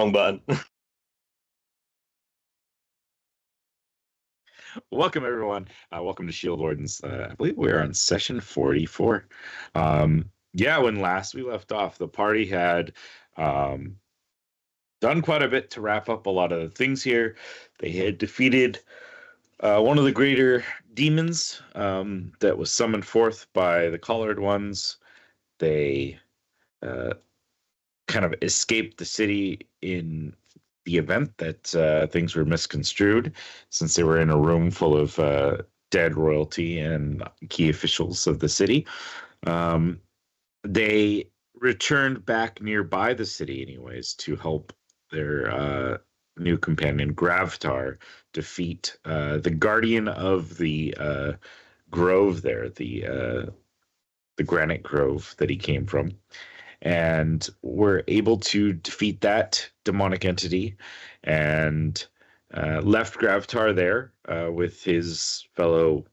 Wrong button. Welcome, everyone. Welcome to Shield Wardens. I believe we're on session 44. When last we left off, the party had done quite a bit to wrap up a lot of the things here. They had defeated one of the greater demons that was summoned forth by the Collared Ones. They kind of escaped the city in the event that things were misconstrued, since they were in a room full of dead royalty and key officials of the city. They returned back nearby the city anyways to help their new companion Gravtar defeat the guardian of the grove there, the granite grove that he came from, and were able to defeat that demonic entity and left Gravtar there with his fellow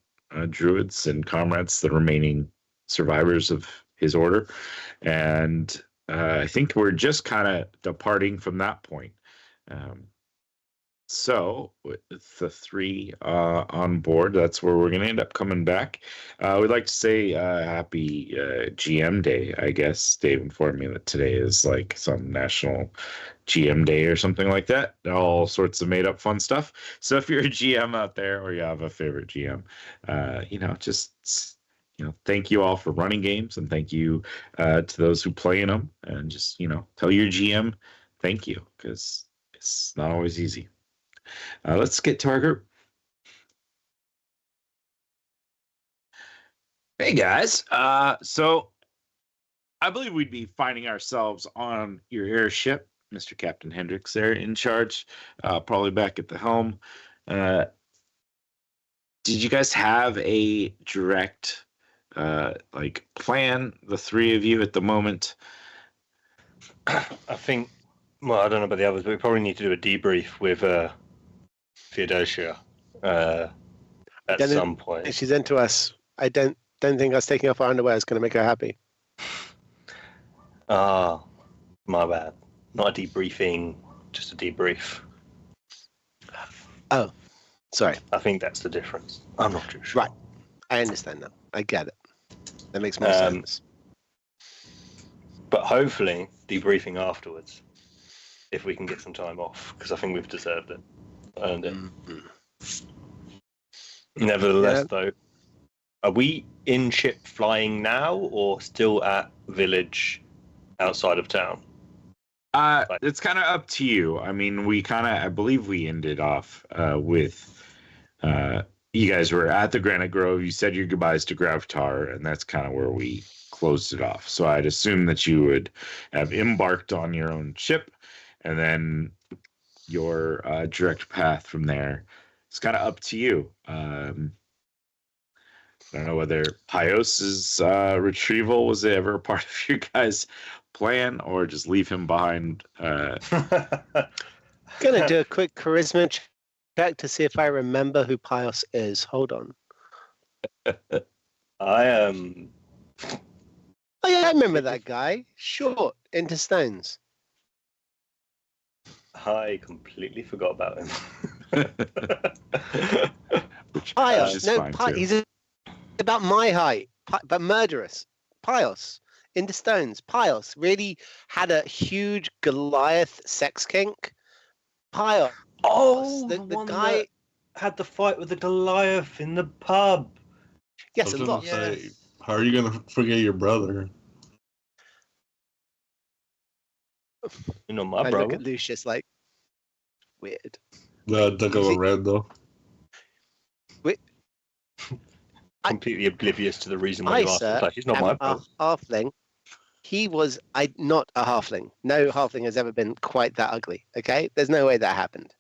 druids and comrades, the remaining survivors of his order. And I think we're just kind of departing from that point. So with the three on board, that's where we're going to end up coming back. We'd like to say happy GM Day, I guess. Dave informed me that today is like some national GM Day or something like that. All sorts of made up fun stuff. So if you're a GM out there or you have a favorite GM, thank you all for running games, and thank you to those who play in them, and just, tell your GM thank you, because it's not always easy. Let's get to our group. Hey guys, so I believe we'd be finding ourselves on your airship, Mr. Captain Hendricks there in charge, probably back at the helm. Did you guys have a direct plan, the three of you at the moment? I think, well, I don't know about the others, but we probably need to do a debrief with Theodosia at some point. She's into us. I don't think us taking off our underwear is going to make her happy. Ah, my bad. Not a debriefing, just a debrief. Oh, sorry. I think that's the difference. I'm not too sure. Right. I understand now. I get it. That makes more sense. But hopefully, debriefing afterwards, if we can get some time off, because I think we've deserved it. Earned it. Mm-hmm. Nevertheless, though, are we in ship flying now or still at village outside of town? It's kind of up to you. I mean, I believe we ended off with you guys were at the Granite Grove. You said your goodbyes to Gravtar, and that's kind of where we closed it off. So I'd assume that you would have embarked on your own ship, and then your direct path from there. It's kind of up to you. I don't know whether Pios's retrieval was ever a part of your guys' plan, or just leave him behind. Gonna do a quick charisma check to see if I remember who Pios is. Hold on. I am. Oh yeah, I remember that guy. Short, into stones. I completely forgot about him. Pios, he's about my height, but murderous. Pios, into stones. Pios really had a huge Goliath sex kink. Pios. Oh, the guy that had the fight with the Goliath in the pub. Yes, a lot. Say, how are you going to forget your brother? You know, my I brother. look at Lucius like weird. The color red, though. Completely oblivious to the reason why you asked. Like, he's not my brother. Halfling. He was not a halfling. No halfling has ever been quite that ugly. Okay, there's no way that happened.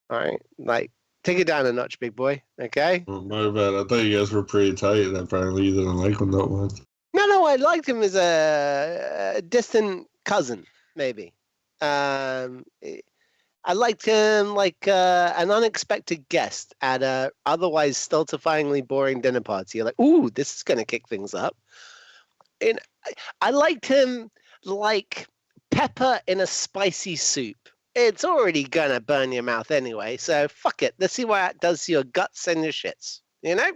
All right, like take it down a notch, big boy. Okay. Oh, my bad. I thought you guys were pretty tight, and apparently you didn't like him that much. No, I liked him as a distant cousin, maybe. I liked him like an unexpected guest at a otherwise stultifyingly boring dinner party. You're like, ooh, this is going to kick things up. And I liked him like pepper in a spicy soup. It's already gonna burn your mouth anyway, so fuck it. Let's see what it does to your guts and your shits. You know?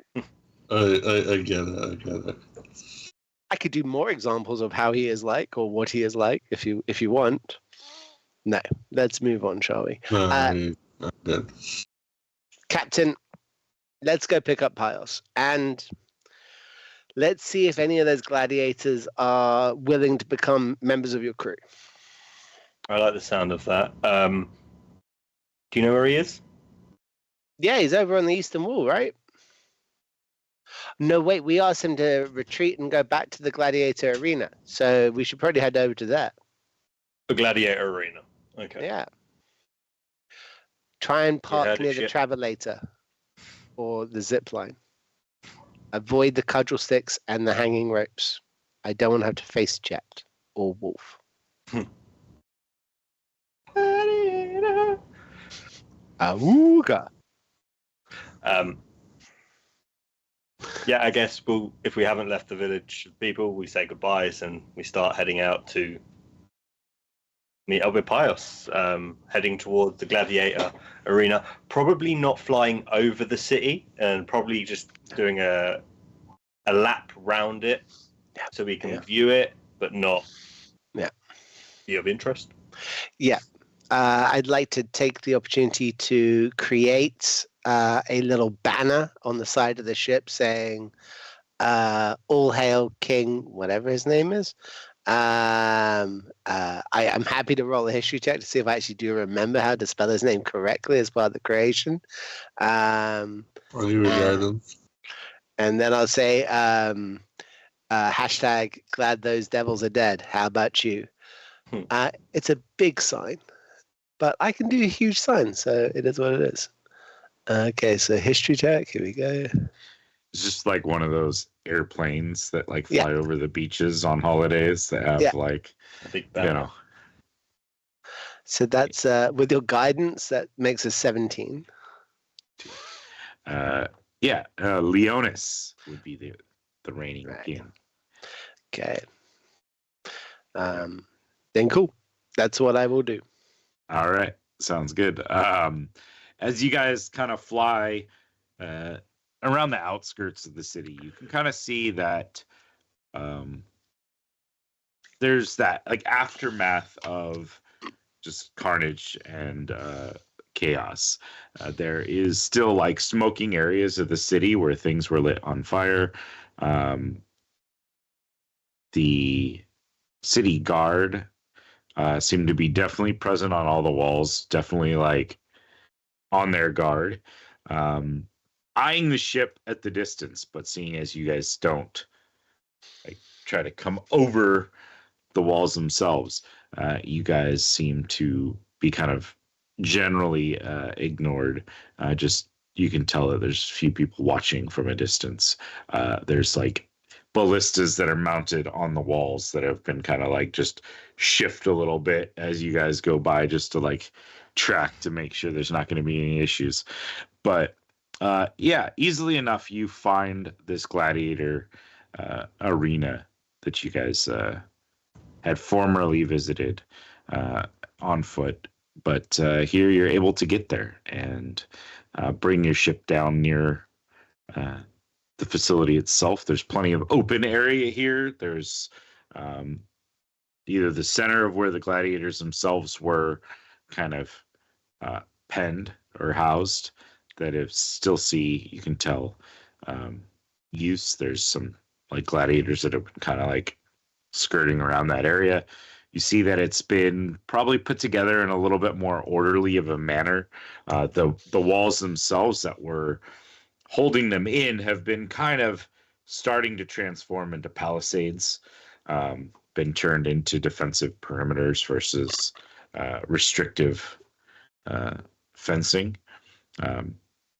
I get it. I get it. I could do more examples of how he is like or what he is like if you want. No, let's move on, shall we? No, I'm good. Captain, let's go pick up Pios, and let's see if any of those gladiators are willing to become members of your crew. I like the sound of that. Do you know where he is? Yeah, he's over on the eastern wall, right? No, wait, we asked him to retreat and go back to the gladiator arena, so we should probably head over to that. The gladiator arena. Okay. Yeah. Try and park near the shit. travelator or the zip line. Avoid the cudgel sticks and the hanging ropes. I don't want to have to face Jet or Wolf. Awooga. Yeah, I guess if we haven't left the village people, we say goodbyes and we start heading out to meet up with Pios, heading towards the gladiator arena. Probably not flying over the city, and probably just doing a lap round it so we can view it, but not be of interest. Yeah. I'd like to take the opportunity to create a little banner on the side of the ship saying, all hail King, whatever his name is. I am happy to roll a history check to see if I actually do remember how to spell his name correctly as part of the creation. Are you regarded? And then I'll say, hashtag glad those devils are dead. How about you? It's a big sign, but I can do a huge sign, so it is what it is. Okay, so history check. Here we go. It's just like one of those airplanes that like fly over the beaches on holidays that have like, a big banner. So that's with your guidance, that makes us 17. Leonis would be the reigning king. Okay. Then cool. That's what I will do. All right. Sounds good. As you guys kind of fly around the outskirts of the city, you can kind of see that there's that like aftermath of just carnage and chaos. There is still like smoking areas of the city where things were lit on fire. The city guard seemed to be definitely present on all the walls, definitely like on their guard, eyeing the ship at the distance, but seeing as you guys don't like try to come over the walls themselves, you guys seem to be kind of generally ignored. Just you can tell that there's a few people watching from a distance. There's like ballistas that are mounted on the walls that have been kind of like just shift a little bit as you guys go by, just to like track to make sure there's not going to be any issues. But easily enough you find this gladiator arena that you guys had formerly visited on foot, but here you're able to get there and bring your ship down near the facility itself. There's plenty of open area here. There's either the center of where the gladiators themselves were kind of penned or housed that if still see, you can tell use. There's some like gladiators that have been kind of like skirting around that area. You see that it's been probably put together in a little bit more orderly of a manner. The walls themselves that were holding them in have been kind of starting to transform into palisades, been turned into defensive perimeters versus restrictive fencing,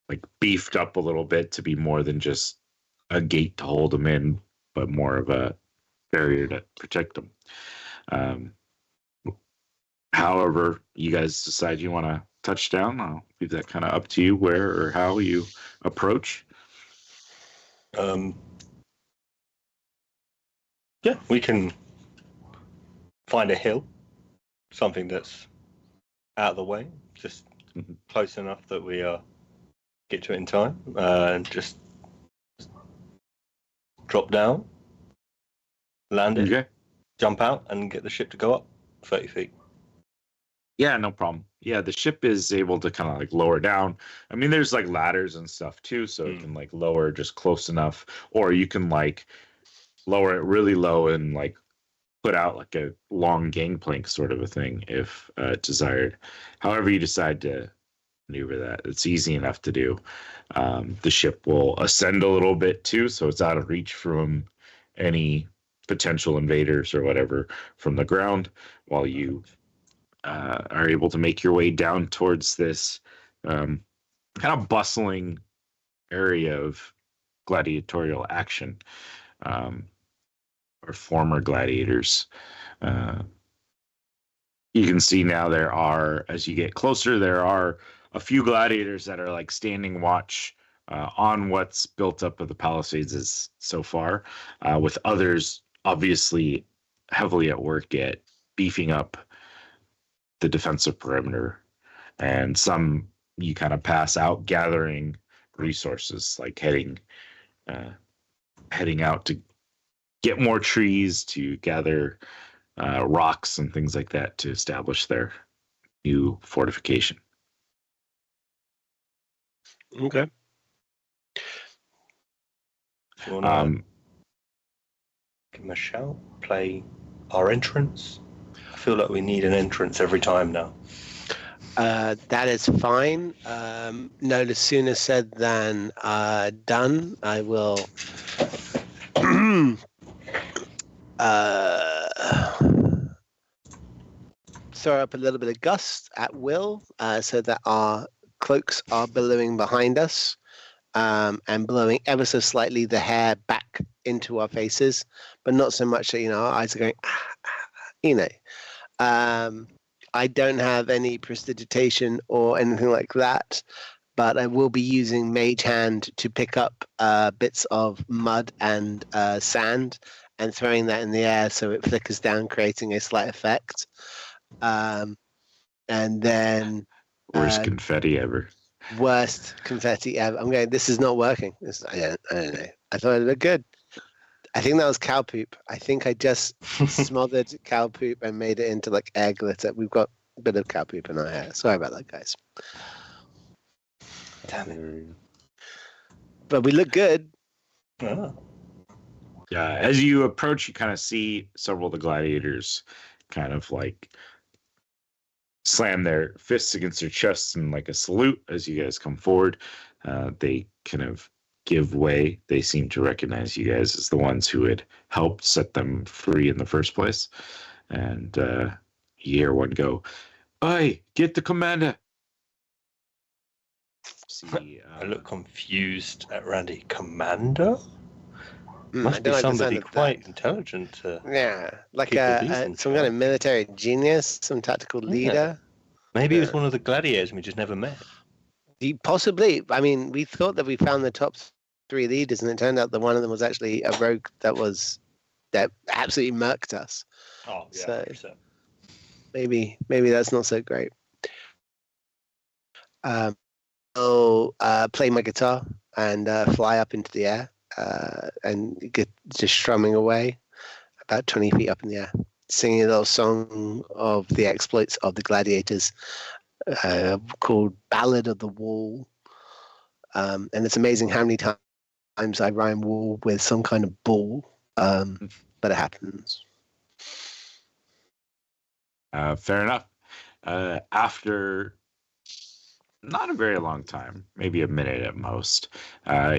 like beefed up a little bit to be more than just a gate to hold them in, but more of a barrier to protect them. However, you guys decide you want to touch down, I'll leave that kind of up to you where or how you approach. Yeah, we can find a hill something that's out of the way, just close enough that we get to it in time, and just drop down, land it, Okay. jump out, and get the ship to go up 30 feet. Yeah, no problem. Yeah, the ship is able to kind of like lower down. I mean, there's like ladders and stuff too, so it can like lower just close enough, or you can like lower it really low and like put out like a long gangplank sort of a thing if desired. However you decide to maneuver that, it's easy enough to do. The ship will ascend a little bit too, so it's out of reach from any potential invaders or whatever from the ground, while you are able to make your way down towards this kind of bustling area of gladiatorial action, or former gladiators. You can see now there are, as you get closer, there are a few gladiators that are like standing watch on what's built up of the palisades so far, with others obviously heavily at work at beefing up the defensive perimeter, and some you kind of pass out gathering resources, like heading out to get more trees, to gather rocks and things like that to establish their new fortification. Okay. Give him a shout, play our entrance. I feel like we need an entrance every time now. That is fine. No sooner said than done. I will throw up a little bit of gust at will, so that our cloaks are billowing behind us, and blowing ever so slightly the hair back into our faces, but not so much that our eyes are going, I don't have any prestidigitation or anything like that, but I will be using Mage Hand to pick up bits of mud and sand and throwing that in the air so it flickers down, creating a slight effect. And then... Worst confetti ever. Worst confetti ever. I'm going, this is not working. I don't know. I thought it looked good. I think that was cow poop. I think I just smothered cow poop and made it into like air glitter. We've got a bit of cow poop in our hair. Sorry about that, guys. Damn it. But we look good. Oh. Yeah, as you approach, you kind of see several of the gladiators kind of like slam their fists against their chests in like a salute as you guys come forward. They kind of give way. They seem to recognize you guys as the ones who had helped set them free in the first place. And you hear one go, "Oi, get the commander!" See, I look confused at Randy. Commander? I Must be don't like the somebody sound of quite that. intelligent. Yeah, like keep the beast in some kind of check. military genius, some tactical leader. Maybe he was Yeah. one of the gladiators and we just never met. Possibly. I mean, we thought that we found the top 3 leaders, and it turned out that one of them was actually a rogue that absolutely murked us. Oh, yeah. So- 100%. Maybe that's not so great. I'll play my guitar and fly up into the air and get just strumming away about 20 feet up in the air, singing a little song of the exploits of the gladiators called Ballad of the Wall. And it's amazing how many times I rhyme wall with some kind of ball, but it happens. Fair enough. After not a very long time, maybe a minute at most,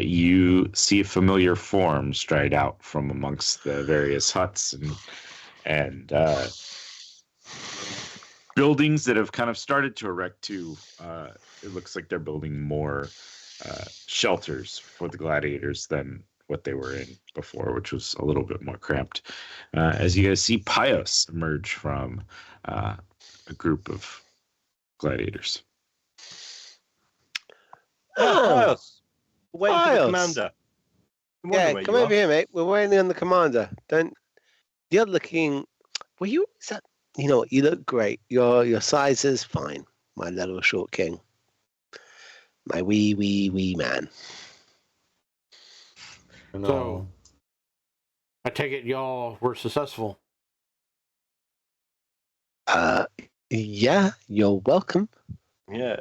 you see a familiar form stride out from amongst the various huts and buildings that have kind of started to erect too. It looks like they're building more shelters for the gladiators than what they were in before, which was a little bit more cramped. As you guys see Pios emerge from a group of gladiators. Pios! Waiting for the Pios. commander. I'm Yeah, wondering where come you over are. here, mate. We're waiting on the commander. You're looking. Were you? Is that You know what? You look great. Your size is fine, my little short king. My wee man. So, I take it y'all were successful. Yeah, you're welcome. Yeah.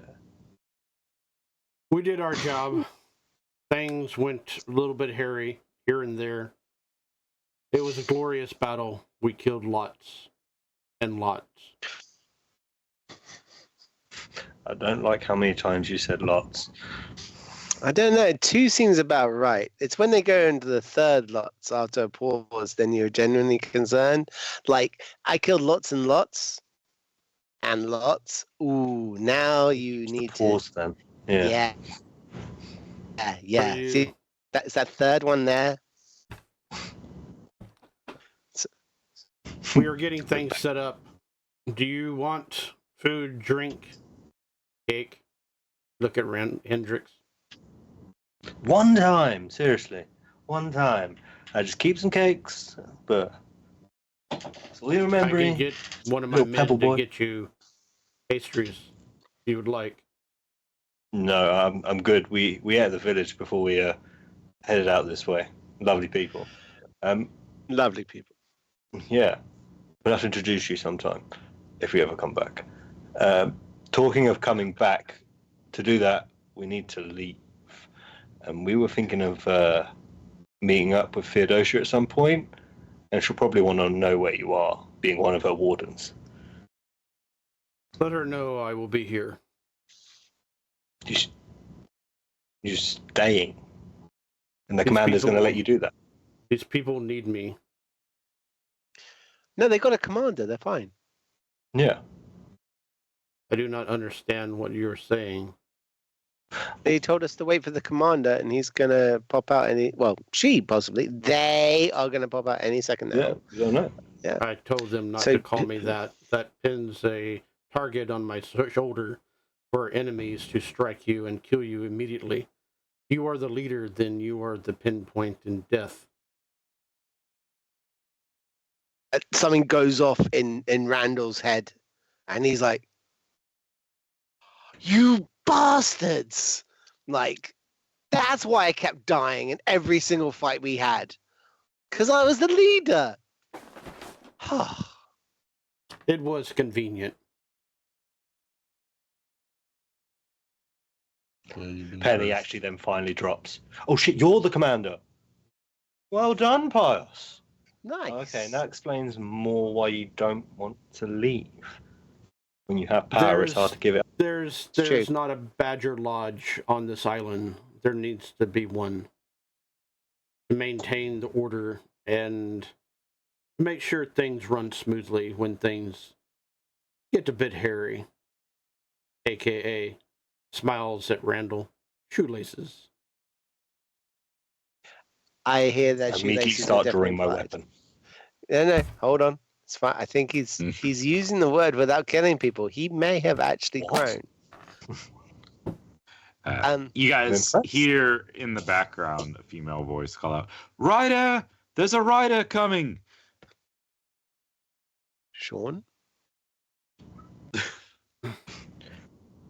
We did our job. Things went a little bit hairy here and there. It was a glorious battle. We killed lots and lots. I don't like how many times you said lots. I don't know. 2 seems about right. It's when they go into the third lots after a pause, then you're genuinely concerned. Like, I killed lots and lots and lots. Ooh, now you need to pause then. Yeah. Yeah. See, that's that third one there. We are getting things set up. Do you want food, drink, cake? Look at Hendrix. One time, seriously. One time. I just keep some cakes, but so we remember. I can get one of my men to get you pastries if you would like. No, I'm good. We ate at the village before we headed out this way. Lovely people. Lovely people. Yeah. We'll have to introduce you sometime if we ever come back. Talking of coming back, to do that, we need to leave. And we were thinking of meeting up with Theodosia at some point, and she'll probably want to know where you are, being one of her wardens. Let her know I will be here. You're staying, and the commander's going to let you do that. These people need me. No, they got a commander. They're fine. Yeah. I do not understand what you're saying. They told us to wait for the commander, and he's gonna pop out she possibly. They are gonna pop out any second now. Yeah, you don't know. Yeah. I told them not to call me that. That pins a target on my shoulder for enemies to strike you and kill you immediately. If you are the leader, then you are the pinpoint in death. Something goes off in Randall's head, and he's like, "You bastards!" Like, that's why I kept dying in every single fight we had, because I was the leader. It was convenient. Penny actually then finally drops. Oh shit, you're the commander. Well done, Pius. Nice. Okay, that explains more why you don't want to leave. When you have power, it's hard to give it. There's not a Badger Lodge on this island. There needs to be one to maintain the order and make sure things run smoothly when things get a bit hairy. AKA smiles at Randall. Shoelaces. I hear that shoelaces start drawing my weapon. No, hold on. It's fine. I think he's using the word without killing people. He may have actually grown. You guys hear in the background a female voice call out, "Rider! There's a rider coming!" Sean?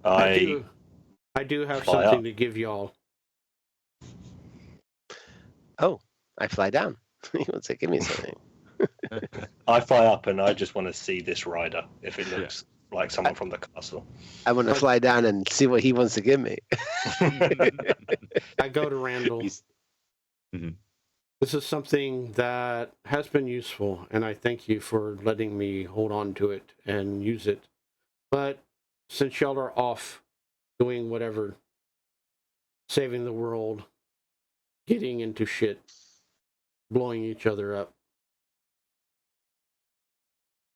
I do have something to give y'all. Oh, I fly down. He wants to give me something. I fly up and I just want to see this rider if it looks like someone from the castle. I want to fly down and see what he wants to give me. I go to Randall. This is something that has been useful, and I thank you for letting me hold on to it and use it. But since y'all are off doing whatever, saving the world, getting into shit, blowing each other up,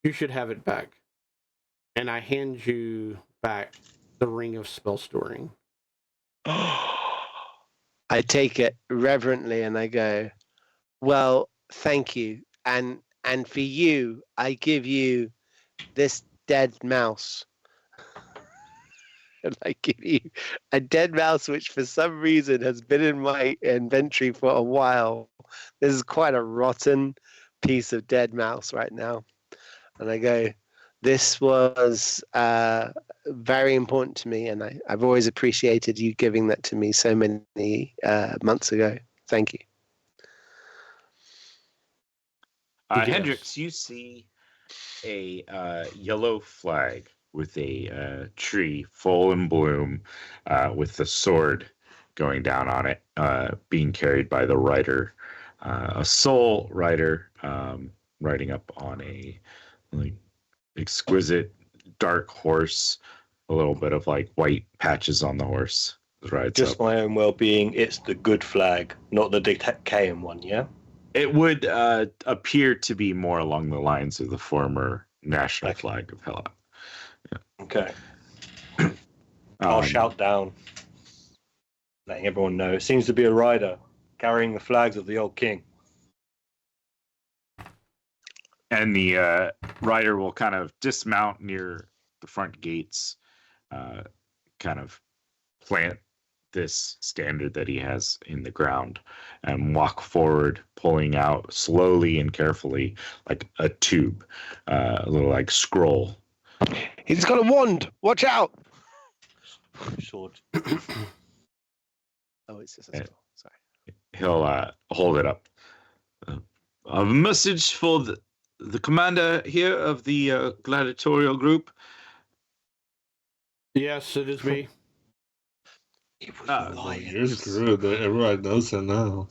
you should have it back. And I hand you back the Ring of Spell Storing. I take it reverently and I go, well, thank you. And for you, I give you this dead mouse. And I give you a dead mouse, which for some reason has been in my inventory for a while. This is quite a rotten piece of dead mouse right now. And I go, This was very important to me, and I've always appreciated you giving that to me so many months ago. Thank you. Yes. Hendrix, you see a yellow flag with a tree full in bloom with the sword going down on it, being carried by the rider, a soul rider, riding up on a like exquisite dark horse, a little bit of like white patches on the horse. Rides Just up. my own well-being. It's the good flag, not the decaying one. Yeah. It would appear to be more along the lines of the former national flag of Hela. Yeah. Okay. I'll shout down, letting everyone know. It seems to be a rider carrying the flags of the old king. And the rider will kind of dismount near the front gates, kind of plant this standard that he has in the ground, and walk forward, pulling out slowly and carefully, like a tube, a little like scroll. He's got a wand. Watch out! Sword. Oh, it's just a scroll. Sorry. He'll hold it up. A message for the commander here of the gladiatorial group. Yes, it is me. You're screwed. Everybody knows it now.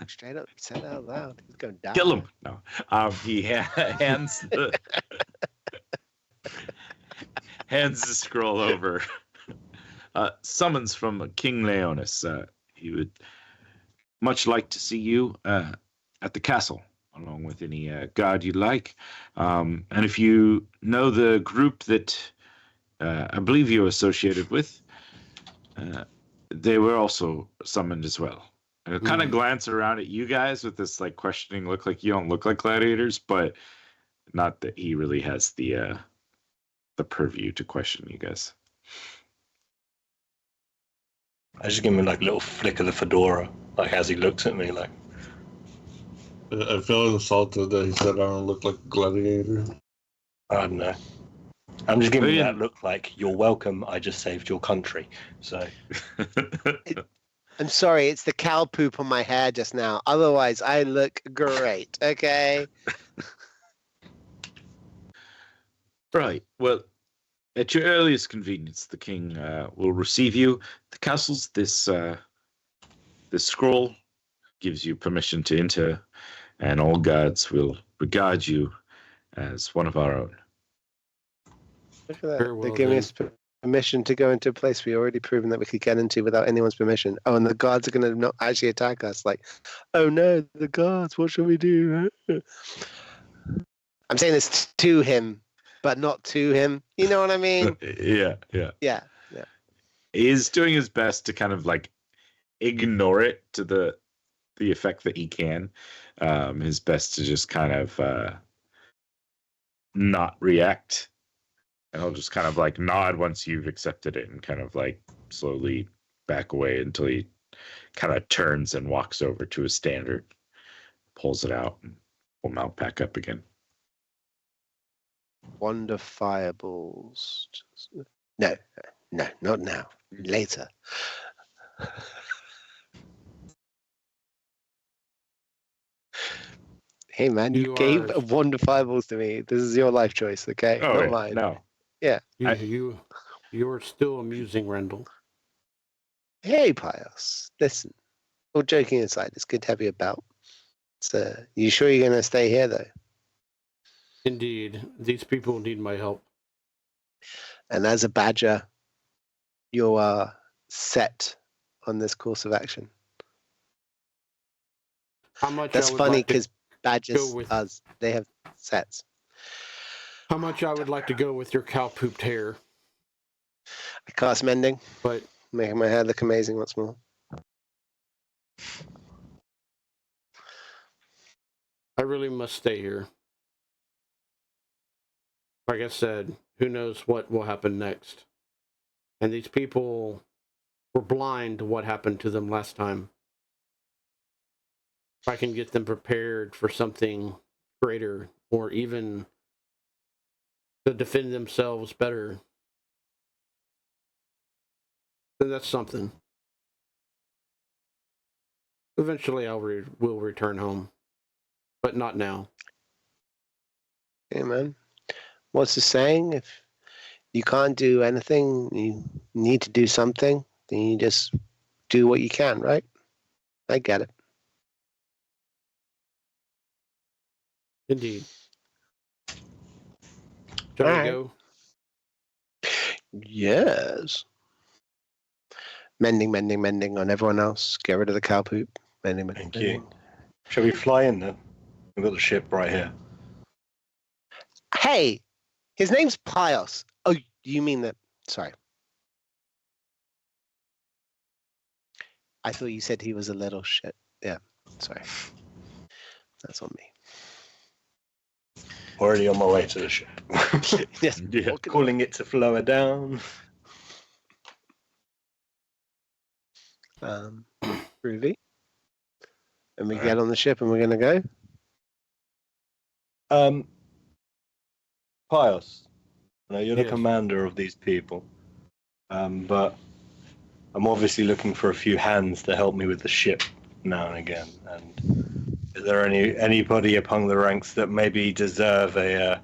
Straight up said out loud. He's going to die. Kill him. No. He hands the scroll over. Summons from King Leonis. He would much like to see you at the castle, along with any guard you'd like. And if you know the group that I believe you're associated with, they were also summoned as well. And kind of glance around at you guys with this like questioning look, like you don't look like gladiators, but not that he really has the purview to question you guys. I just give him like a little flick of the fedora, like as he looks at me, like. I feel insulted that he said I don't look like a gladiator. I don't know. I'm just giving you that look like, you're welcome, I just saved your country. So. I'm sorry, it's the cow poop on my hair just now. Otherwise, I look great, okay? Right. Well, at your earliest convenience, the king will receive you. The castle's this scroll gives you permission to enter, and all guards will regard you as one of our own. Look at that. They're giving us permission to go into a place we already proven that we could get into without anyone's permission. Oh, and the guards are going to not actually attack us. Like, oh no, the guards, what should we do? I'm saying this to him, but not to him. You know what I mean? Yeah. He's doing his best to kind of like ignore it to the effect that he can. His best to just kind of not react. And he'll just kind of like nod once you've accepted it and kind of like slowly back away until he kind of turns and walks over to his standard, pulls it out, and will mount back up again. Wonder fireballs. No, not now. Later. Hey man, you gave Wonder fireballs to me. This is your life choice, okay? Oh, not mine. No. Yeah. You're still amusing, Rendell. Hey, Pius. Listen, all joking aside, it's good to have you about. So, you sure you're going to stay here, though? Indeed. These people need my help. And as a badger, you are set on this course of action. How much? That's funny because badgers, they have sets. How much I would like to go with your cow-pooped hair. I cast mending, but making my hair look amazing once more. I really must stay here. Like I said, who knows what will happen next. And these people were blind to what happened to them last time. If I can get them prepared for something greater, or even to defend themselves better, then that's something. Eventually, will return home, but not now. Hey, man. What's the saying? If you can't do anything, you need to do something, then you just do what you can, right? I get it. Indeed. Shall we go? Yes. Mending on everyone else. Get rid of the cow poop. Mending. Thank you. Shall we fly in then? We've got the ship right here. Hey, his name's Pios. Oh, you mean that? Sorry. I thought you said he was a little shit. Yeah, sorry. That's on me. Already on my way to the ship. Yes, Yeah. Calling it to flow down. Groovy. And we get on the ship and we're going to go? Pios, you're the Yes. commander of these people, but I'm obviously looking for a few hands to help me with the ship now and again. And is there anybody among the ranks that maybe deserve a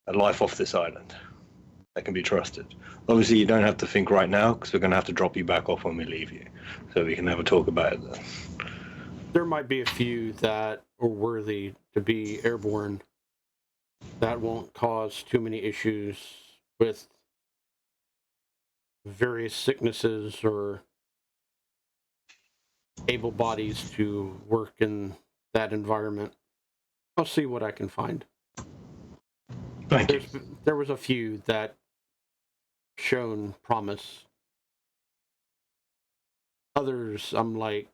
life off this island that can be trusted? Obviously, you don't have to think right now because we're going to have to drop you back off when we leave you, so we can have a talk about it then. There might be a few that are worthy to be airborne that won't cause too many issues with various sicknesses or able bodies to work in that environment. I'll see what I can find. Thank you. There was a few that shown promise. Others, I'm like,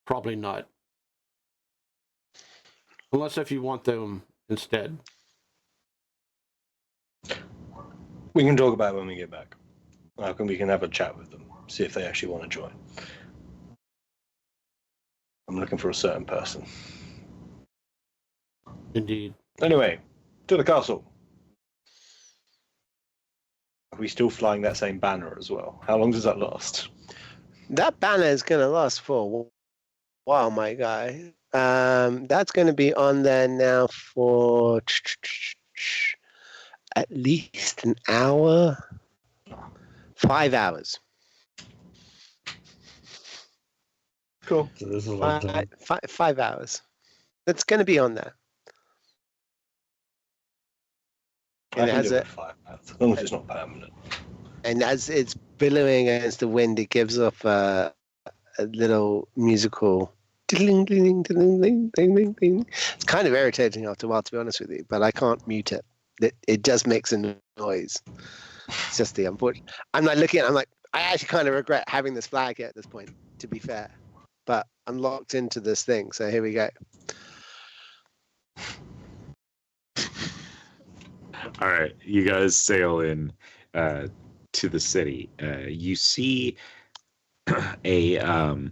probably not. Unless if you want them instead. We can talk about it when we get back. We can have a chat with them, see if they actually want to join. I'm looking for a certain person. Indeed. Anyway, to the castle. Are we still flying that same banner as well? How long does that last? That banner is going to last for a while, my guy. That's going to be on there now for at least an hour. 5 hours. Cool. So this is a long time. 5 hours. That's going to be on there. And it has 5 hours, as long as it's not permanent. And as it's billowing against the wind, it gives off a little musical ding ding ding ding ding ding ding. It's kind of irritating after a while, to be honest with you, but I can't mute it. It just makes a noise. It's just the unfortunate. I'm like looking at it, I'm like, I actually kind of regret having this flag here at this point, to be fair. But I'm locked into this thing, so here we go. All right, you guys sail in to the city. You see a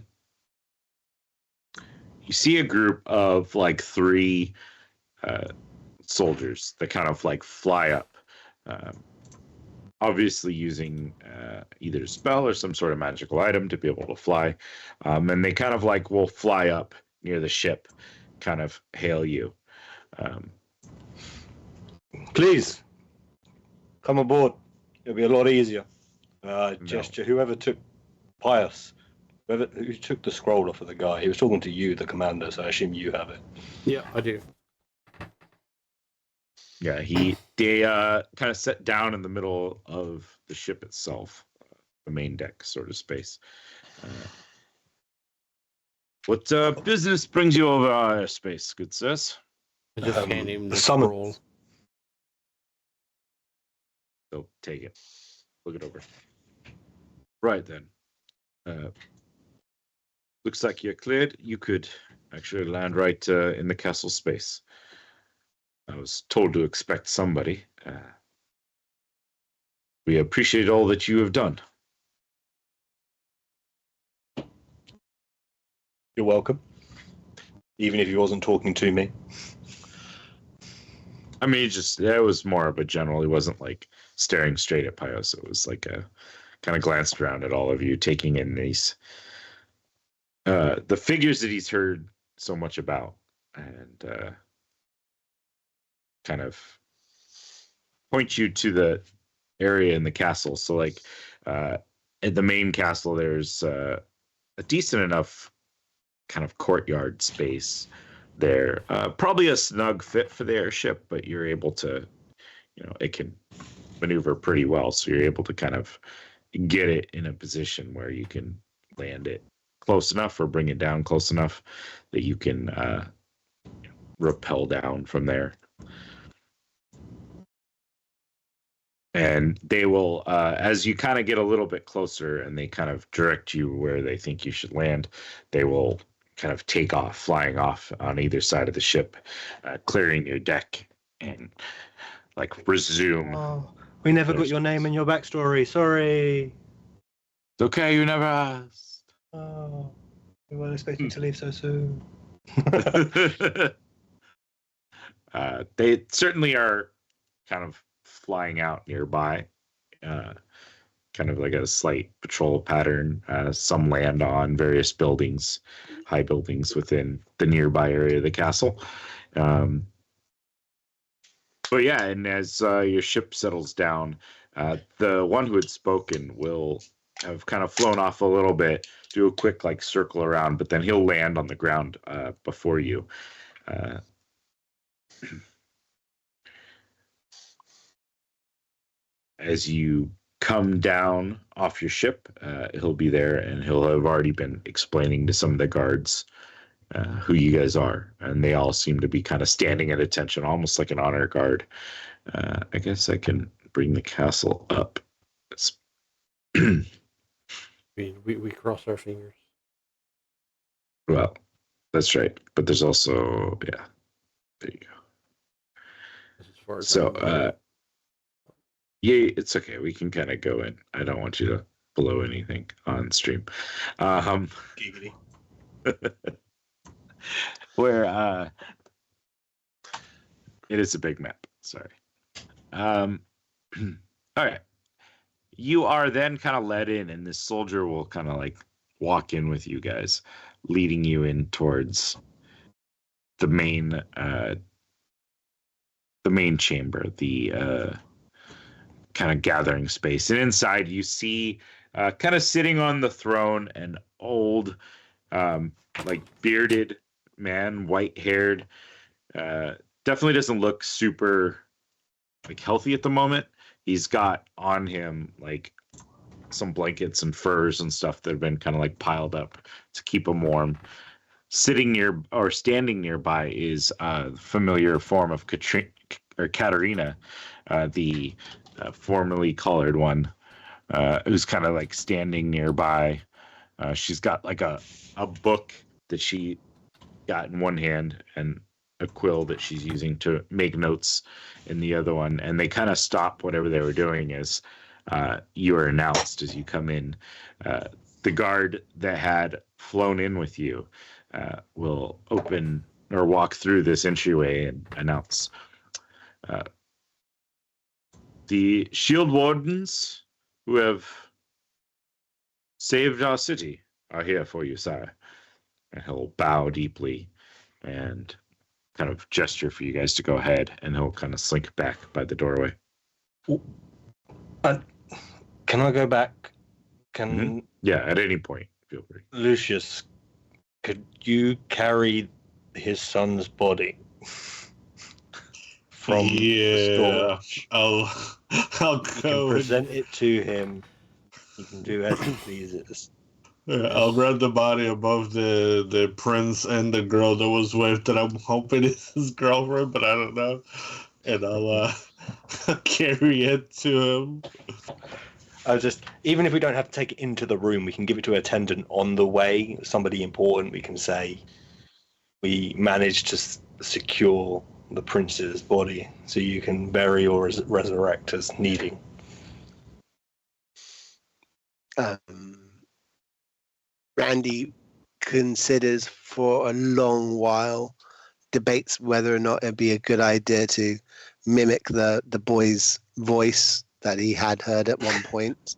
group of like 3 soldiers that kind of like fly up, obviously using either a spell or some sort of magical item to be able to fly, and they kind of like will fly up near the ship, kind of hail you. Please come aboard. It'll be a lot easier. Gesture. Whoever took Pius, who took the scroll off of the guy, he was talking to you, the commander. So I assume you have it. Yeah, I do. Yeah, they kind of set down in the middle of the ship itself, the main deck sort of space. What business brings you over our space, good sirs? I just hand him the summons. scroll. So take it. Look it over. Right then. Looks like you're cleared. You could actually land right in the castle space. I was told to expect somebody. We appreciate all that you have done. You're welcome. Even if he wasn't talking to me. I mean, it was more of a general. He wasn't like staring straight at Pios. It was like a kind of glanced around at all of you, taking in these the figures that he's heard so much about, and kind of point you to the area in the castle. So, like at the main castle, there's a decent enough kind of courtyard space there. Probably a snug fit for the airship, but you're able to, it can maneuver pretty well. So you're able to kind of get it in a position where you can land it close enough or bring it down close enough that you can rappel down from there. And they will, as you kind of get a little bit closer and they kind of direct you where they think you should land, they will kind of take off, flying off on either side of the ship, clearing your deck and like resume. Oh, we never got your name and your backstory. Sorry. It's okay, you never asked. Oh, we weren't expecting to leave so soon. They certainly are kind of flying out nearby, kind of like a slight patrol pattern. Some land on various buildings, high buildings within the nearby area of the castle. But yeah, and as your ship settles down, the one who had spoken will have kind of flown off a little bit, do a quick like circle around, but then he'll land on the ground before you. As you come down off your ship, he'll be there, and he'll have already been explaining to some of the guards who you guys are, and they all seem to be kind of standing at attention, almost like an honor guard. I guess I can bring the castle up. we cross our fingers. Well, that's right, but there's also there you go. As far as So yeah, it's okay. We can kind of go in. I don't want you to blow anything on stream. Giggity. Where it is a big map. Sorry. All right. You are then kind of led in, and this soldier will kind of like walk in with you guys, leading you in towards the main chamber, the kind of gathering space. And inside you see kind of sitting on the throne an old like bearded man, white haired, definitely doesn't look super like healthy at the moment. He's got on him like some blankets and furs and stuff that have been kind of like piled up to keep him warm. Sitting near or standing nearby is a familiar form of Katerina, the formerly colored one, who's kind of like standing nearby. She's got like a book that she got in one hand and a quill that she's using to make notes in the other one. And they kind of stop whatever they were doing as you are announced as you come in. The guard that had flown in with you will open or walk through this entryway and announce the shield wardens who have saved our city are here for you, sire. And he'll bow deeply and kind of gesture for you guys to go ahead, and he'll kind of slink back by the doorway. Can I go back? Yeah, at any point, feel free. Lucius, could you carry his son's body from the storage? I'll You can present it to him. You can do as he pleases. I'll grab the body above the prince and the girl that was with that I'm hoping is his girlfriend, but I don't know. And I'll carry it to him. Even if we don't have to take it into the room, we can give it to an attendant on the way. Somebody important, we can say we managed to secure the prince's body, so you can bury or resurrect as needing. Randy considers for a long while, debates whether or not it'd be a good idea to mimic the boy's voice that he had heard at one point,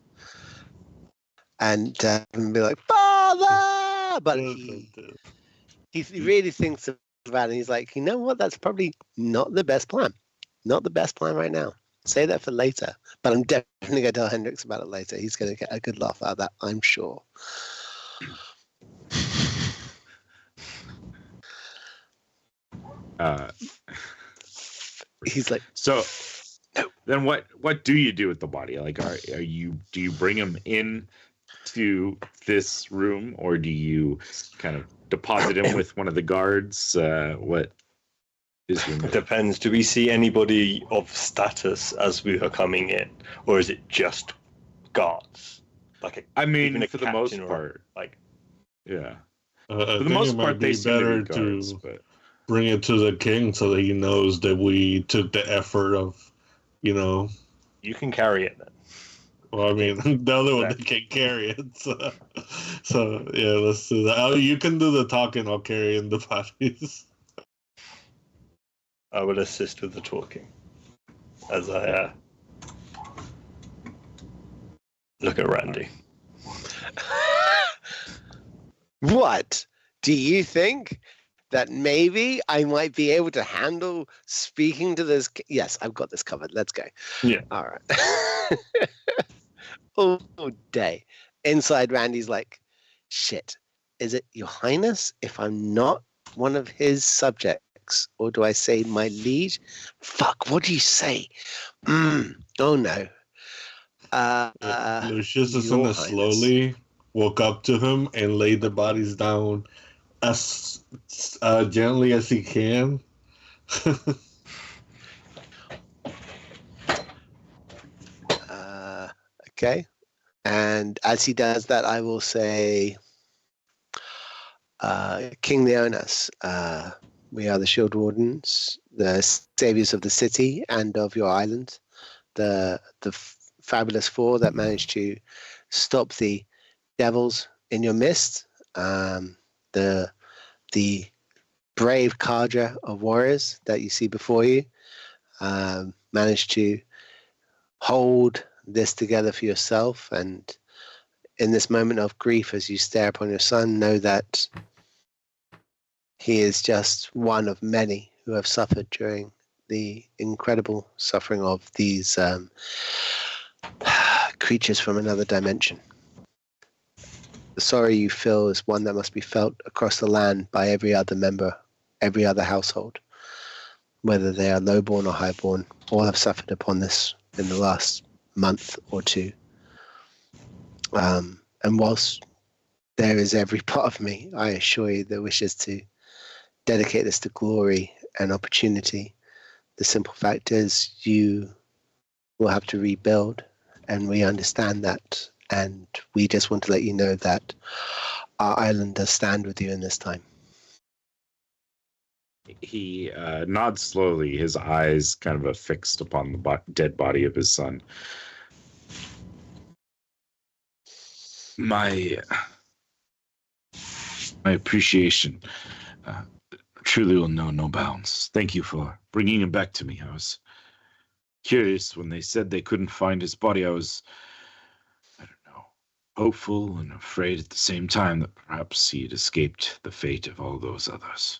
and be like, "Father!" But he really thinks about it. And he's like, you know what? That's probably not the best plan. Not the best plan right now. Say that for later. But I'm definitely going to tell Hendrix about it later. He's going to get a good laugh out of that, I'm sure. He's like, so no. Then what do you do with the body? Like, do you bring him in to this room, or do you kind of deposit him with one of the guards? What is your Depends. Do we see anybody of status as we are coming in, or is it just guards? Like I mean, for the most part, like, yeah. For the most part, they seem to be guards, but bring it to the king so that he knows that we took the effort of, you can carry it then. Well, I mean, the other one that can carry it. So yeah, let's do that. You can do the talking. I'll carry in the bodies. I will assist with the talking as I look at Randy. What? Do you think that maybe I might be able to handle speaking to this? Yes, I've got this covered. Let's go. Yeah. All right. All day. Inside, Randy's like, shit, is it your highness if I'm not one of his subjects? Or do I say my liege? Fuck, what do you say? Oh no. Lucius is going to slowly walk up to him and lay the bodies down as gently as he can. Okay. And as he does that, I will say, King Leonas, we are the Shield Wardens, the saviors of the city and of your island, the fabulous four that managed to stop the devils in your midst, the brave cadre of warriors that you see before you, managed to hold this together for yourself, and in this moment of grief as you stare upon your son, know that he is just one of many who have suffered during the incredible suffering of these creatures from another dimension. The sorrow you feel is one that must be felt across the land by every other member, every other household, whether they are lowborn or highborn. All have suffered upon this in the last month or two. And whilst there is every part of me, I assure you, that wishes to dedicate this to glory and opportunity, the simple fact is you will have to rebuild, and we understand that. And we just want to let you know that our islanders stand with you in this time. He nods slowly, his eyes kind of affixed upon the dead body of his son. My appreciation truly will know no bounds. Thank you for bringing him back to me. I was curious when they said they couldn't find his body. I was, hopeful and afraid at the same time that perhaps he had escaped the fate of all those others.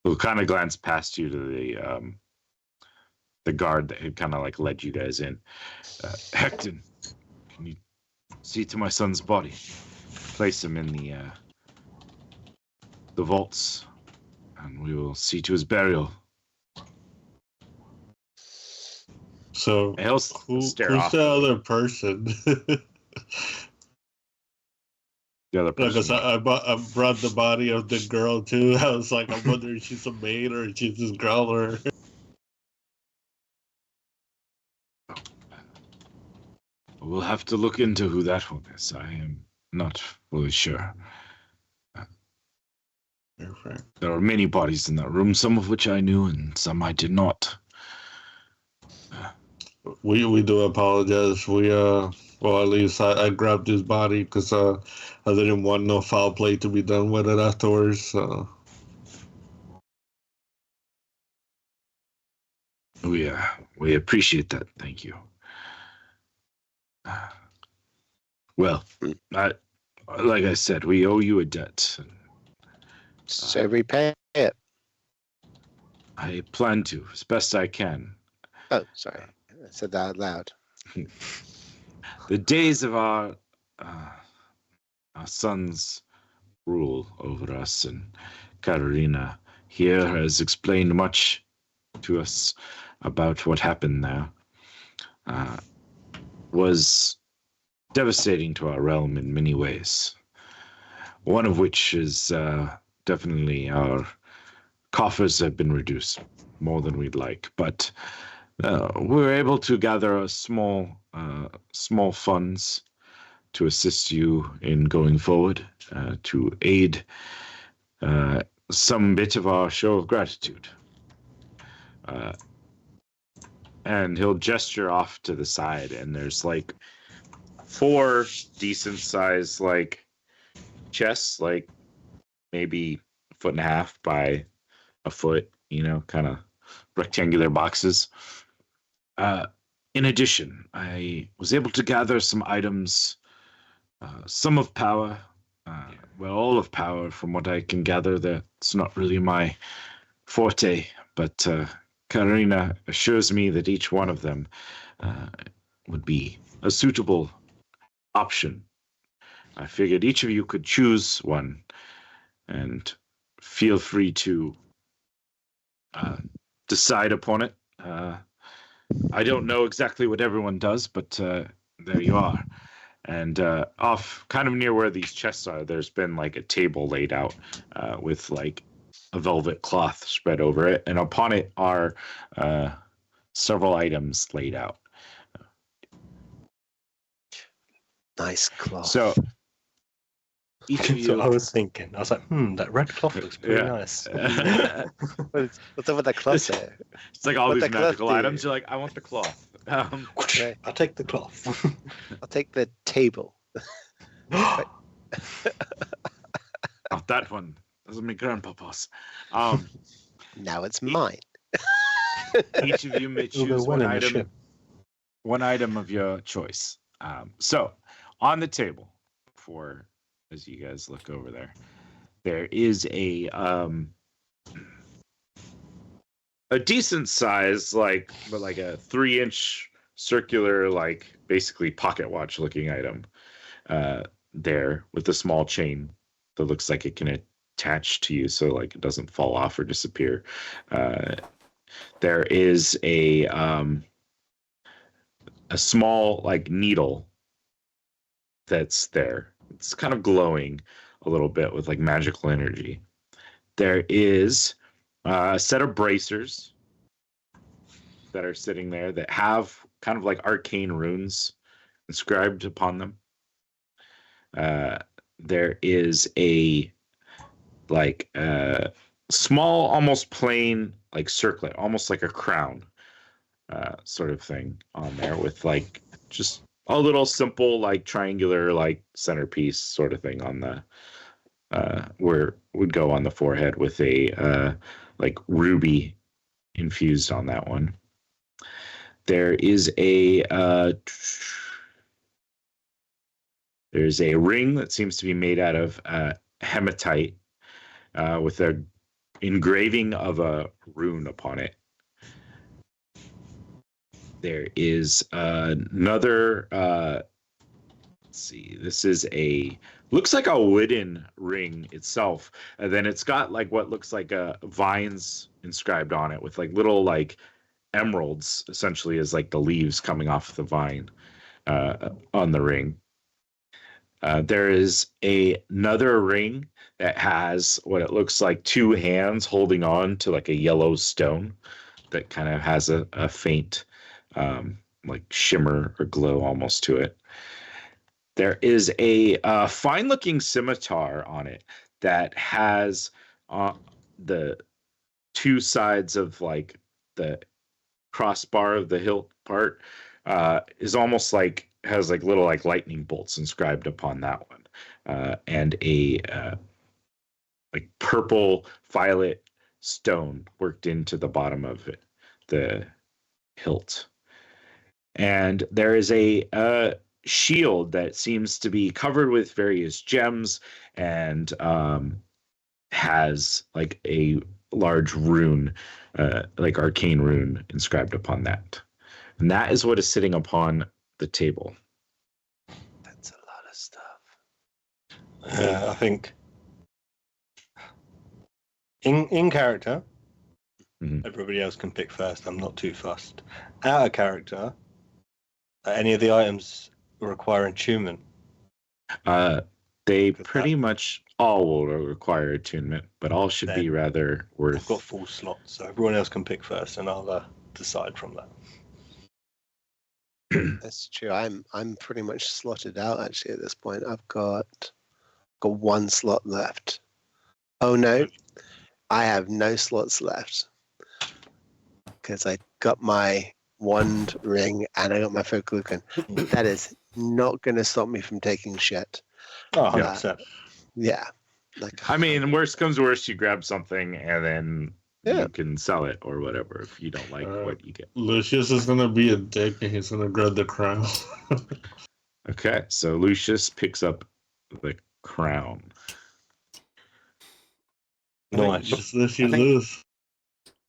We'll kind of glance past you to the guard that had kind of like led you guys in. Hecton, can you see to my son's body? Place him in the vaults, and we will see to his burial. So who's the other person? The other person. Because I brought the body of the girl too. I was like, I'm wondering if she's a maid or if she's this girl or. We'll have to look into who that one is. I am not fully sure. There are many bodies in that room, some of which I knew and some I did not. We do apologize. Well, at least I grabbed his body because I didn't want no foul play to be done with it afterwards. We appreciate that. Thank you. Well, like I said, we owe you a debt. So repay it. I plan to, as best I can. Oh, sorry. I said that out loud. The days of our son's rule over us, and Katarina here has explained much to us about what happened there. Was devastating to our realm in many ways. One of which is definitely our coffers have been reduced more than we'd like, but we were able to gather a small funds to assist you in going forward, to aid some bit of our show of gratitude. And he'll gesture off to the side, and there's like 4 decent sized like chests, like maybe 1.5 feet by a foot, kind of rectangular boxes. In addition, I was able to gather some items, some of power, all of power from what I can gather. That's not really my forte, but Karina assures me that each one of them would be a suitable option. I figured each of you could choose one, and feel free to decide upon it. I don't know exactly what everyone does, but there you are. And off kind of near where these chests are, there's been like a table laid out with like a velvet cloth spread over it, and upon it are several items laid out. Nice cloth. So each of That's what I you, was thinking. I was like, that red cloth looks pretty nice. What's up with that cloth there? it's like all What these the magical cloth do? items. You're like, I want the cloth. Okay. I'll take the cloth. I'll take the table. Oh, that one. Those are my grandpapa's. Now it's mine. Each of you may choose one item of your choice. So, on the table, as you guys look over there is a decent size, like a 3-inch circular, like basically pocket watch looking item there with a small chain that looks like it can attach to you so like it doesn't fall off or disappear. There is a small like needle that's there. It's kind of glowing a little bit with like magical energy. There is a set of bracers that are sitting there that have kind of like arcane runes inscribed upon them. There is a like small, almost plain like circlet, almost like a crown sort of thing on there with like just a little simple like triangular like centerpiece sort of thing on the where would go on the forehead with a like ruby infused on that one. There is there's a ring that seems to be made out of hematite with an engraving of a rune upon it. There is another, let's see, this is looks like a wooden ring itself. And then it's got like what looks like vines inscribed on it with like little like emeralds, essentially as like the leaves coming off the vine on the ring. There is another ring that has what it looks like 2 hands holding on to like a yellow stone that kind of has a faint like shimmer or glow almost to it. There is a fine-looking scimitar on it that has the 2 sides of like the crossbar of the hilt part is almost like has like little like lightning bolts inscribed upon that one, and a like purple violet stone worked into the bottom of it. hilt. And there is a shield that seems to be covered with various gems and has like a large rune, like arcane rune inscribed upon that. And that is what is sitting upon the table. That's a lot of stuff. I think in character, everybody else can pick first. I'm not too fussed. Out of character, any of the items require attunement? They pretty much all will require attunement, but all should be rather worth. I've got full slots, so everyone else can pick first, and I'll decide from that. That's true. I'm pretty much slotted out actually at this point. I've got one slot left. Oh no, I have no slots left because I got my wand ring and I got my Foclucan. That is not going to stop me from taking shit. Oh, 100%. Yeah. Like, I mean, worst comes worst, you grab something and then you can sell it or whatever if you don't like what you get. Lucius is going to be a dick and he's going to grab the crown. Okay, so Lucius picks up the crown. Nice. Just if you lose.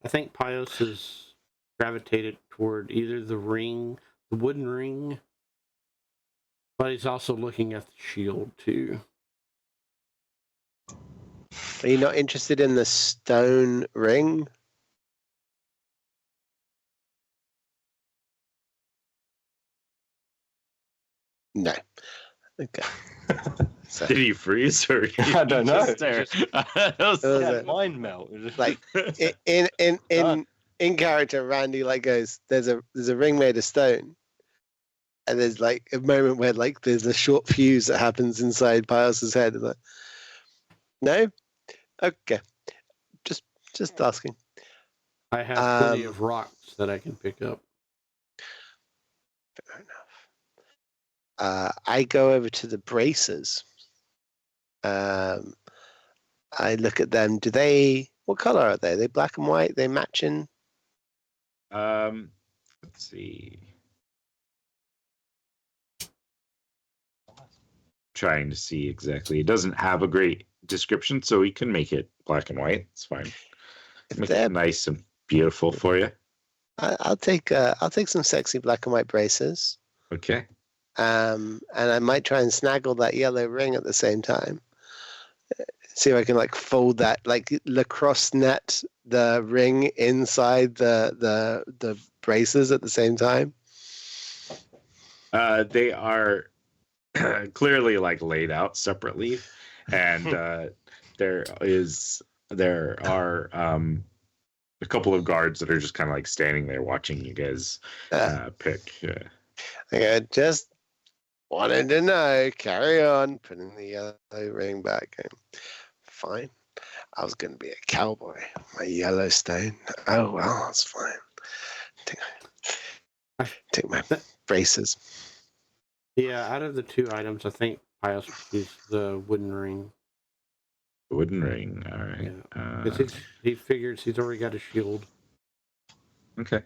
I think Pios has gravitated toward either the ring, the wooden ring, but he's also looking at the shield too. Are you not interested in the stone ring? No. Okay. So, did he freeze or? I don't know. Mind melt. Like in character, Randy like goes, "There's a ring made of stone," and there's like a moment where like there's a short fuse that happens inside Pios's head. It's like, no, okay, just asking. I have plenty of rocks that I can pick up. Fair enough. I go over to the braces. I look at them. What color are they? Are they black and white? They matching? Let's see. Trying to see exactly. It doesn't have a great description, so we can make it black and white. It's fine. Make it nice and beautiful for you. I'll take some sexy black and white braces. Okay. And I might try and snaggle that yellow ring at the same time. See if I can like fold that, like lacrosse net the ring inside the braces at the same time. They are clearly like laid out separately, and there are a couple of guards that are just kind of like standing there watching you guys pick. I just wanted to know. Carry on. Putting the yellow ring back in. Fine. I was going to be a cowboy. My Yellowstone. Oh, well, that's fine. Take my braces. Yeah, out of the two items, I think Pios is the wooden ring. Wooden ring, all right. Yeah. He figures he's already got a shield. Okay.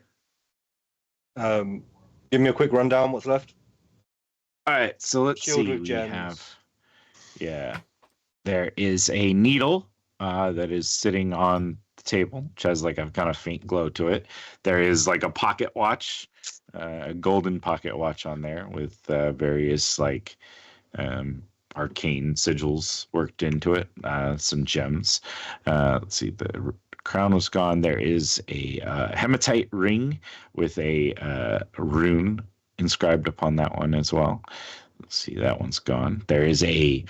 Give me a quick rundown. What's left? All right, so let's Shield see. with gems. There is a needle that is sitting on the table, which has like a kind of faint glow to it. There is like a pocket watch, a golden pocket watch on there with various like arcane sigils worked into it, some gems. Let's see, the crown was gone. There is a hematite ring with a rune inscribed upon that one as well. Let's see, that one's gone. There is a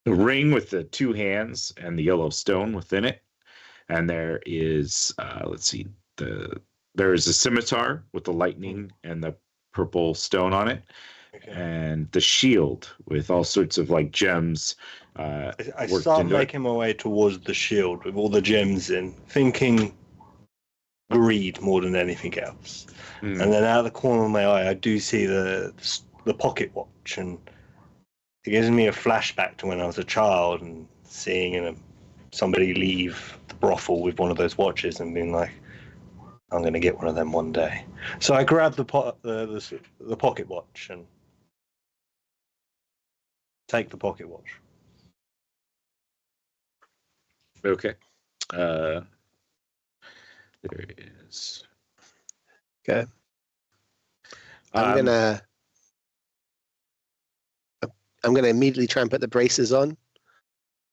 ring with the two hands and the yellow stone within it. And there is, there is a scimitar with the lightning and the purple stone on it. Okay. And the shield with all sorts of like gems. I start making my way towards the shield with all the gems in, thinking greed more than anything else. And then out of the corner of my eye, I do see the pocket watch, and it gives me a flashback to when I was a child and seeing somebody leave the brothel with one of those watches and being like, I'm going to get one of them one day. So I grab the pocket watch and take the pocket watch. Okay. There is. Okay. I'm gonna immediately try and put the braces on,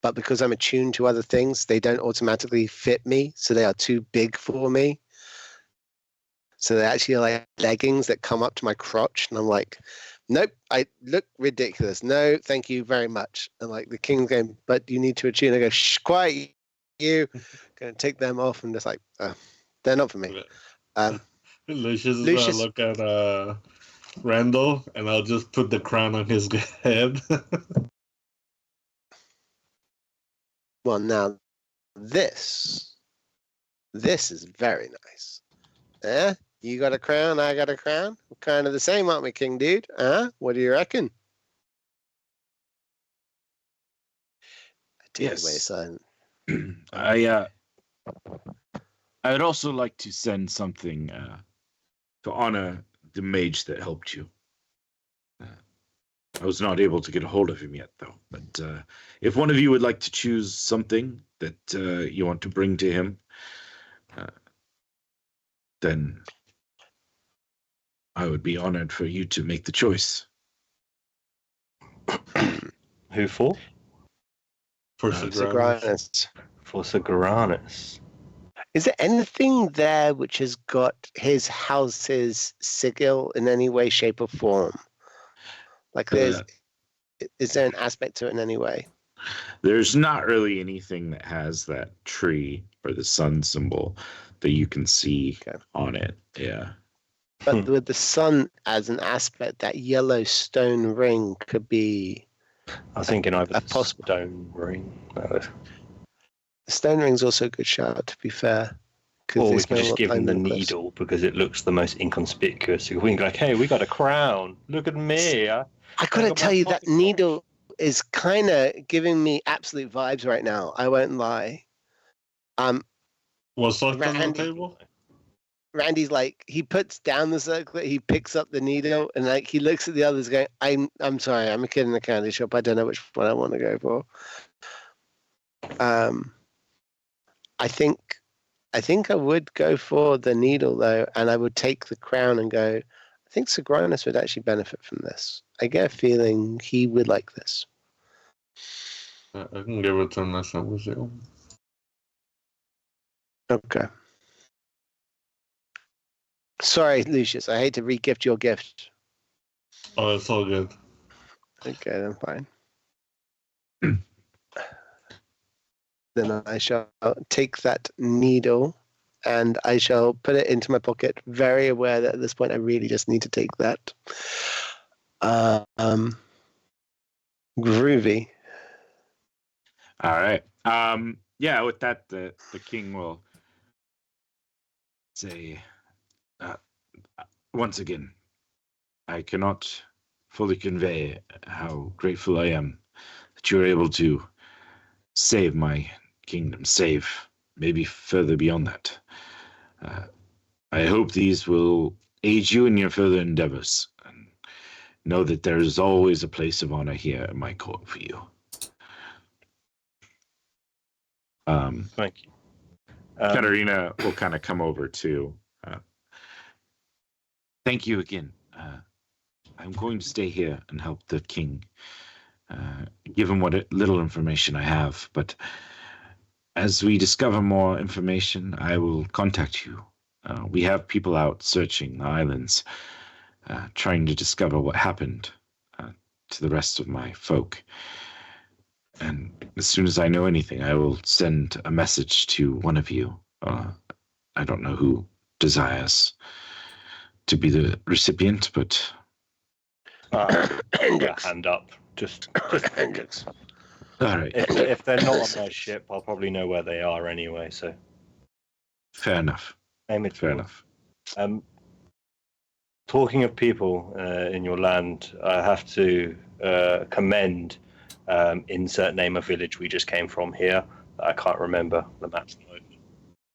but because I'm attuned to other things, they don't automatically fit me, so they are too big for me. So they're actually like leggings that come up to my crotch, and I'm like, nope, I look ridiculous. No, thank you very much. And like the king's going, but you need to attune. I go, shh, quiet, you. Gonna take them off, and just like, they're not for me. Lucius is gonna look at Randall, and I'll just put the crown on his head. Well, now this is very nice. You got a crown, I got a crown. We're kind of the same, aren't we, King Dude? What do you reckon? Yes. I would also like to send something to honor the mage that helped you. I was not able to get a hold of him yet, though. But if one of you would like to choose something that you want to bring to him, then I would be honored for you to make the choice. Who for? For Sagranus. For Sagranus. Is there anything there which has got his house's sigil in any way, shape, or form? Like, is there an aspect to it in any way? There's not really anything that has that tree or the sun symbol that you can see on it. Yeah. But with the sun as an aspect, that yellow stone ring could be. I was thinking either a possible stone ring. The stone ring's also a good shout, to be fair. Or we can just give him the needle because it looks the most inconspicuous. We can go like, hey, we got a crown. Look at me. I gotta tell you, that needle is kind of giving me absolute vibes right now. I won't lie. What's left on the table? Randy's like, he puts down the circlet, he picks up the needle, and like he looks at the others going, I'm sorry, I'm a kid in a candy shop. I don't know which one I want to go for. I think I would go for the needle though, and I would take the crown and go, I think Sagranus would actually benefit from this. I get a feeling he would like this. I can give it to him next time we see him. Okay. Sorry, Lucius. I hate to re-gift your gift. Oh, it's all good. Okay, then fine. Then I shall take that needle and I shall put it into my pocket, very aware that at this point I really just need to take that. Groovy. All right. Yeah, with that, the king will say, once again, I cannot fully convey how grateful I am that you were able to save my kingdom, save maybe further beyond that. I hope these will aid you in your further endeavors, and know that there is always a place of honor here at my court for you. Thank you. Katarina will kind of come over too. Thank you again. I'm going to stay here and help the king, give him what little information I have. But as we discover more information, I will contact you. We have people out searching the islands, trying to discover what happened to the rest of my folk. And as soon as I know anything, I will send a message to one of you. I don't know who desires to be the recipient, but hand up. Just Hendrix. All right. If they're not on my ship, I'll probably know where they are anyway. So fair enough. Fair enough. Talking of people in your land, I have to commend insert name of village we just came from here. I can't remember the map's.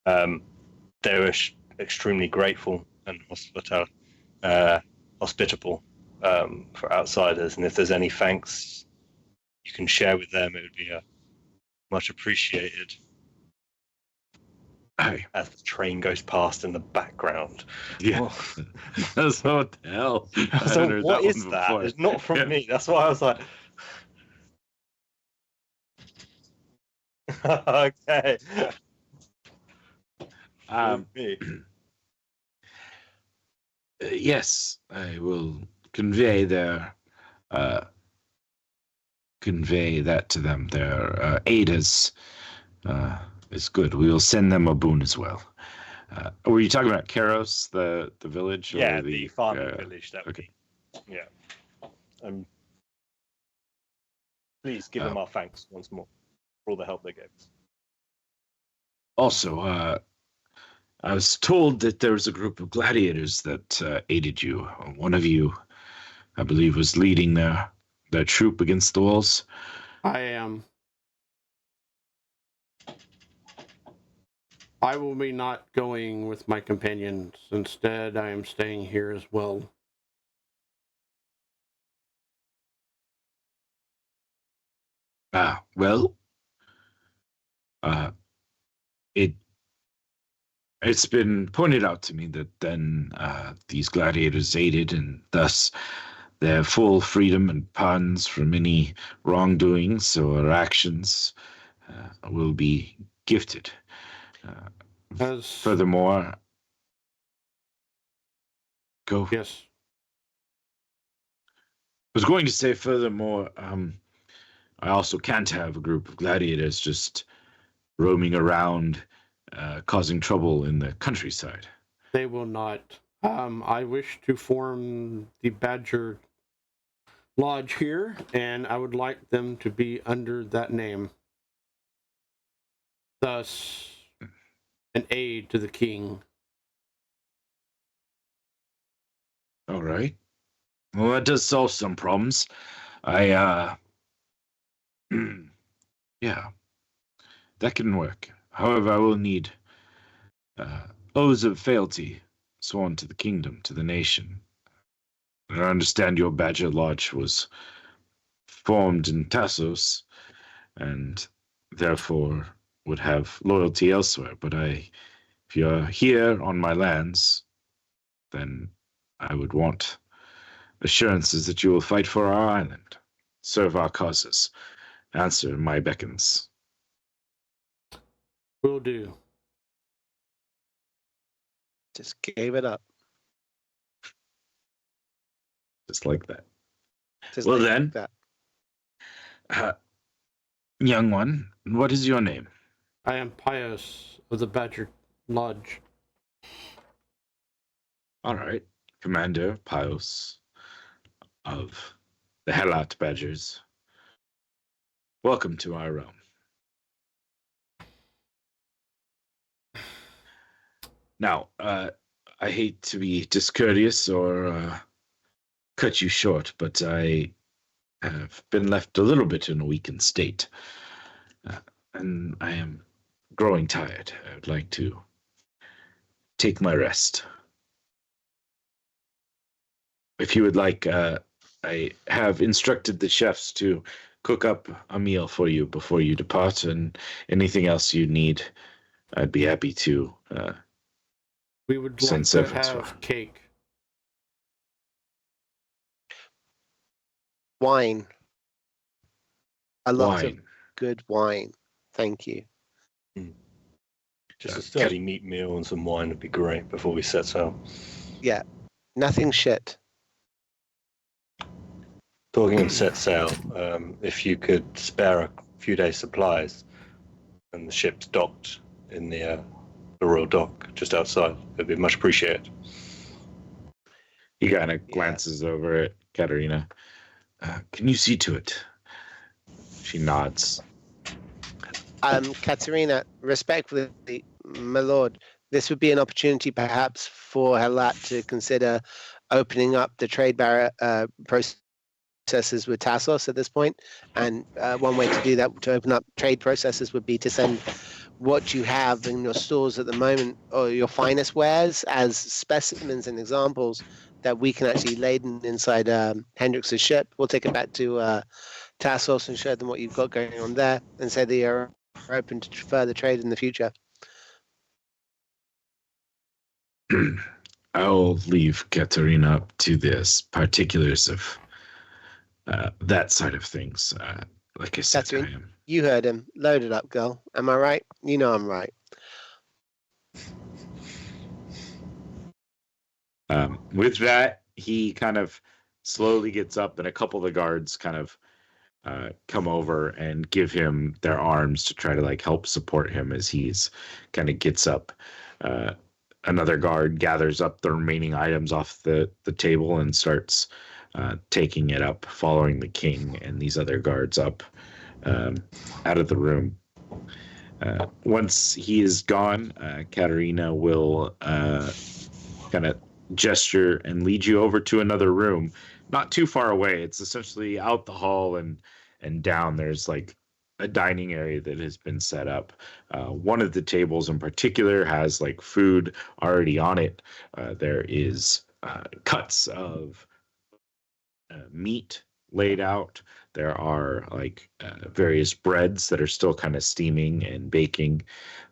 There are extremely grateful and hospitable for outsiders. And if there's any thanks you can share with them, it would be much appreciated. Aye. As the train goes past in the background. Yeah. That's hotel. So what is that? Before. It's not from me. That's why I was like, okay. Yes, I will convey that to them. Their aiders is good. We will send them a boon as well. Were you talking about Karos, the village? Yeah, the farming village. That okay. Yeah. Please give them our thanks once more for all the help they gave us. Also, I was told that there was a group of gladiators that aided you. One of you, I believe, was leading their troop against the walls. I am. I will be not going with my companions. Instead, I am staying here as well. Well, it's been pointed out to me that then these gladiators aided, and thus their full freedom and pardons from any wrongdoings or actions will be gifted. Furthermore, go. Yes. I was going to say, furthermore, I also can't have a group of gladiators just roaming around, causing trouble in the countryside. They will not. I wish to form the Badger Lodge here, and I would like them to be under that name. Thus, an aid to the king. All right. Well, that does solve some problems. Yeah, that can work. However, I will need oaths of fealty sworn to the kingdom, to the nation. I understand your Badger Lodge was formed in Tassos, and therefore would have loyalty elsewhere. But if you're here on my lands, then I would want assurances that you will fight for our island, serve our causes, answer my beckons. Will do. Just gave it up. Just like that. Just well like then, that. Young one, what is your name? I am Pius of the Badger Lodge. All right, Commander Pius of the Hellat Badgers. Welcome to our realm. Now, I hate to be discourteous or cut you short, but I have been left a little bit in a weakened state, and I am growing tired. I would like to take my rest. If you would like, I have instructed the chefs to cook up a meal for you before you depart, and anything else you need, I'd be happy to we would send like servants to have for. Cake. Wine. A lot Wine. of good wine. Thank you. Just a sturdy meat meal and some wine would be great before we set sail. Yeah. Nothing shit. Talking of set sail, if you could spare a few days' supplies and the ship's docked in the Royal Dock just outside, it'd be much appreciated. He kind of glances over at Katerina. Can you see to it? She nods. Katerina, respectfully, my lord, this would be an opportunity perhaps for Hellat to consider opening up the trade barrier process processes with Tassos at this point, and one way to do that, to open up trade processes, would be to send what you have in your stores at the moment, or your finest wares, as specimens and examples that we can actually laden inside Hendrix's ship. We'll take it back to Tassos and show them what you've got going on there, and say that you're open to further trade in the future. I'll leave Katerina up to this particulars of that side of things. Like I said, I am. You heard him. Load it up, girl. Am I right? You know I'm right. With that, he kind of slowly gets up, and a couple of the guards kind of come over and give him their arms to try to like help support him as he's kind of gets up. Another guard gathers up the remaining items off the table and starts taking it up, following the king and these other guards up out of the room. Once he is gone, Katerina will kind of gesture and lead you over to another room, not too far away. It's essentially out the hall and down. There's like a dining area that has been set up. One of the tables in particular has like food already on it. There is cuts of meat laid out. There are like various breads that are still kind of steaming and baking.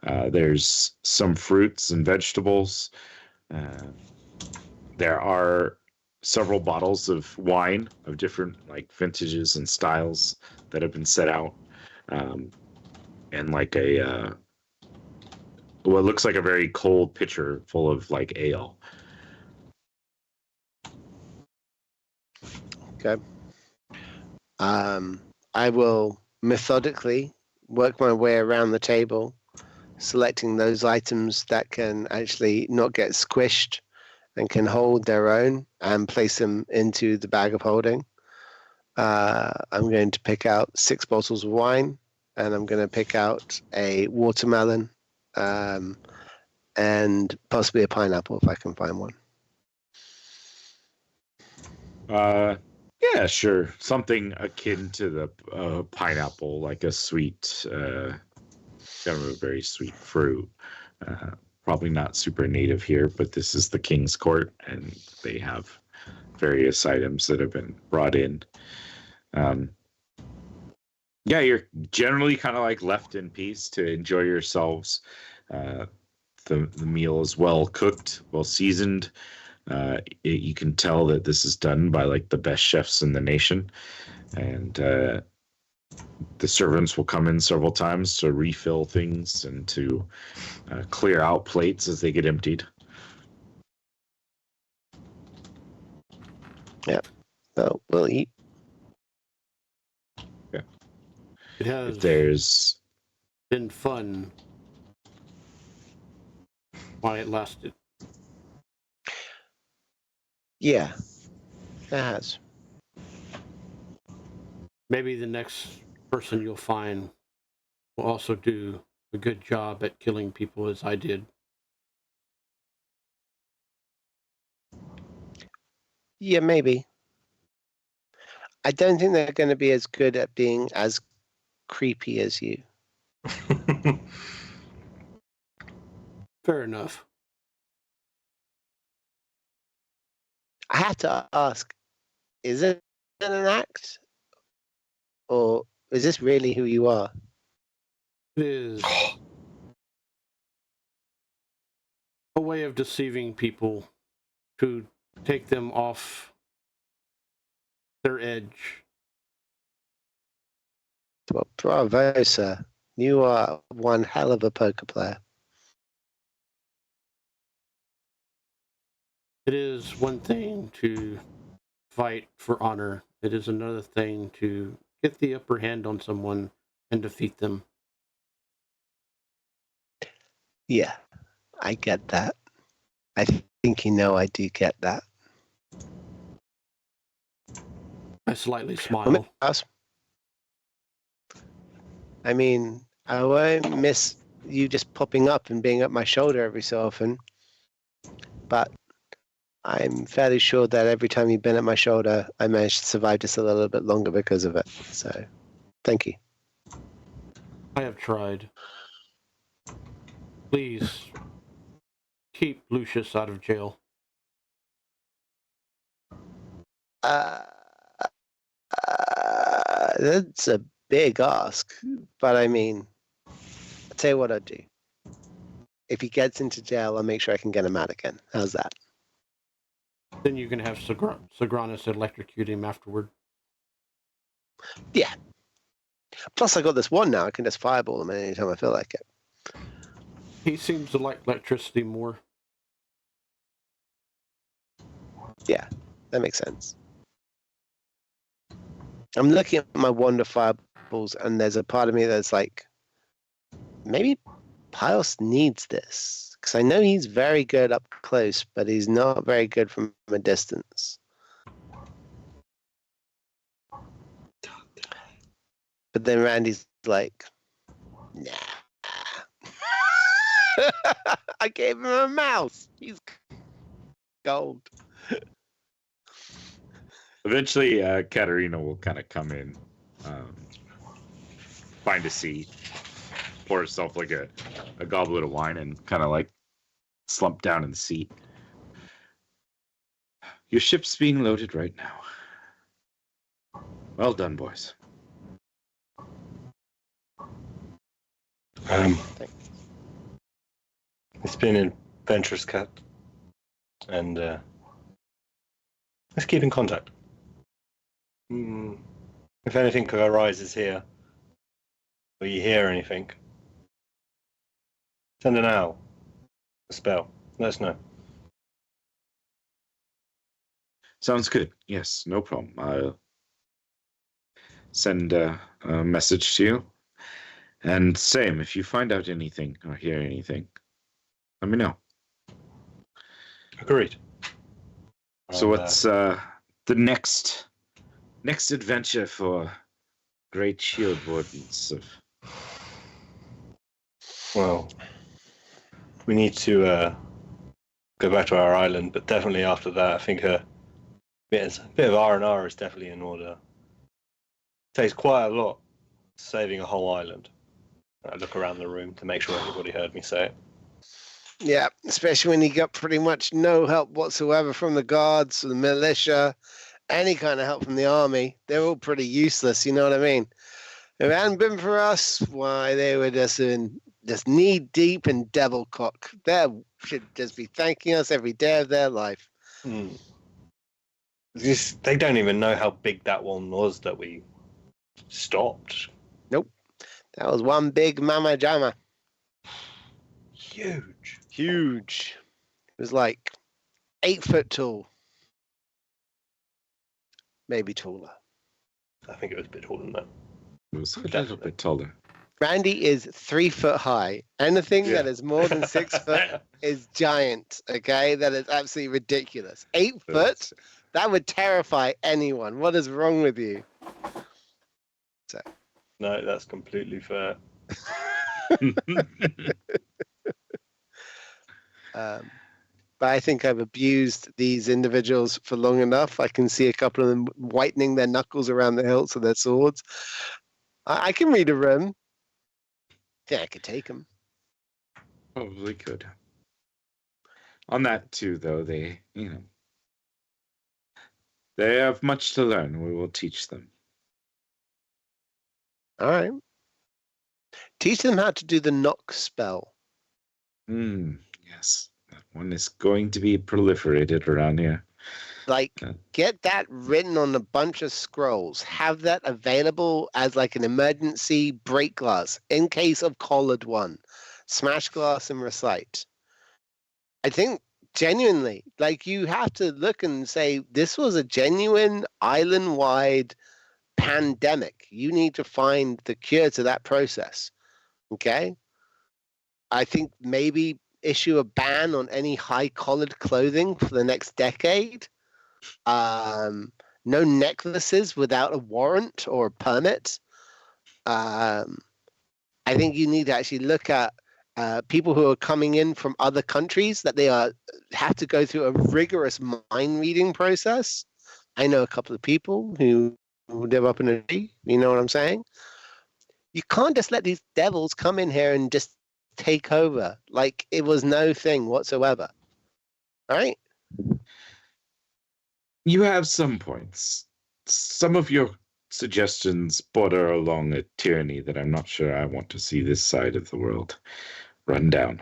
There's some fruits and vegetables. There are several bottles of wine of different like vintages and styles that have been set out. And like what looks like a very cold pitcher full of like ale. Okay. I will methodically work my way around the table, selecting those items that can actually not get squished and can hold their own, and place them into the bag of holding. I'm going to pick out 6 bottles of wine, and I'm going to pick out a watermelon, and possibly a pineapple if I can find one. Yeah, sure. Something akin to the pineapple, like a sweet, kind of a very sweet fruit. Probably not super native here, but this is the King's Court, and they have various items that have been brought in. Yeah, you're generally kind of like left in peace to enjoy yourselves. The meal is well cooked, well seasoned. You can tell that this is done by like the best chefs in the nation, and the servants will come in several times to refill things and to clear out plates as they get emptied. Yeah, so we'll eat. Yeah, It has if there's been fun while it lasted. Yeah, it has. Maybe the next person you'll find will also do a good job at killing people as I did. Yeah, maybe. I don't think they're going to be as good at being as creepy as you. Fair enough. I have to ask, is it an act? Or is this really who you are? It is a way of deceiving people to take them off their edge. Well, bravo, sir. You are one hell of a poker player. It is one thing to fight for honor. It is another thing to get the upper hand on someone and defeat them. Yeah, I get that. I think I do get that. I slightly smile. I mean, I won't miss you just popping up and being at my shoulder every so often. But I'm fairly sure that every time you've been at my shoulder, I managed to survive just a little bit longer because of it. So, thank you. I have tried. Please keep Lucius out of jail. That's a big ask, but I mean, I'll tell you what I'd do. If he gets into jail, I'll make sure I can get him out again. How's that? Then you can have Sagranus electrocute him afterward. Yeah. Plus, I got this one now. I can just fireball him anytime I feel like it. He seems to like electricity more. Yeah, that makes sense. I'm looking at my wonder fireballs, and there's a part of me that's like, maybe Pios needs this. Because I know he's very good up close, but he's not very good from a distance. But then Randy's like, nah. I gave him a mouse. He's gold. Eventually, Katerina will kind of come in, find a seat, pour herself like a goblet of wine, and kind of like slump down in the seat. Your ship's being loaded right now. Well done, boys. It's been an adventurous cut, and let's keep in contact. If anything arises here, or you hear anything, send an owl, a spell. Let us know. Sounds good. Yes, no problem. I'll send a message to you. And same, if you find out anything or hear anything, let me know. Agreed. So what's the next adventure for Great Shield Wardens? Well, we need to go back to our island, but definitely after that, I think a bit of R&R is definitely in order. Takes quite a lot saving a whole island. I look around the room to make sure everybody heard me say it. Yeah, especially when you got pretty much no help whatsoever from the guards, the militia, any kind of help from the army. They're all pretty useless, you know what I mean? If it hadn't been for us, why, they were just knee deep in devil cock. They should just be thanking us every day of their life. They don't even know how big that one was that we stopped. Nope. That was one big mama jamma. Huge. It was like 8 foot tall. Maybe taller. I think it was a bit taller than that. It was a little bit taller. Randy is 3 foot high. Anything that is more than 6 foot is giant. Okay, that is absolutely ridiculous. 8 foot, that would terrify anyone. What is wrong with you? So. No, that's completely fair. But I think I've abused these individuals for long enough. I can see a couple of them whitening their knuckles around the hilts of their swords. I can read a room. Yeah, I could take them. Probably could. On that too, though, they have much to learn. We will teach them. All right. Teach them how to do the knock spell. Yes. That one is going to be proliferated around here. Like, get that written on a bunch of scrolls. Have that available as like an emergency break glass in case of collared one. Smash glass and recite. I think genuinely, like, you have to look and say, this was a genuine island-wide pandemic. You need to find the cure to that process. Okay? I think maybe issue a ban on any high-collared clothing for the next decade. No necklaces without a warrant or a permit. I think you need to actually look at people who are coming in from other countries that they have to go through a rigorous mind reading process. I know a couple of people who live up in the city. You know what I'm saying? You can't just let these devils come in here and just take over like it was no thing whatsoever. All right? You have some points. Some of your suggestions border along a tyranny that I'm not sure I want to see this side of the world run down.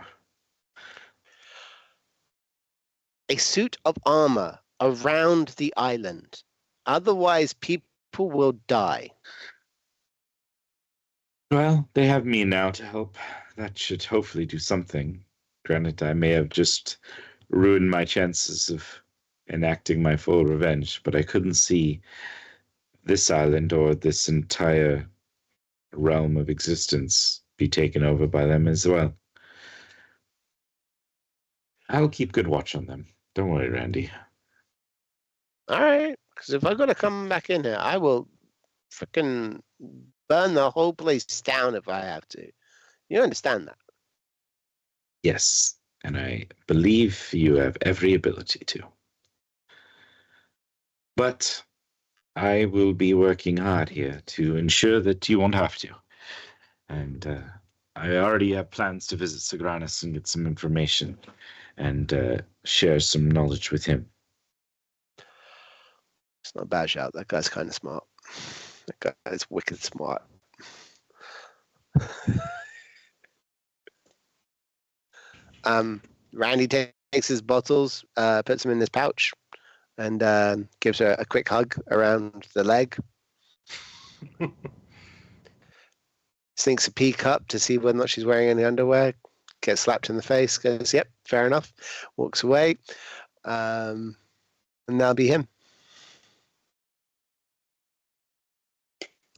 A suit of armor around the island. Otherwise, people will die. Well, they have me now to help. That should hopefully do something. Granted, I may have just ruined my chances of enacting my full revenge, but I couldn't see this island or this entire realm of existence be taken over by them as well. I'll keep good watch on them. Don't worry, Randy. All right, because if I got to come back in here, I will freaking burn the whole place down if I have to. You understand that? Yes, and I believe you have every ability to. But I will be working hard here to ensure that you won't have to. And I already have plans to visit Sagranus and get some information and share some knowledge with him. It's not a bad shout. That guy's kind of smart. That guy's wicked smart. Randy takes his bottles, puts them in his pouch, and gives her a quick hug around the leg. Sinks a peek up to see whether or not she's wearing any underwear. Gets slapped in the face. Goes, "Yep, fair enough." Walks away, and that'll be him.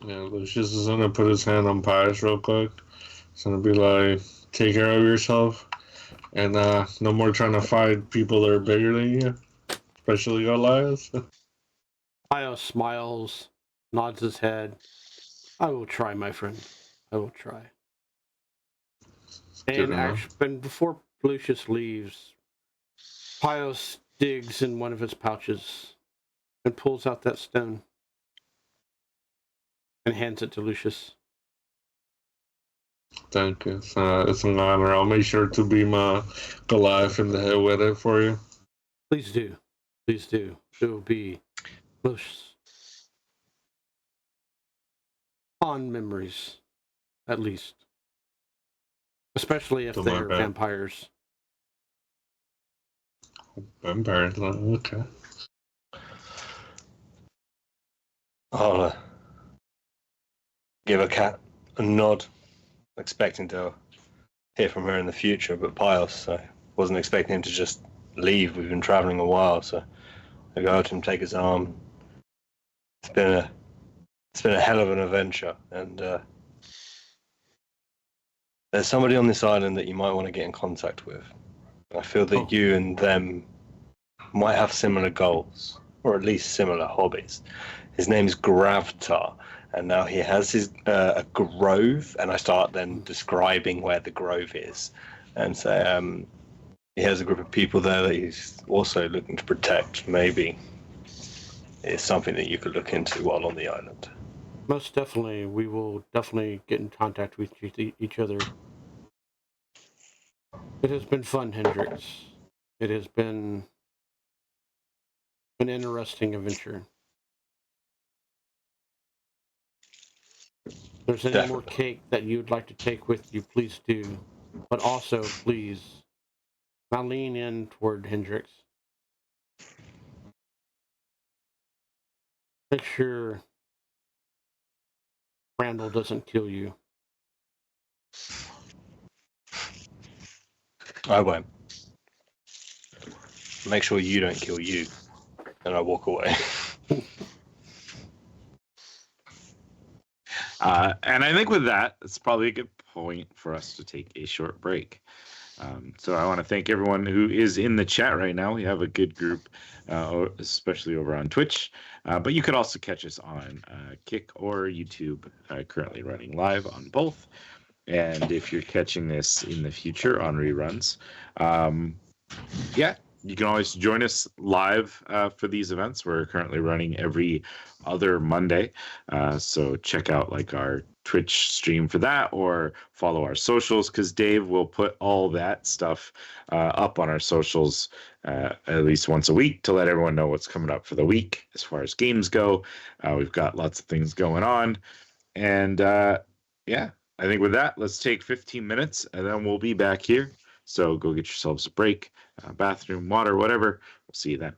Yeah, Lucius is gonna put his hand on Pius real quick. He's gonna be like, "Take care of yourself, and no more trying to fight people that are bigger than you, especially Goliath." Io smiles, nods his head. I will try, my friend. I will try. And before Lucius leaves, Pius digs in one of his pouches and pulls out that stone and hands it to Lucius. Thank you. It's an honor. I'll make sure to beam Goliath in the head with it for you. Please do. Please do. It will be close. Fond memories, at least. Especially if they're vampires. Vampires, okay. I'll give a cat a nod, expecting to hear from her in the future, but Pius, I wasn't expecting him to just leave. We've been traveling a while, so I go out to him, take his arm. It's been a hell of an adventure, and there's somebody on this island that you might want to get in contact with. I feel that you and them might have similar goals, or at least similar hobbies. His name's Gravtar, and now he has his a grove, and I start then describing where the grove is, and say he has a group of people there that he's also looking to protect. Maybe it's something that you could look into while on the island. Most definitely, we will definitely get in contact with each other. It has been fun, Hendrix. It has been an interesting adventure. If there's any more cake that you'd like to take with you, please do. But also, please, now lean in toward Hendrix. Make sure Randall doesn't kill you. I won't. Make sure you don't kill you. And I walk away. And I think with that, it's probably a good point for us to take a short break. So I want to thank everyone who is in the chat right now. We have a good group, especially over on Twitch. But you could also catch us on Kick or YouTube, currently running live on both. And if you're catching this in the future on reruns, you can always join us live for these events. We're currently running every other Monday. So check out like our Twitch stream for that, or follow our socials, because Dave will put all that stuff up on our socials at least once a week to let everyone know what's coming up for the week as far as games go. We've got lots of things going on. And I think with that, let's take 15 minutes and then we'll be back here. So go get yourselves a break, bathroom, water, whatever. We'll see you then.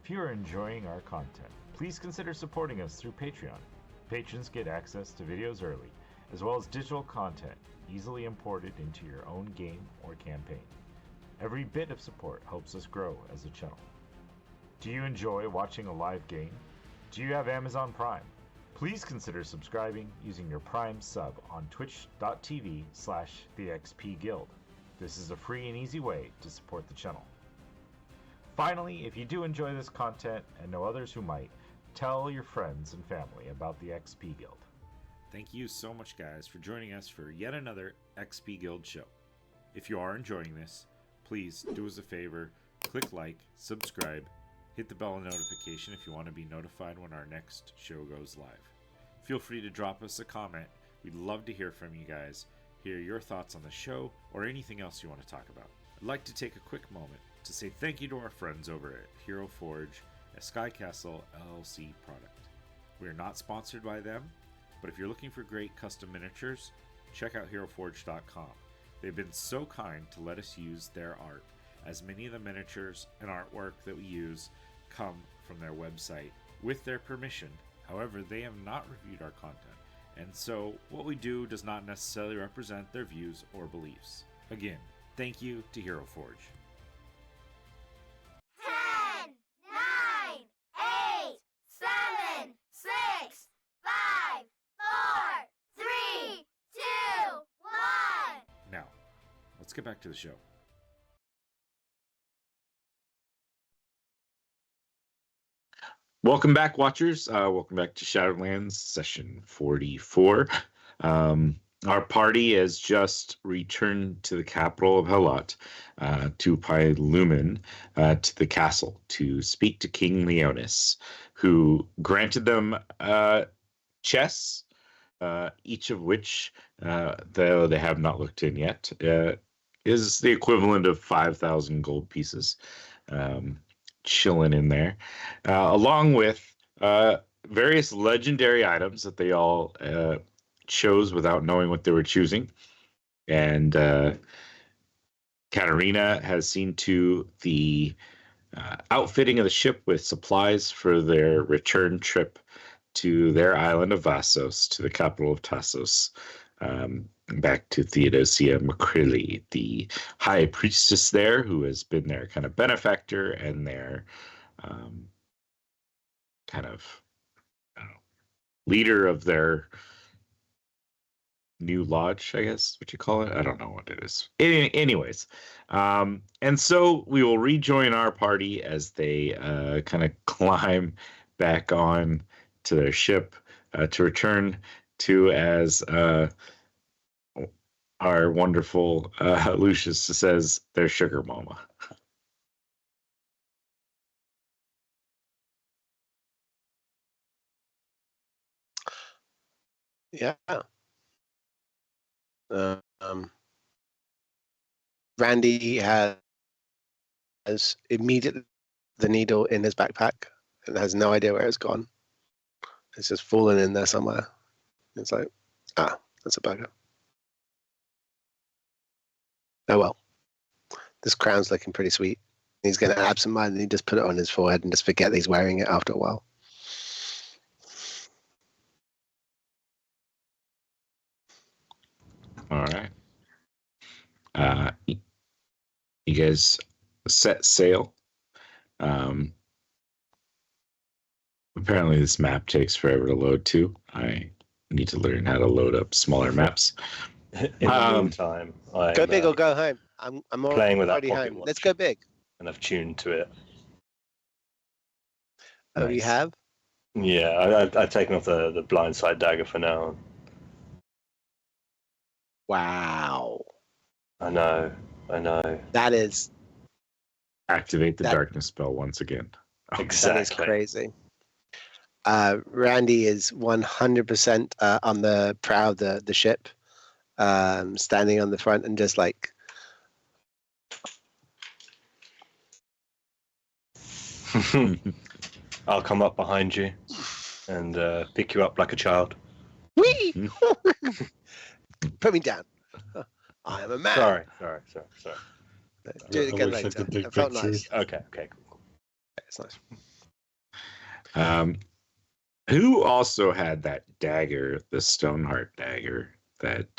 If you are enjoying our content, please consider supporting us through Patreon. Patrons get access to videos early, as well as digital content easily imported into your own game or campaign. Every bit of support helps us grow as a channel. Do you enjoy watching a live game? Do you have Amazon Prime? Please consider subscribing using your Prime sub on twitch.tv/thexpguild. This is a free and easy way to support the channel. Finally, if you do enjoy this content and know others who might, tell your friends and family about the XP Guild. Thank you so much, guys, for joining us for yet another XP Guild show. If you are enjoying this, please do us a favor, click like, subscribe, hit the bell notification if you want to be notified when our next show goes live. Feel free to drop us a comment. We'd love to hear from you guys, hear your thoughts on the show, or anything else you want to talk about. I'd like to take a quick moment to say thank you to our friends over at Hero Forge, a Sky Castle LLC product. We are not sponsored by them, but if you're looking for great custom miniatures, check out HeroForge.com. They've been so kind to let us use their art, as many of the miniatures and artwork that we use come from their website with their permission. However, they have not reviewed our content, and so what we do does not necessarily represent their views or beliefs. Again, thank you to Hero Forge. 10, 9, 8, 7, 6, 5, 4, 3, 2, 1. Now, let's get back to the show. Welcome back, watchers. Welcome back to Shadowlands, session 44. Our party has just returned to the capital of Helot, to Pylumen, to the castle, to speak to King Leonis, who granted them chests, each of which, though they have not looked in yet, is the equivalent of 5,000 gold pieces. Chilling in there, along with various legendary items that they all chose without knowing what they were choosing. And Katarina has seen to the outfitting of the ship with supplies for their return trip to their island of Vassos, to the capital of Tassos, back to Theodosia Macrilli, the high priestess there, who has been their kind of benefactor and their kind of, I don't know, leader of their new lodge, I guess, what you call it. I don't know what it is. Anyways, and so we will rejoin our party as they kind of climb back on to their ship to return to, as our wonderful Lucius says, their sugar mama. Yeah. Randy has immediately the needle in his backpack and has no idea where it's gone. It's just fallen in there somewhere. It's like, that's a bugger. Oh well. This crown's looking pretty sweet. He's going to absentmindedly just put it on his forehead and just forget that he's wearing it after a while. All right. You guys set sail. Apparently this map takes forever to load too. I need to learn how to load up smaller maps. In the meantime, go big or go home. I'm playing with already that pocket home. watch. Let's go big. And I've tuned to it. Oh, you have? Yeah, I've taken off the blindside dagger for now. Wow. I know. That is... Activate the darkness spell once again. Oh, exactly. That is crazy. Randy is 100% on the prow of the ship, standing on the front and just like... I'll come up behind you and pick you up like a child. Whee! Put me down. I am a man. Sorry. Do it again I wish I later. could take It felt pictures. nice. Okay, cool. It's nice. Who also had that dagger, the Stoneheart dagger? That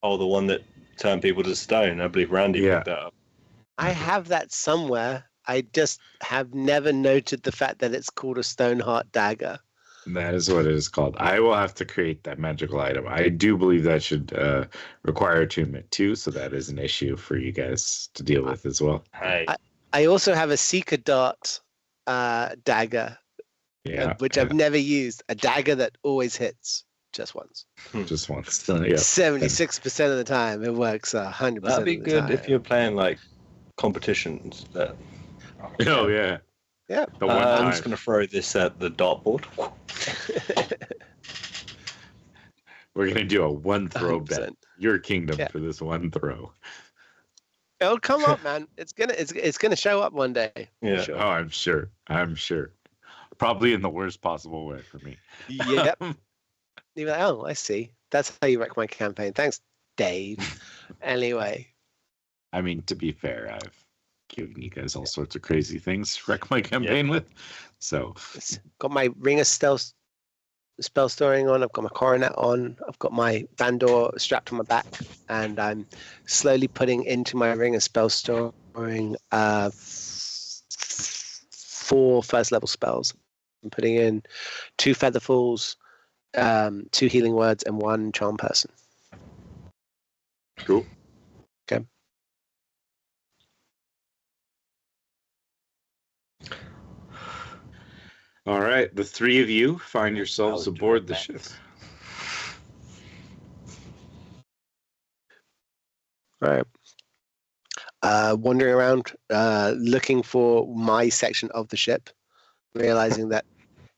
Oh, the one that turned people to stone. I believe Randy picked that up. I have that somewhere. I just have never noted the fact that it's called a Stoneheart dagger. That is what it is called. I will have to create that magical item. I do believe that should require attunement too, so that is an issue for you guys to deal with as well. Hey. I also have a Seeker Dart dagger, which I've never used. A dagger that always hits just once. Just once. 76% of the time, it works 100% That'd be of the good time. if you're playing like competitions. Oh yeah. Yeah. The one I'm time. just going to throw this at the dartboard. We're gonna do a one throw 100%. bet. Your kingdom for this one throw. It'll come up, man. It's gonna show up one day. Yeah. Sure. Oh, I'm sure. Probably in the worst possible way for me. Yep. You're like, oh, I see. That's how you wreck my campaign. Thanks, Dave. Anyway. I mean, to be fair, I've given you guys all sorts of crazy things to wreck my campaign with. So got my Ring of Stealth spell storing on. I've got my coronet on. I've got my Vandor strapped on my back, and I'm slowly putting into my Ring of Spell storing 4 first level spells. I'm putting in 2 Featherfalls, 2 Healing Words, and 1 Charm Person. Cool. Okay. All right, the 3 of you find yourselves aboard the ship. All right. Wandering around, looking for my section of the ship, realizing that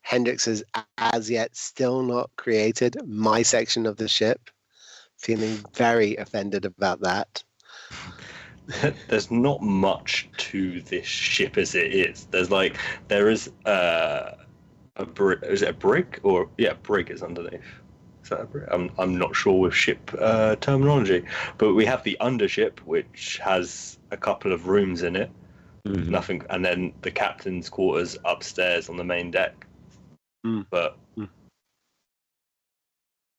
Hendrix has as yet still not created my section of the ship. Feeling very offended about that. There's not much to this ship as it is. There is a brig. Is it a brig or brig is underneath? Is that a brig? I'm not sure with ship terminology, but we have the undership, which has a couple of rooms in it. Mm-hmm. Nothing, and then the captain's quarters upstairs on the main deck. But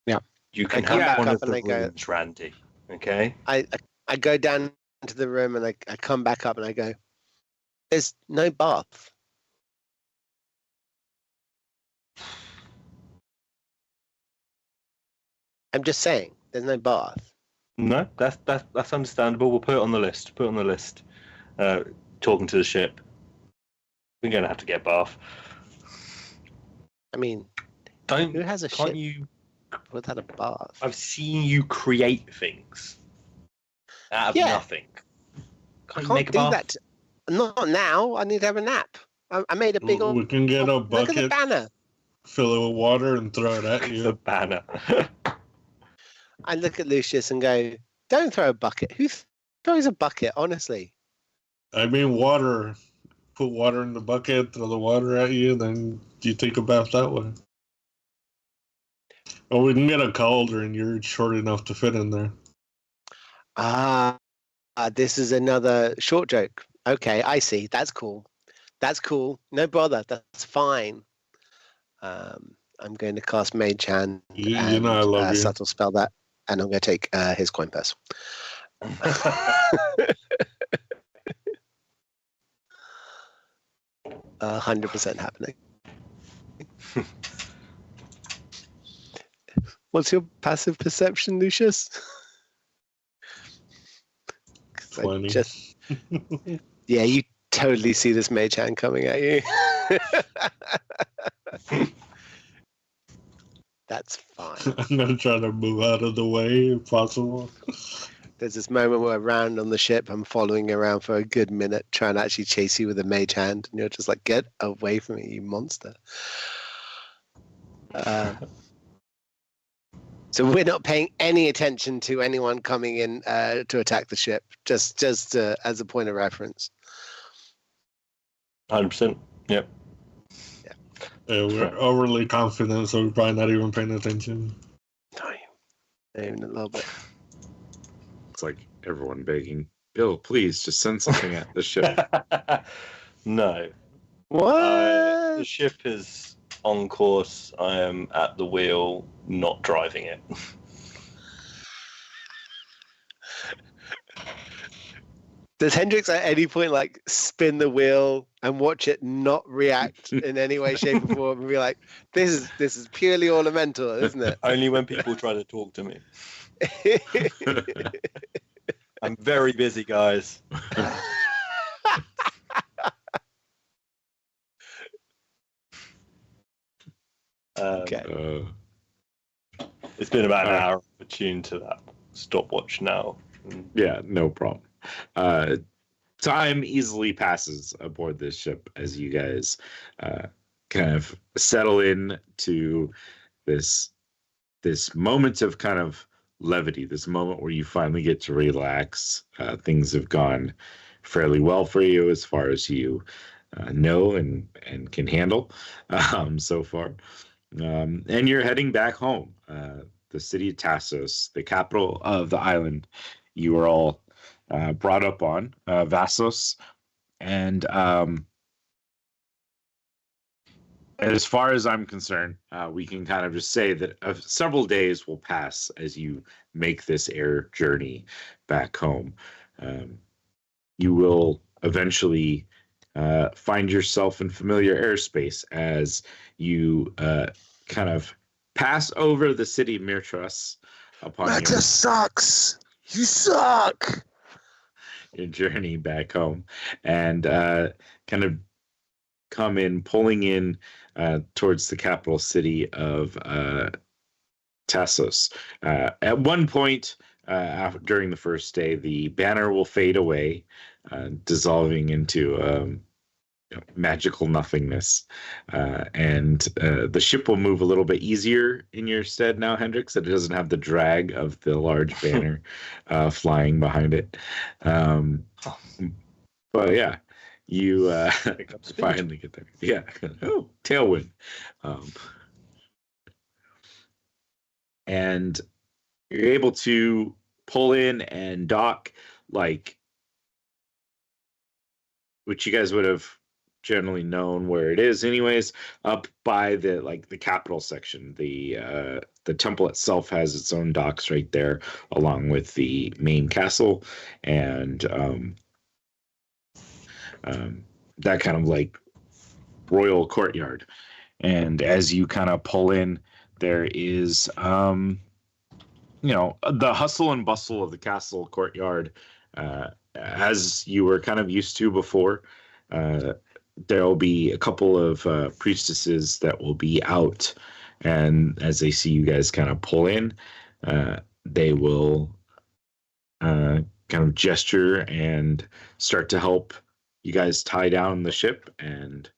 yeah, you can have one of the rooms, Randy. Okay. I go down to the room and I come back up and I go, there's no bath. I'm just saying, there's no bath. No, that's understandable. We'll put it on the list. Talking to the ship. We're gonna have to get a bath. I mean, who has a ship without a bath? I've seen you create things out of nothing. Can't make a bath? That. Not now. I need to have a nap. I made a big old. We can get a bucket. Look at the banner. Fill it with water and throw it at you. The banner. I look at Lucius and go, "Don't throw a bucket. Who throws a bucket? Honestly." I mean, water. Put water in the bucket, throw the water at you, then you take a bath that way. Or we can get a cauldron. You're short enough to fit in there. This is another short joke. Okay, I see. That's cool. No bother. That's fine. I'm going to cast Mage Hand. You know I love you. Subtle spell that, and I'm going to take his coin purse. 100% happening. What's your passive perception, Lucius? 20. Yeah, you totally see this mage hand coming at you. That's fine. I'm going to try to move out of the way if possible. There's this moment where around on the ship, I'm following around for a good minute, trying to actually chase you with a mage hand, and you're just like, get away from me, you monster. So we're not paying any attention to anyone coming in to attack the ship, just as a point of reference. 100%. Yep. Yeah. We're overly confident, so we're probably not even paying attention. Not even a little bit. It's like everyone begging, Bill, please just send something at the ship. No. What? The ship is on course. I am at the wheel, not driving it. Does Hendrix at any point like spin the wheel and watch it not react in any way, shape, or form, and be like, "This is purely ornamental, isn't it?" Only when people try to talk to me. I'm very busy, guys. Okay. It's been about an hour attuned to that stopwatch now. Yeah, no problem. Time easily passes aboard this ship as you guys kind of settle in to this moment of kind of levity, this moment where you finally get to relax. Things have gone fairly well for you as far as you know and can handle so far. And you're heading back home. The city of Tassos, the capital of the island you were all brought up on, Vassos. And as far as I'm concerned, we can kind of just say that several days will pass as you make this air journey back home. You will eventually find yourself in familiar airspace as you kind of pass over the city of Mirtras upon Mirtras sucks. You suck. Your journey back home, and kind of come in, pulling in towards the capital city of Tassos. At one point during the first day, the banner will fade away, dissolving into magical nothingness, and the ship will move a little bit easier in your stead now, Hendrix. It doesn't have the drag of the large banner flying behind it. But yeah, you finally get there. Yeah. Oh, tailwind. And you're able to pull in and dock, like, which you guys would have generally known where it is anyways, up by the capital section. The temple itself has its own docks right there, along with the main castle, and that kind of like royal courtyard. And as you kind of pull in, there is the hustle and bustle of the castle courtyard, as you were kind of used to before. There will be a couple of priestesses that will be out, and as they see you guys kind of pull in, they will kind of gesture and start to help you guys tie down the ship and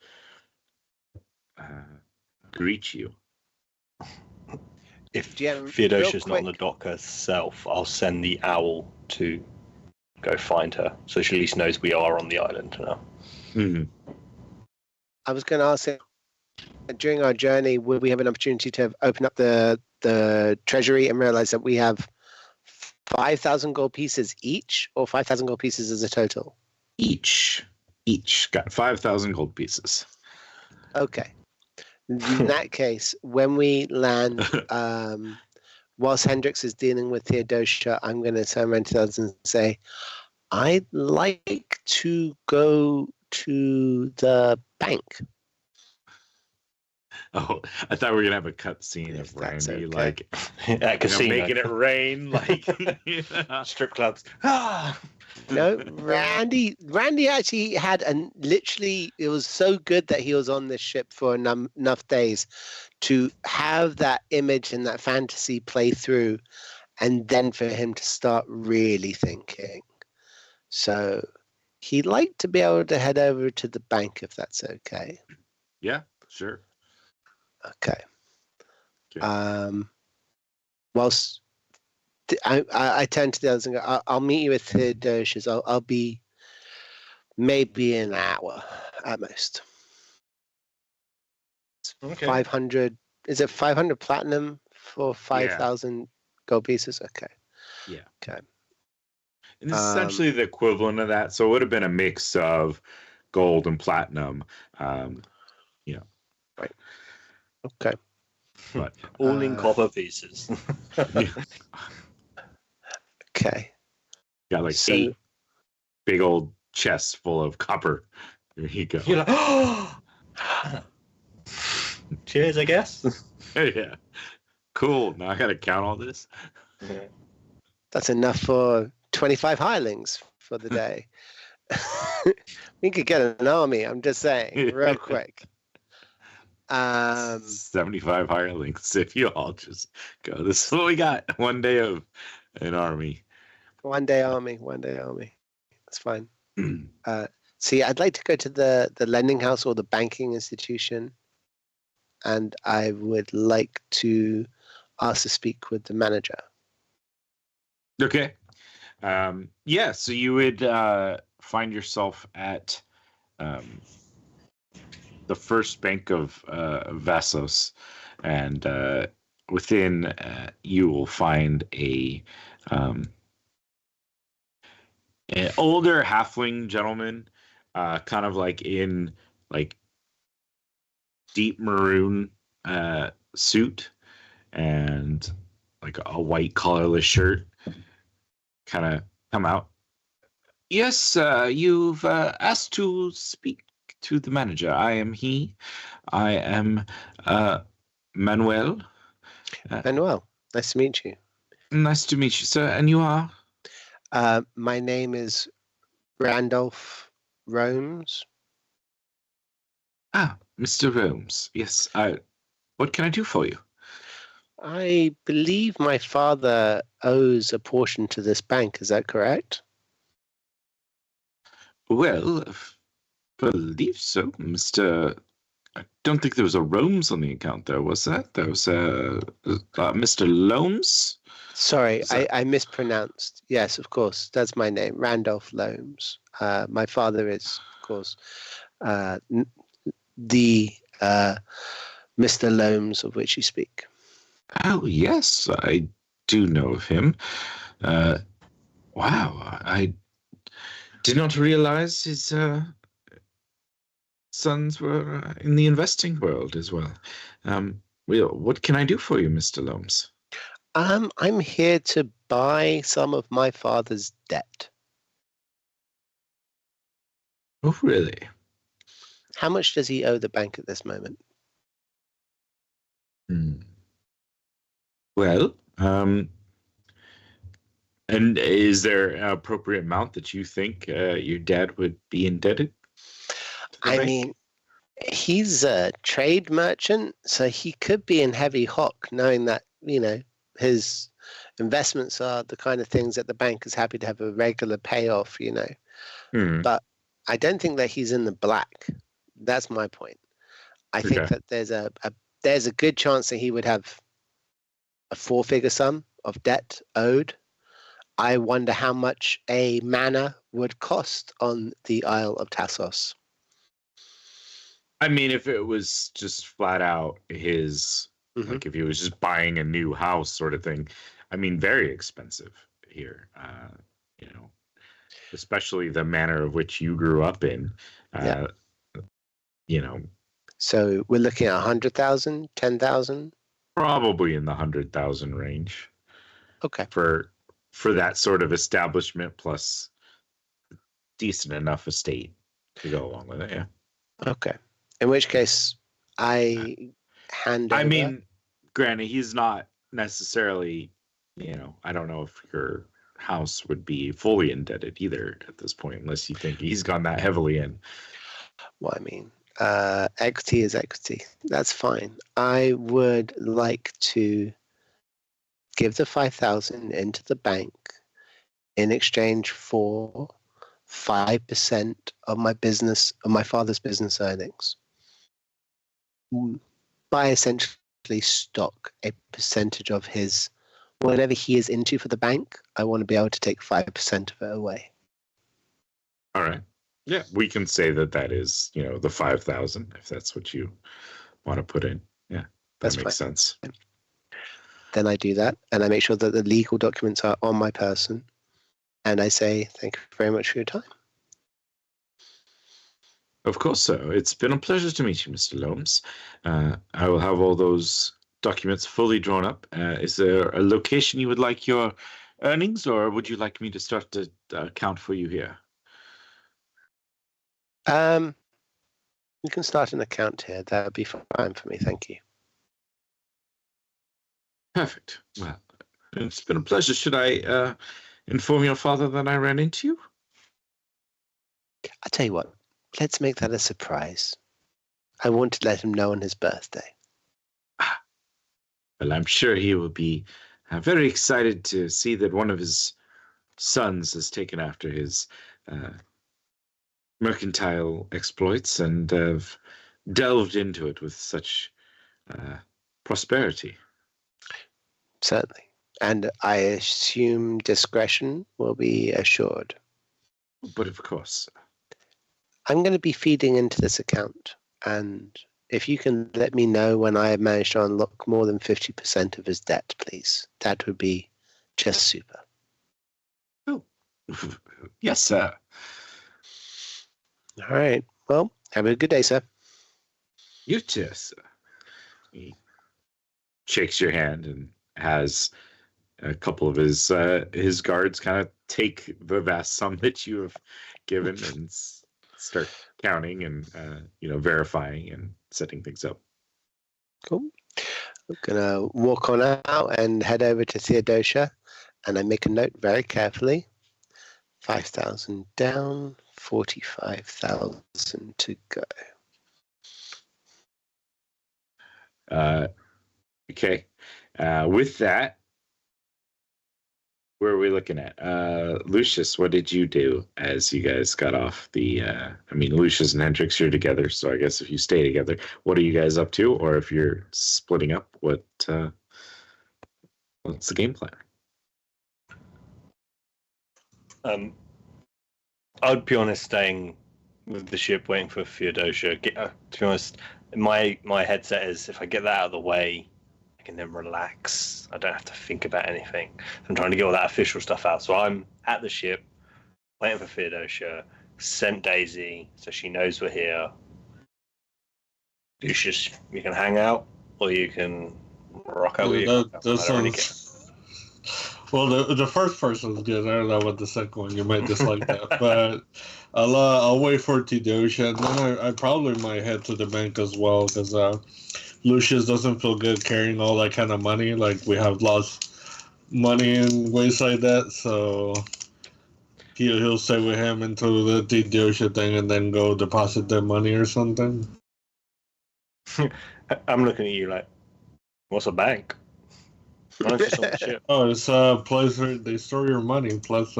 greet you. If Theodosia's not on the dock herself, I'll send the owl to go find her, so she at least knows we are on the island now. Mm-hmm. I was going to ask him, during our journey, will we have an opportunity to open up the treasury and realize that we have 5,000 gold pieces each, or 5,000 gold pieces as a total? Each got 5,000 gold pieces. Okay. In that case, when we land, whilst Hendrix is dealing with Theodosia, I'm going to turn around to others and say, I'd like to go to the bank. Oh, I thought we were gonna have a cut scene of Randy okay. At casino. Making it rain, like strip clubs. No, Randy actually had literally, it was so good that he was on this ship for enough days to have that image and that fantasy play through, and then for him to start really thinking. So he'd like to be able to head over to the bank, if that's okay. Yeah, sure. Okay. Whilst I turn to the others and go, I'll meet you with Theodosius. I'll be maybe an hour at most. Okay. 500. Is it 500 platinum for 5,000 gold pieces? Okay. Yeah. Okay. And this is essentially the equivalent of that. So it would have been a mix of gold and platinum. Right. Okay. But All in copper pieces. yeah, Okay. got like So- 8 big old chests full of copper. There you go. You're like, oh! Cheers, I guess. Yeah. Cool. Now I got to count all this. That's enough for 25 hirelings for the day. We could get an army, I'm just saying, real quick. 75 hirelings if you all just go. This is what we got. One day of an army. One day army. That's fine. See, I'd like to go to the lending house or the banking institution, and I would like to ask to speak with the manager. Okay. Yeah, so you would find yourself at the first bank of Vassos, and within you will find an older halfling gentleman, kind of like in like deep maroon suit and like a white collarless shirt, kind of come out. Yes, you've asked to speak to the manager. I am he. I am Manuel. Manuel, nice to meet you. Nice to meet you, sir. And you are? My name is Randolph Romes. Ah, Mr. Romes. Yes. What can I do for you? I believe my father owes a portion to this bank. Is that correct? Well, believe so, Mr. I don't think there was a Romes on the account, there was that? There was Mr. Loams? Sorry, I mispronounced. Yes, of course. That's my name, Randolph Loams. My father is, of course, the Mr. Loams of which you speak. Oh, yes, I do know of him. Wow, I did not realize his sons were in the investing world as well. What can I do for you, Mr. Loams? I'm here to buy some of my father's debt. Oh, really? How much does he owe the bank at this moment? Well, and is there an appropriate amount that you think your dad would be indebted to the I bank? mean, he's a trade merchant, so he could be in heavy hock, knowing that, his investments are the kind of things that the bank is happy to have a regular payoff, But I don't think that he's in the black. That's my point. I think that there's a good chance that he would have a 4-figure sum of debt owed. I wonder how much a manor would cost on the Isle of Tassos. I mean, if it was just flat out his, like if he was just buying a new house sort of thing, I mean, very expensive here, especially the manner of which you grew up in, So we're looking at 100,000, 10,000? Probably in the 100,000 range. Okay. For that sort of establishment plus decent enough estate to go along with it, yeah. Okay. In which case, I hand over. I mean, granted, he's not necessarily, I don't know if your house would be fully indebted either at this point, unless you think he's gone that heavily in. Well, I mean, equity is equity. That's fine. I would like to give the 5,000 into the bank in exchange for 5% of my father's business earnings. By essentially stock a percentage of his whatever he is into for the bank. I want to be able to take 5% of it away. All right. Yeah, we can say that is, the 5,000 if that's what you want to put in. Yeah, that makes sense. Then I do that, and I make sure that the legal documents are on my person, and I say thank you very much for your time. Of course, sir. It's been a pleasure to meet you, Mr. Loams. I will have all those documents fully drawn up. Is there a location you would like your earnings, or would you like me to start to count for you here? You can start an account here. That would be fine for me. Thank you. Perfect. Well, it's been a pleasure. Should I inform your father that I ran into you? I'll tell you what. Let's make that a surprise. I want to let him know on his birthday. Well, I'm sure he will be very excited to see that one of his sons has taken after his mercantile exploits and have delved into it with such prosperity. Certainly. And I assume discretion will be assured. But of course. I'm going to be feeding into this account, and if you can let me know when I have managed to unlock more than 50% of his debt, please. That would be just super. Oh, yes, sir. All right. Well, have a good day, sir. You too, sir. He shakes your hand and has a couple of his guards kind of take the vast sum that you have given and start counting and verifying and setting things up. Cool. I'm gonna walk on out and head over to Theodosia, and I make a note very carefully. 5,000 down, 45,000 to go. Okay. With that, where are we looking at? Lucius, what did you do as you guys got off the... Lucius and Hendrix, you're together, so I guess if you stay together, what are you guys up to? Or if you're splitting up, what's the game plan? I'd be honest, staying with the ship, waiting for Theodosia. To be honest, my headset is, if I get that out of the way, I can then relax. I don't have to think about anything. I'm trying to get all that official stuff out. So I'm at the ship, waiting for Theodosia, sent Daisy, so she knows we're here. You can hang out, or you can rock out with you. Well, the first person's good. I don't know about the second one. You might dislike that, but I'll wait for Theodosia, and then I probably might head to the bank as well, because Lucius doesn't feel good carrying all that kind of money. Like, we have lost money in ways like that, so he'll stay with him until the Theodosia thing, and then go deposit their money or something. I'm looking at you like, what's a bank? Oh, it's a place where they store your money. Plus,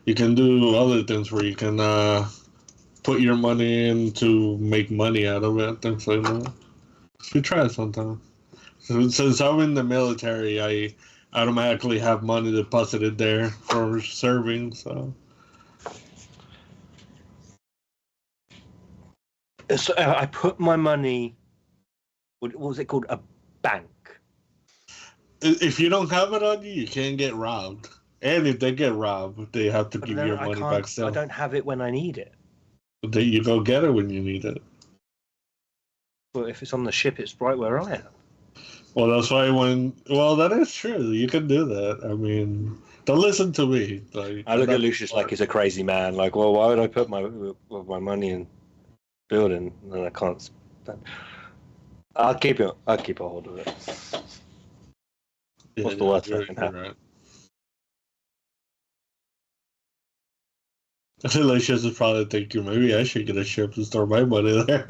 you can do other things where you can put your money in to make money out of it, things like that. You try it sometime. Since I'm in the military, I automatically have money deposited there for serving. So I put my money. What was it called? A bank. If you don't have it on you, you can't get robbed. And if they get robbed, they have to give your money back. I don't have it when I need it. But you go get it when you need it. Well, if it's on the ship, it's right where I am. Well, that's why well, that is true. You can do that. I mean, don't listen to me. Like, I look at Lucius like he's a crazy man. Like, well, why would I put my money in building and I can't spend? I'll keep a hold of it. What's the worst that can happen? Right. I feel like Lucius is probably thinking, maybe I should get a ship and store my money there.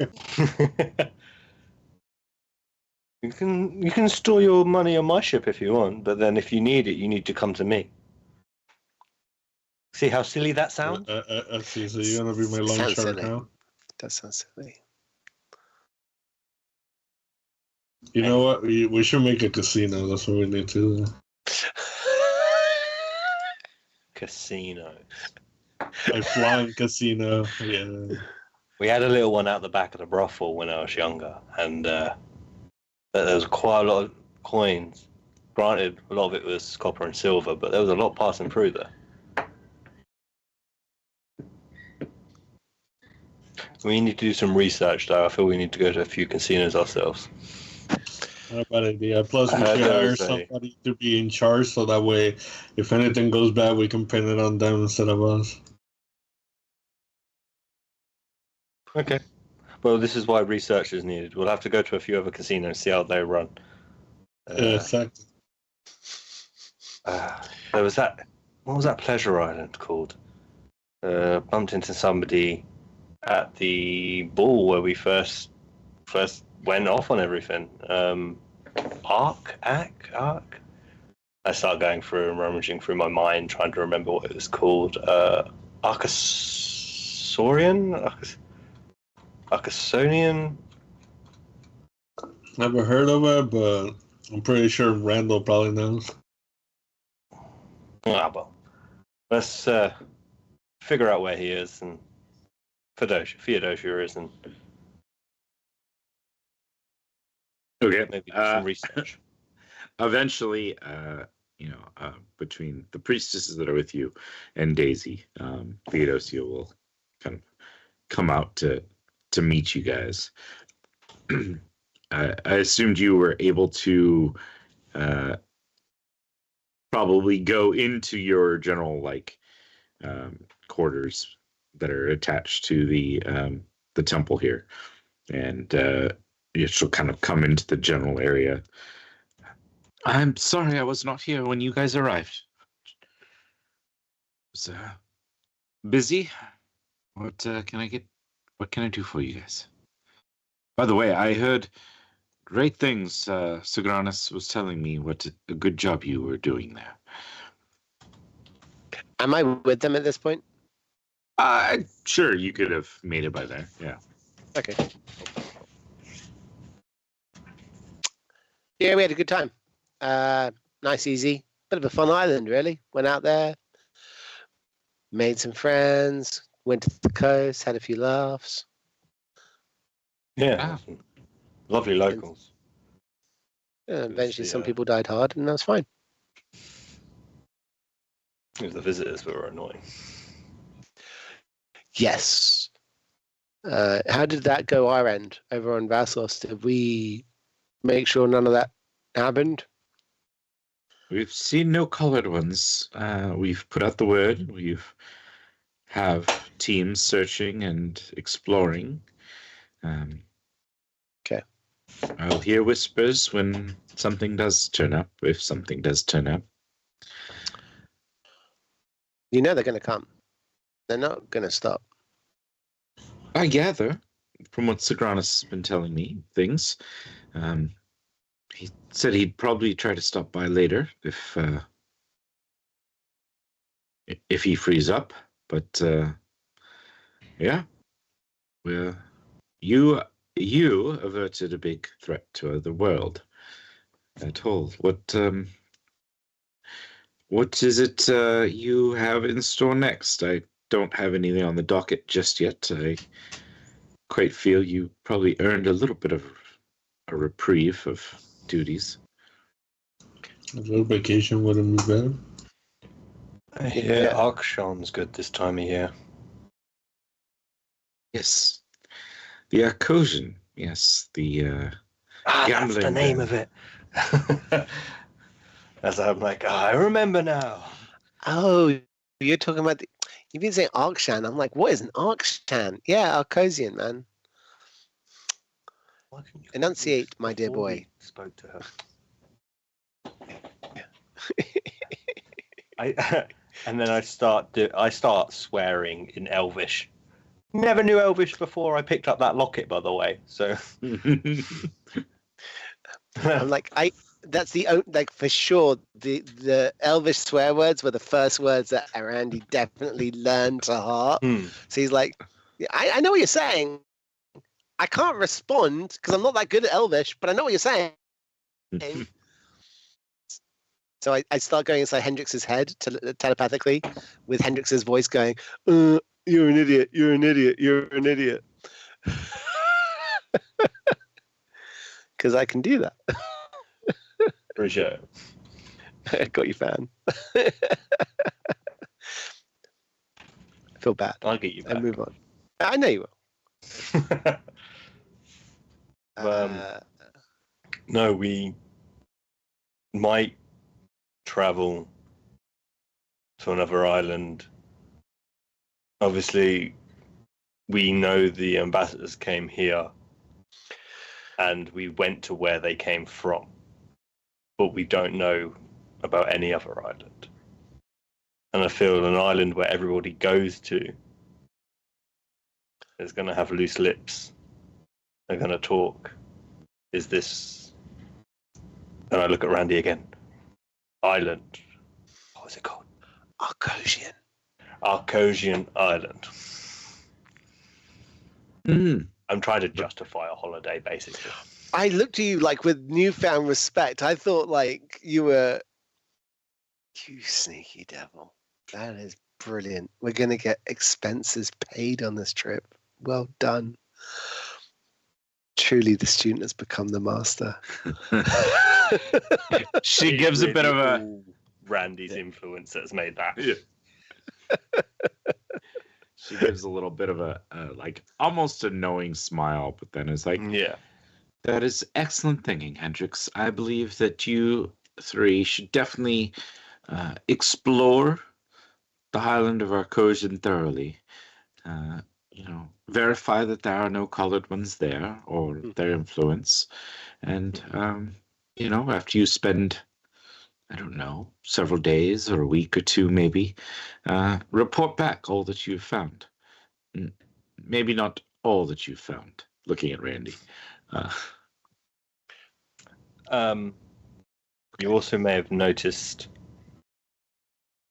You can store your money on my ship if you want, but then if you need it, you need to come to me. See how silly that sounds? I see. So you're gonna be my long shark now? That sounds silly. You know what? We should make a casino. That's what we need to do. Casino. A flying casino. Yeah. We had a little one out the back of the brothel when I was younger, and there was quite a lot of coins. Granted, a lot of it was copper and silver, but there was a lot passing through there. We need to do some research, though. I feel we need to go to a few casinos ourselves. Not a bad idea. Plus, we I should heard there hire was somebody to be in charge, so that way, if anything goes bad, we can pin it on them instead of us. Okay. Well, this is why research is needed. We'll have to go to a few other casinos and see how they run. Exactly. There was that. What was that pleasure island called? Bumped into somebody at the ball where we first went off on everything. Arc. I start going through and rummaging through my mind, trying to remember what it was called. Arcasonian. Never heard of it, but I'm pretty sure Randall probably knows. Ah, well. Let's figure out where he is and Theodosia is, and Okay. maybe do some research. Eventually, between the priestesses that are with you and Daisy, Theodosia will kind of come out to meet you guys. I assumed you were able to probably go into your general quarters that are attached to the temple here, and she'll kind of come into the general area. I'm sorry I was not here when you guys arrived. Was busy. What can I do for you guys? By the way, I heard great things. Sigranis was telling me what a good job you were doing there. Am I with them at this point? Sure, you could have made it by there. Yeah. Okay. Yeah, we had a good time. Nice, easy. Bit of a fun island, really. Went out there, made some friends, went to the coast, had a few laughs. Yeah. Lovely locals. Eventually, some people died hard, and that's fine. It was the visitors who were annoying. Yes. How did that go our end over on Vassos? Did we make sure none of that happened? We've seen no colored ones. We've put out the word. We've have teams searching and exploring. Okay. I'll hear whispers when something does turn up, if something does turn up. You know they're going to come. They're not going to stop. I gather, from what Sigranis has been telling me, things. He said he'd probably try to stop by later if he frees up. But yeah, you averted a big threat to the world. At all, what is it you have in store next? I don't have anything on the docket just yet. I quite feel you probably earned a little bit of a reprieve of duties. A little vacation wouldn't be bad. Yeah, Arkshan's good this time of year. Yes. The Arcosian. Yes, the that's the name of it. As I'm like, I remember now. Oh, you're talking about you've been saying Arkshan. I'm like, what is an Arkshan? Yeah, Arcosian, man. Enunciate, my dear boy. Spoke to her. And then I start swearing in Elvish. Never knew Elvish before I picked up that locket, by the way. So I'm like, that's for sure the Elvish swear words were the first words that Randy definitely learned to heart. So he's like, I know what you're saying. I can't respond because I'm not that good at Elvish, but I know what you're saying. So I start going inside Hendrix's head telepathically, with Hendrix's voice going, "You're an idiot. You're an idiot. You're an idiot." Because I can do that. Appreciate it. I got you, fan. I feel bad. I'll get you back. And move on. I know you will. No, we might travel to another island. Obviously, we know the ambassadors came here and we went to where they came from, but we don't know about any other island. And I feel an island where everybody goes to is going to have loose lips. They're going to talk. Is this... And I look at Randy again. Island. What was it called? Arcosian. Arcosian Island. Mm. I'm trying to justify a holiday, basically. I looked at you like with newfound respect. I thought like you were, you sneaky devil. That is brilliant. We're going to get expenses paid on this trip. Well done. Truly, the student has become the master. She gives a bit of a... Randy's influence that's made that. Yeah. She gives a little bit of a like almost a knowing smile, but then is like, yeah, that is excellent thinking, Hendrix. I believe that you three should definitely explore the Highland of Arcosian thoroughly. Verify that there are no colored ones there or their influence. And, after you spend, I don't know, several days or a week or two maybe, report back all that you've found. Maybe not all that you've found, looking at Randy. You also may have noticed,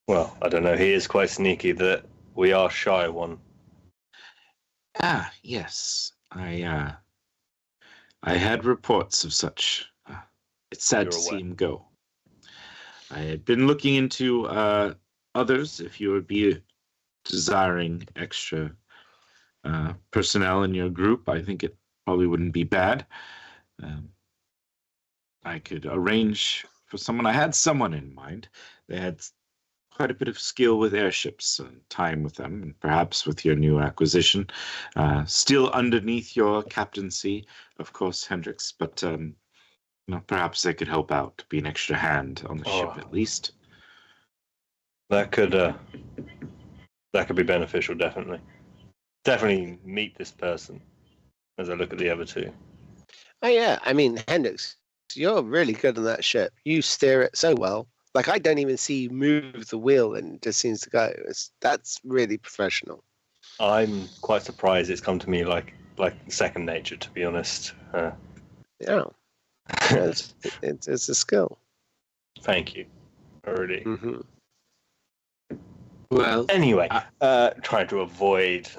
well, I don't know, he is quite sneaky, that we are shy one. Ah, yes. I had reports of such. It's sad to see him go. I had been looking into others, if you would be desiring extra personnel in your group. I think it probably wouldn't be bad. I could arrange for someone. I had someone in mind. They had quite a bit of skill with airships and time with them, and perhaps with your new acquisition. Still underneath your captaincy, of course, Hendrix, but perhaps they could help out, be an extra hand on the ship at least. That could be beneficial, definitely. Definitely meet this person as I look at the other two. Oh yeah, I mean, Hendrix, you're really good on that ship. You steer it so well. Like, I don't even see you move the wheel and it just seems to go. That's really professional. I'm quite surprised it's come to me like second nature, to be honest. Yeah. It's a skill. Thank you. Already. Mm-hmm. Well, anyway, trying to avoid...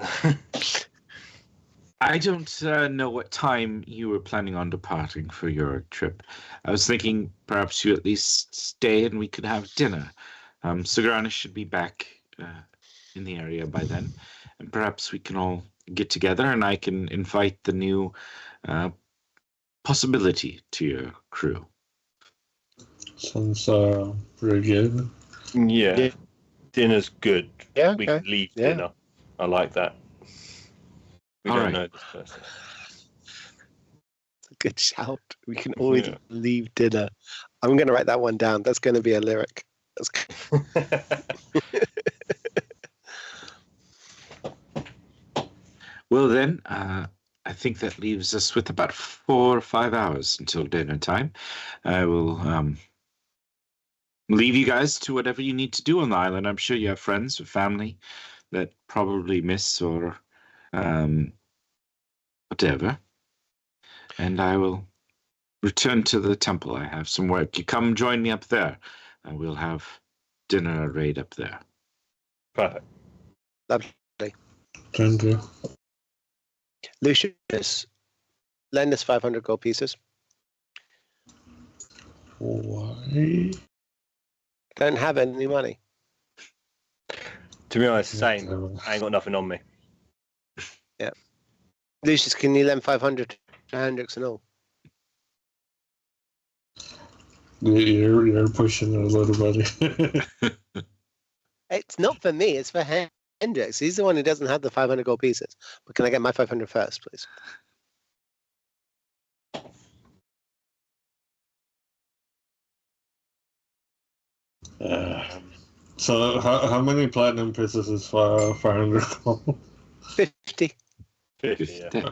I don't know what time you were planning on departing for your trip. I was thinking perhaps you at least stay and we could have dinner. Sigrana should be back in the area by then, and perhaps we can all get together and I can invite the new possibility to your crew. Sounds pretty good. Yeah. Dinner's good. Yeah, we can leave dinner. I like that. We don't know this person. Good shout. We can always leave dinner. I'm going to write that one down. That's going to be a lyric. Well, then, I think that leaves us with about 4 or 5 hours until dinner time. I will leave you guys to whatever you need to do on the island. I'm sure you have friends or family that probably miss or whatever. And I will return to the temple. I have some work. You come join me up there. And we'll have dinner arrayed up there. Perfect. Lovely. Thank you. Lucius, lend us 500 gold pieces. Why? Don't have any money. To be honest, same. I ain't got nothing on me. Yeah. Lucius, can you lend 500 to Hendrix and all? You're pushing it a little bit. It's not for me, it's for Hendrix. He's the one who doesn't have the 500 gold pieces. But can I get my 500 first, please? So how many platinum pieces is 500 gold? 50. 50, yeah.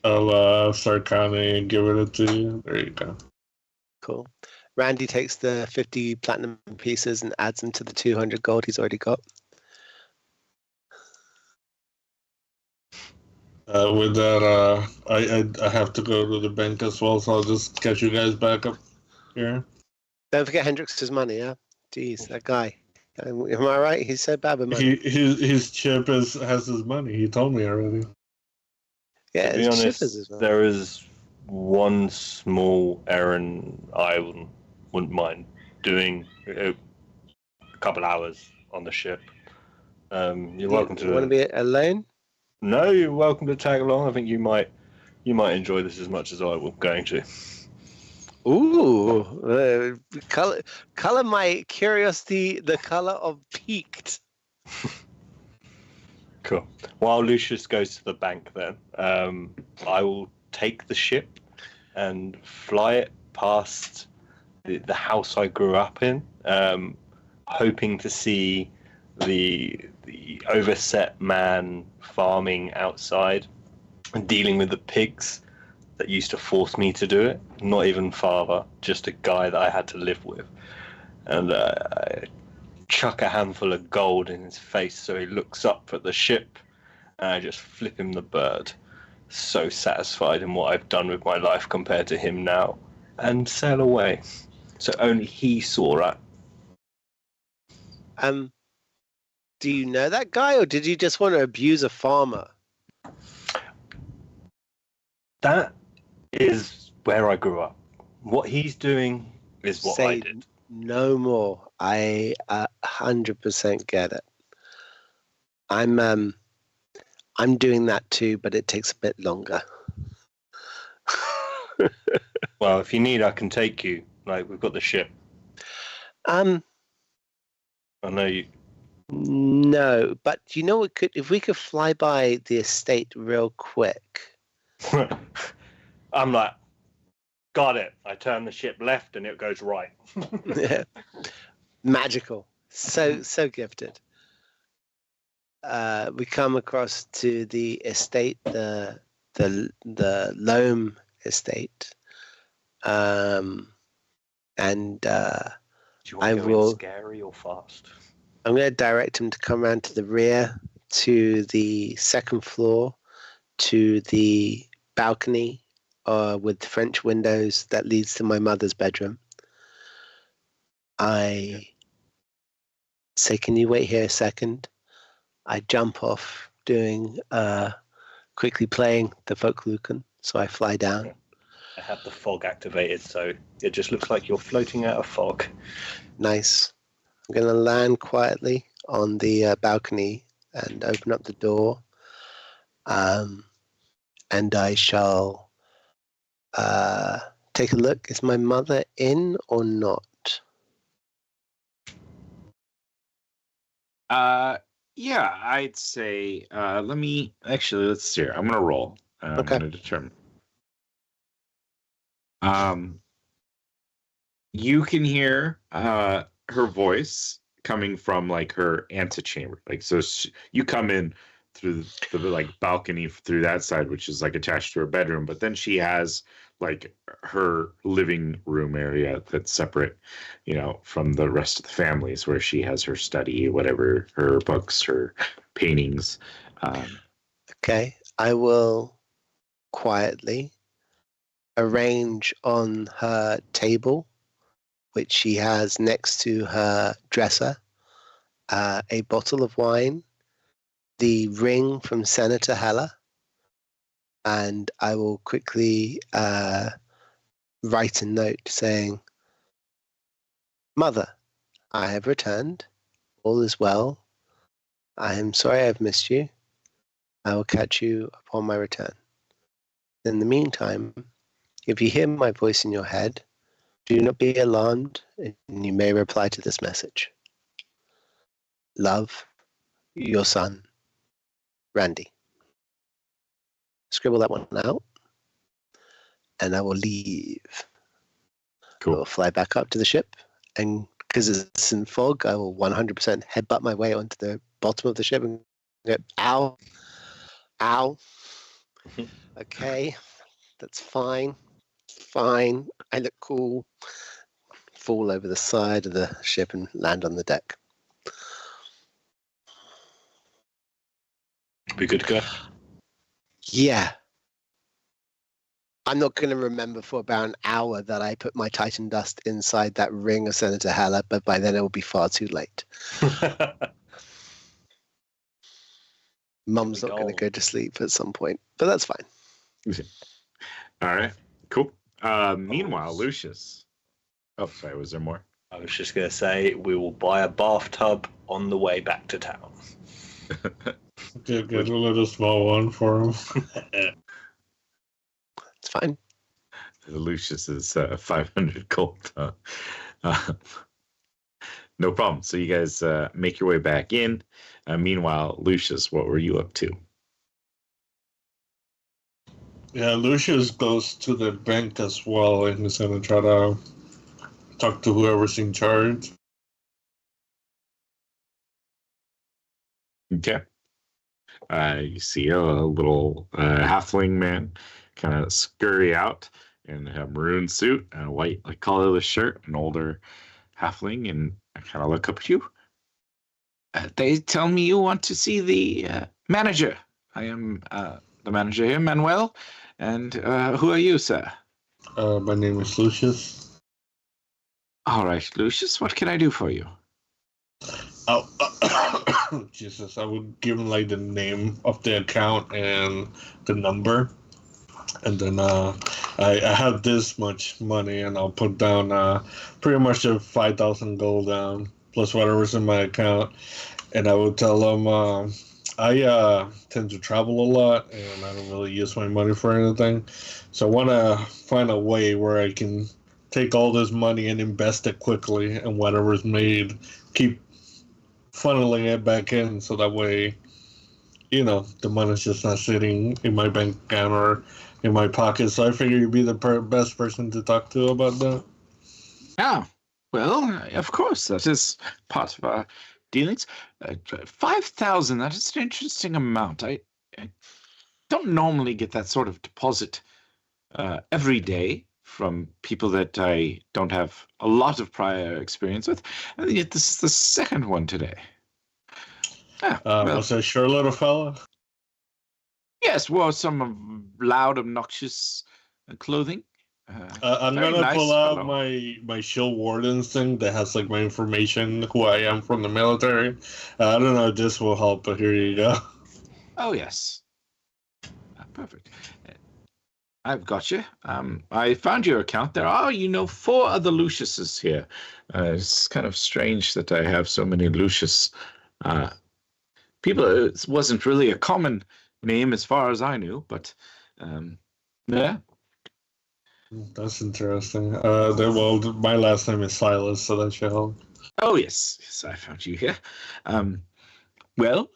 I'll start counting and give it to you. There you go. Cool. Randy takes the 50 platinum pieces and adds them to the 200 gold he's already got. With that, I have to go to the bank as well, so I'll just catch you guys back up here. Don't forget Hendrix's money, yeah? Jeez, that guy. Am I right? He's so bad with money. His chip has his money. He told me already. Yeah, To be honest, there is one small errand I wouldn't mind doing a couple hours on the ship. You're welcome to. You want to be alone? No, you're welcome to tag along. I think you might enjoy this as much as I was going to. Ooh, color my curiosity the color of piqued. Cool. While Lucius goes to the bank, then I will take the ship and fly it past the house I grew up in, hoping to see the overset man farming outside and dealing with the pigs that used to force me to do it. Not even father, just a guy that I had to live with. And I chuck a handful of gold in his face so he looks up at the ship, and I just flip him the bird. So satisfied in what I've done with my life compared to him now, and sail away. So only he saw that. Do you know that guy, or did you just want to abuse a farmer? That is where I grew up. What he's doing is what I did. No more. I 100% get it. I'm doing that too, but it takes a bit longer. Well, if you need, I can take you. Like, we've got the ship. I know you. No, but you know what? If we could fly by the estate real quick. I'm like, got it. I turn the ship left and it goes right. Yeah. Magical. So gifted. We come across to the estate, the Loam estate. And Do you want to go in scary or fast? I'm going to direct him to come around to the rear, to the second floor, to the balcony with French windows that leads to my mother's bedroom. I say, can you wait here a second? I jump off quickly playing the Folkluken, so I fly down. I have the fog activated, so it just looks like you're floating out of fog. Nice. I'm going to land quietly on the balcony and open up the door. And I shall take a look. Is my mother in or not? Yeah, I'd say, let's see here. I'm going to roll. I'm Okay. going to determine. You can hear her voice coming from like her antechamber. Like, so you come in through the like balcony through that side, which is like attached to her bedroom, but then she has like her living room area that's separate, from the rest of the families, where she has her study, whatever, her books, her paintings. Okay, I will quietly arrange on her table, which she has next to her dresser, a bottle of wine, the ring from Senator Heller, and I will quickly write a note saying, Mother, I have returned. All is well. I am sorry I've missed you. I will catch you upon my return. In the meantime, if you hear my voice in your head, do not be alarmed, and you may reply to this message. Love, your son, Randy. Scribble that one out, and I will leave. Cool. I will fly back up to the ship, and because it's in fog, I will 100% headbutt my way onto the bottom of the ship and go, ow, ow. Okay, that's fine. Fine. I look cool. Fall over the side of the ship and land on the deck. We good to go? Yeah. I'm not going to remember for about an hour that I put my Titan dust inside that ring of Senator Haller, but by then it will be far too late. Mum's not going to go to sleep at some point, but that's fine. All right, cool. Meanwhile, Lucius. Oh, sorry, was there more? I was just going to say, we will buy a bathtub on the way back to town. Get a little small one for him. It's fine. Lucius is 500 gold. No problem. So you guys make your way back in. Meanwhile, Lucius, what were you up to? Yeah, Lucius goes to the bank as well, and he's gonna try to talk to whoever's in charge. Okay. You see a little halfling man kind of scurry out in a maroon suit and a white, collarless shirt, an older halfling, and I kind of look up at you. They tell me you want to see the manager. I am the manager here, Manuel. And who are you, sir? My name is Lucius. All right, Lucius, what can I do for you? Oh, Jesus, I would give him the name of the account and the number. And then I have this much money, and I'll put down pretty much 5,000 gold down, plus whatever's in my account. And I would tell them I tend to travel a lot, and I don't really use my money for anything. So I want to find a way where I can take all this money and invest it quickly, and whatever's made, keep funneling it back in, so that way, the money's just not sitting in my bank account or in my pocket. So I figure you'd be the best person to talk to about that. Yeah, well, of course, that is part of our dealings. 5,000, that is an interesting amount. I don't normally get that sort of deposit every day from people that I don't have a lot of prior experience with. And yet this is the second one today. Was that a sure little fella? Yes, wore some loud, obnoxious clothing. I'm gonna pull out my shield Wardens thing that has my information, who I am from the military. I don't know if this will help, but here you go. Oh yes, perfect. I've got you. I found your account. There are, 4 other Luciuses here. It's kind of strange that I have so many Lucius people. It wasn't really a common name as far as I knew, but yeah. That's interesting. Well, my last name is Silas, so that should help. Oh yes, I found you here. Well,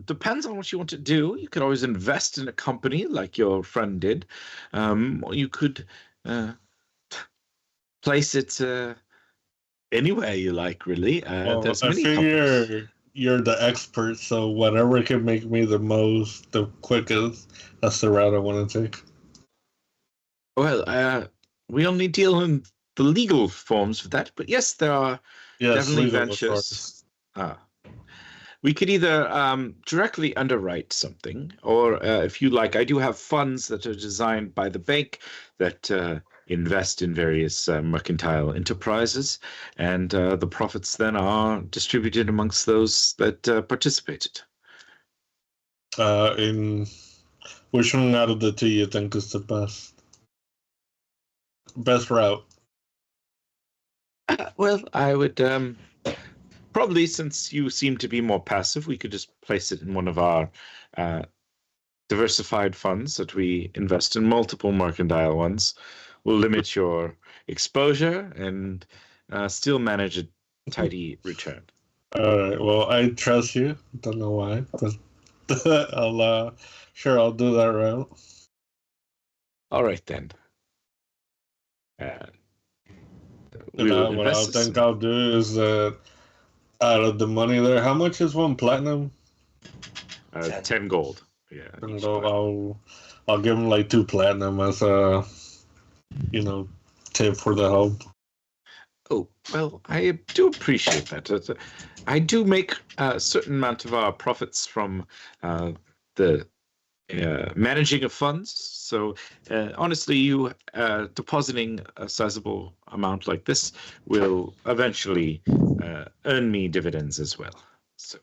depends on what you want to do. You could always invest in a company like your friend did, or you could place it anywhere you like, really. There's I many figure companies. You're the expert, so whatever can make me the quickest, that's the route I want to take. Well, we only deal in the legal forms for that, but yes, there are definitely ventures. We could either directly underwrite something, or if you like, I do have funds that are designed by the bank that invest in various mercantile enterprises, and the profits then are distributed amongst those that participated. In which one out of the two you think is the best route? Well, I would probably, since you seem to be more passive, we could just place it in one of our diversified funds that we invest in multiple mercantile ones. We'll limit your exposure and still manage a tidy return. All right. Well, I trust you. Don't know why, but I'll do that route. All right then. And what I think I'll do is that out of the money there, how much is one platinum? 10 gold. Yeah. And I'll give him like 2 platinum as a tip for the help. Oh, well, I do appreciate that. I do make a certain amount of our profits from the managing of funds. So honestly, you depositing a sizable amount like this will eventually earn me dividends as well. So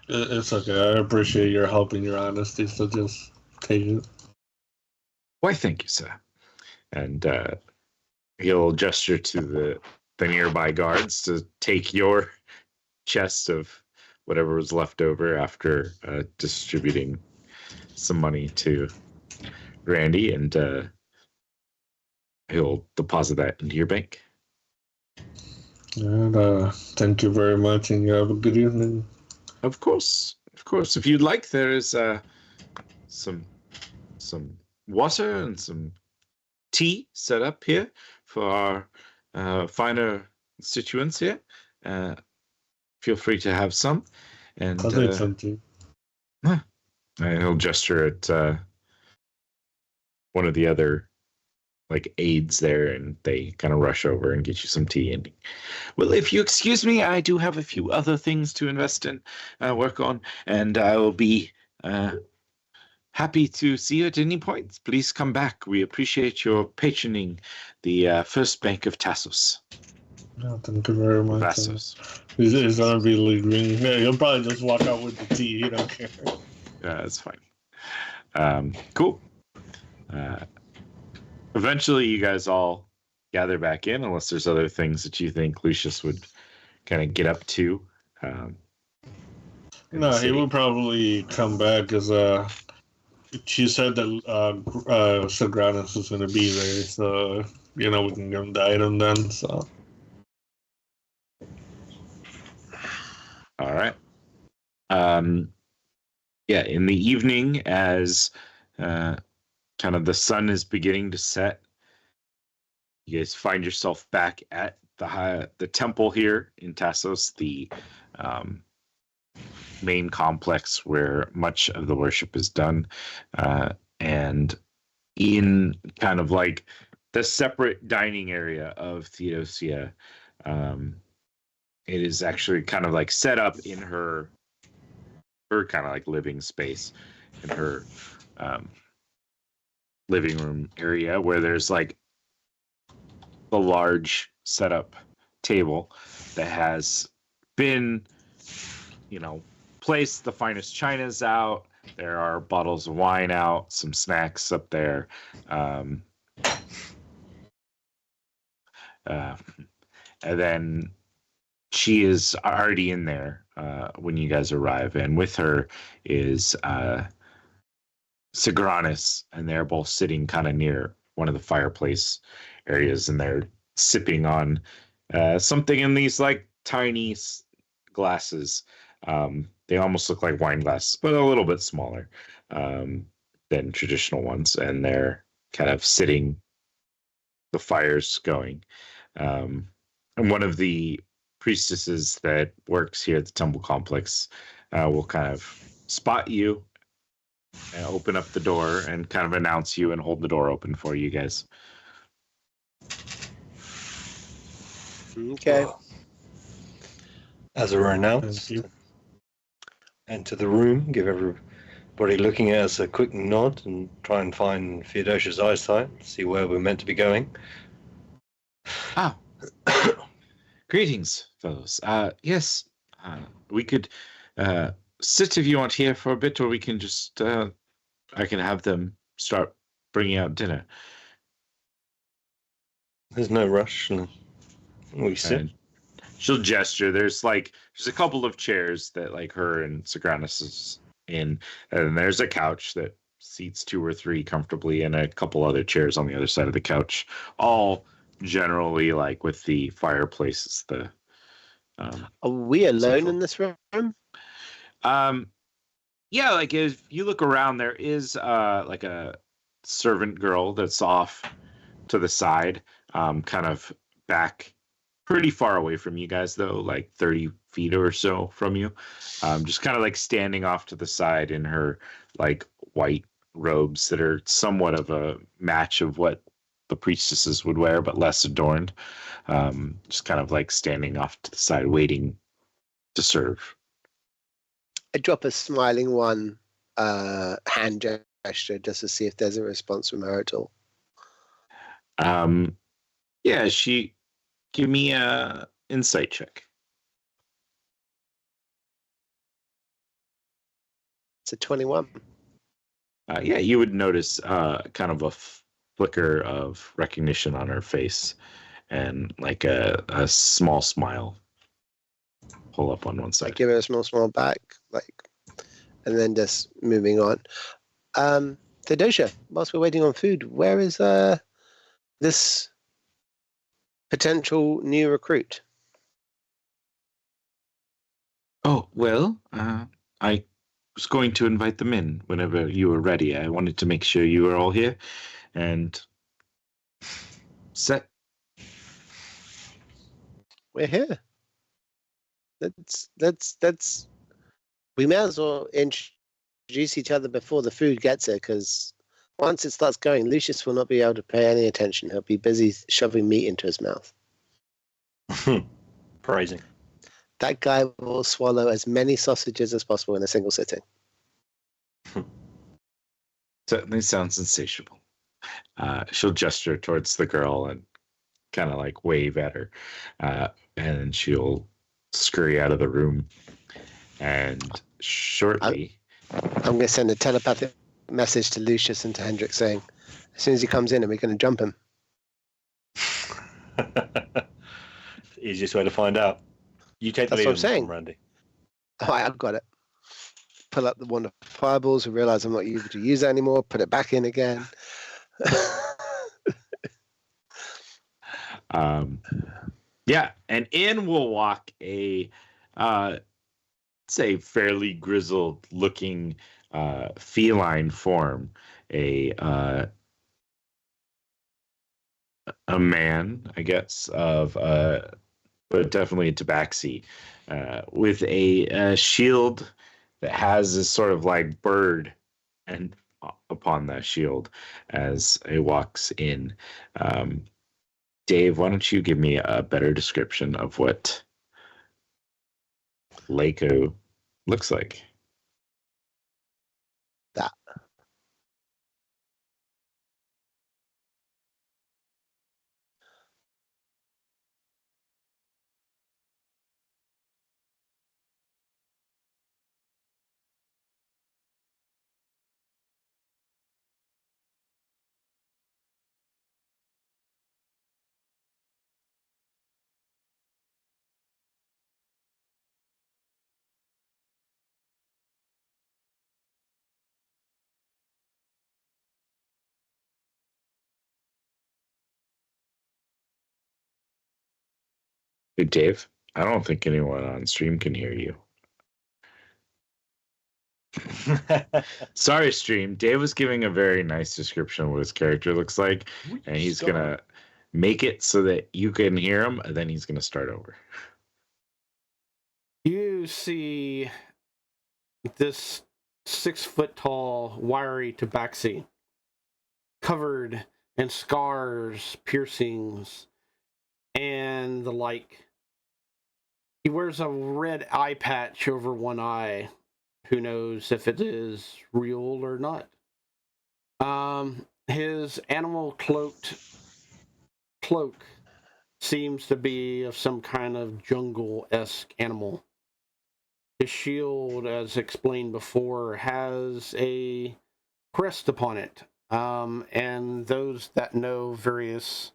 it's okay. I appreciate your help and your honesty. So just take it. Why, thank you, sir. And he'll gesture to the nearby guards to take your chest of whatever was left over after distributing some money to Randy, and he'll deposit that into your bank. And thank you very much, and you have a good evening. Of course. If you'd like, there is some water and some tea set up here for our finer constituents here. Feel free to have some. And I'll take some tea. And he'll gesture at one of the other aides there, and they kind of rush over and get you some tea. And well, if you excuse me, I do have a few other things to invest in, work on, and I will be happy to see you at any point. Please come back. We appreciate your patroning the First Bank of Tassos. No, thank you very much. Tassos. He's gonna be leaving. Yeah, he'll probably just walk out with the tea. He don't care. Yeah, that's fine. Cool. Eventually, you guys all gather back in, unless there's other things that you think Lucius would kind of get up to. No, he will probably come back because she said that Sagranus was going to be there, so we can give him the item then. So. All right. Yeah, in the evening, as kind of the sun is beginning to set, you guys find yourself back at the temple here in Tassos, the main complex where much of the worship is done, and in kind of the separate dining area of Theodosia, it is actually kind of set up in her kind of living space, in her living room area, where there's the large setup table that has been placed, the finest chinas out. There are bottles of wine out, some snacks up there, and then she is already in there when you guys arrive, and with her is Sagranus, and they're both sitting kind of near one of the fireplace areas, and they're sipping on something in these tiny glasses. They almost look like wine glasses, but a little bit smaller than traditional ones, and they're kind of sitting, the fire's going. And one of the priestesses that works here at the temple complex will kind of spot you and open up the door and kind of announce you and hold the door open for you guys. Okay. As we're announced, enter the room, give everybody looking at us a quick nod, and try and find Theodosia's eyesight, see where we're meant to be going. Ah. Greetings, fellows. Yes, we could sit if you want here for a bit, or we can just, I can have them start bringing out dinner. There's no rush. We sit. And she'll gesture. There's a couple of chairs that her and Sagranus is in, and there's a couch that seats 2 or 3 comfortably, and a couple other chairs on the other side of the couch, all generally with the fireplace as the Are we alone in this room? Yeah, like if you look around, there is like a servant girl that's off to the side, kind of back pretty far away from you guys, though, like 30 feet or so from you. Just kind of like standing off to the side in her like white robes that are somewhat of a match of what the priestesses would wear, but less adorned. Just kind of like standing off to the side, waiting to serve. I drop a smiling one hand gesture just to see if there's a response from her at all. Yeah, she give me a insight check. It's a 21. Yeah, you would notice kind of a flicker of recognition on her face and like a small smile pull up on one I side. give her a small smile back, and then just moving on. Theodosia, whilst we're waiting on food, where is this potential new recruit? Oh, well, I was going to invite them in whenever you were ready. I wanted to make sure you were all here and set. We're here. That's. We may as well introduce each other before the food gets here, because once it starts going, Lucius will not be able to pay any attention. He'll be busy shoving meat into his mouth. Praising. That guy will swallow as many sausages as possible in a single sitting. Certainly sounds insatiable. She'll gesture towards the girl and kind of like wave at her, and she'll scurry out of the room. And shortly, I'm going to send a telepathic message to Lucius and to Hendrik saying, as soon as he comes in, are we going to jump him? Easiest way to find out. You take the That's lead what I'm on saying. Randy. All right, I've got it. Pull up the one of fireballs and realize I'm not able to use it anymore. Put it back in again. Yeah, and in will walk a say fairly grizzled looking feline form, a man, I guess, of but definitely a tabaxi, with a shield that has this sort of like bird and upon that shield as it walks in. Dave, why don't you give me a better description of what Lako looks like? That. Hey, Dave, I don't think anyone on stream can hear you. Sorry, stream. Dave was giving a very nice description of what his character looks like, and he's going to make it so that you can hear him, and then he's going to start over. You see this 6-foot-tall, wiry tabaxi, covered in scars, piercings, and the like. He wears a red eye patch over one eye. Who knows if it is real or not. His animal cloak seems to be of some kind of jungle-esque animal. His shield, as explained before, has a crest upon it. And those that know various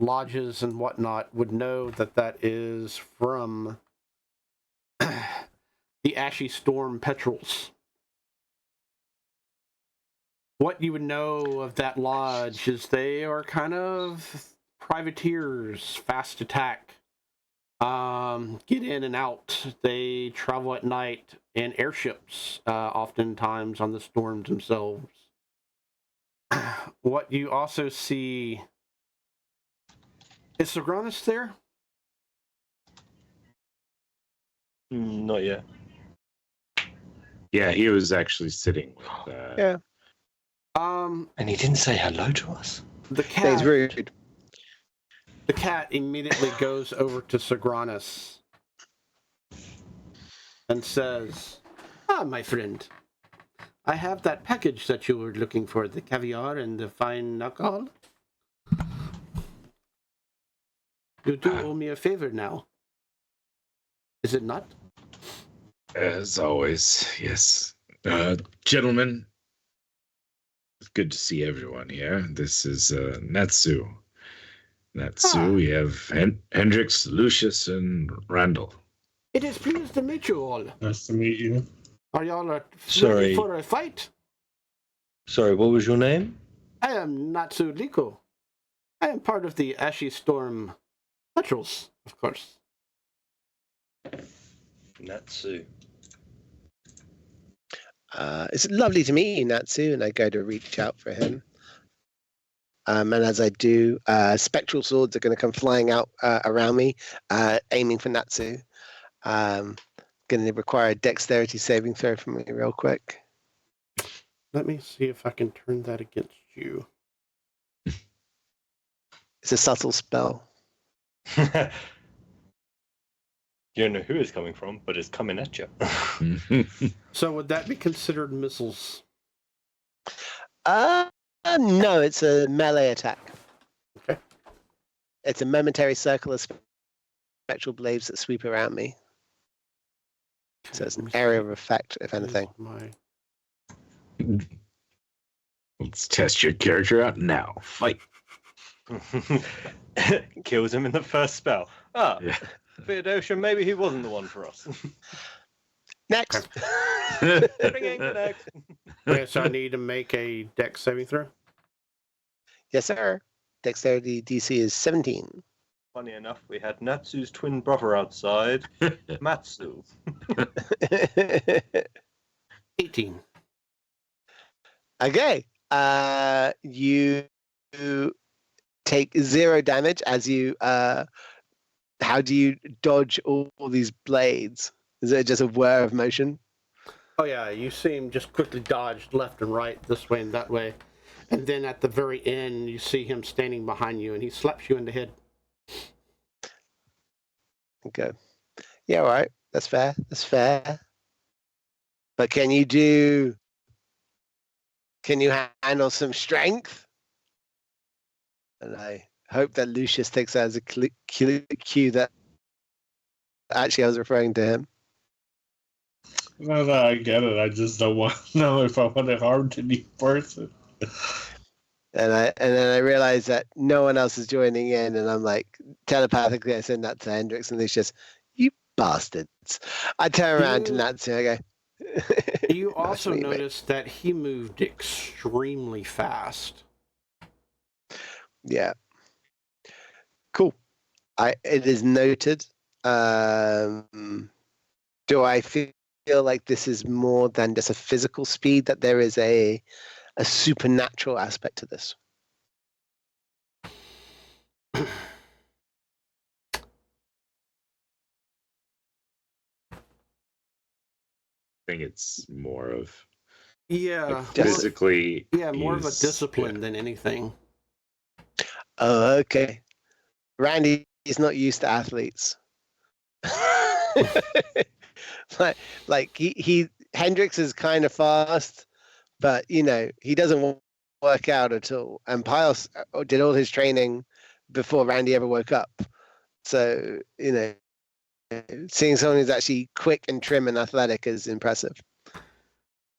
lodges and whatnot would know that that is from the Ashy Storm Petrels. What you would know of that lodge is they are kind of privateers, fast attack. get in and out. They travel at night in airships, oftentimes on the storms themselves. What you also see... Is Sogranis there? Not yet. Yeah, he was actually sitting with... Yeah. And he didn't say hello to us. The cat... He's rude. The cat immediately goes over to Sogranis and says, my friend, I have that package that you were looking for, the caviar and the fine alcohol. You do owe me a favor now. Is it not? As always, yes. Gentlemen, it's good to see everyone here. This is Natsu. We have Hendrix, Lucius, and Randall. It is pleased to meet you all. Nice to meet you. Are y'all Sorry. ready for a fight? Sorry, what was your name? I am Natsu Liko. I am part of the Ashy Storm Patrols, of course. Natsu. It's lovely to meet you, Natsu, and I go to reach out for him. And as I do, spectral swords are going to come flying out around me, aiming for Natsu. Going to require a dexterity saving throw from me real quick. Let me see if I can turn that against you. It's a subtle spell. You don't know who it's coming from, but it's coming at you. So would that be considered missiles? No, it's a melee attack. Okay. It's a momentary circle of spectral blades that sweep around me. So it's an area of effect, if anything. Let's test your character out now. Fight. Kills him in the first spell. Yeah. Theodosia, maybe he wasn't the one for us. Next. Bringing the next. Okay, so I need to make a dex saving throw? Yes, sir. Dexterity DC is 17. Funny enough, we had Natsu's twin brother outside, Matsu. 18. Okay. You take 0 damage as you... how do you dodge all these blades? Is it just a whir of motion? Oh yeah, you see him just quickly dodged left and right, this way and that way. And then at the very end, you see him standing behind you, and he slaps you in the head. Okay. Yeah, all right. That's fair. That's fair. But can you handle some strength? And I hope that Lucius takes that as a cue that actually I was referring to him. No, I get it. I just don't want to know if I want to harm any person. And then I realized that no one else is joining in, and I'm like, telepathically I send that to Hendrix, and Lucius, you bastards. I turn around to Natsu and I go. You also noticed that he moved extremely fast. Yeah. Cool. It is noted. Do I feel like this is more than just a physical speed, that there is a supernatural aspect to this? I think it's more of physically. Yeah, more of a discipline than anything. Oh, okay. Randy is not used to athletes. like he Hendrix is kind of fast, but he doesn't work out at all. And Pios did all his training before Randy ever woke up. So seeing someone who's actually quick and trim and athletic is impressive.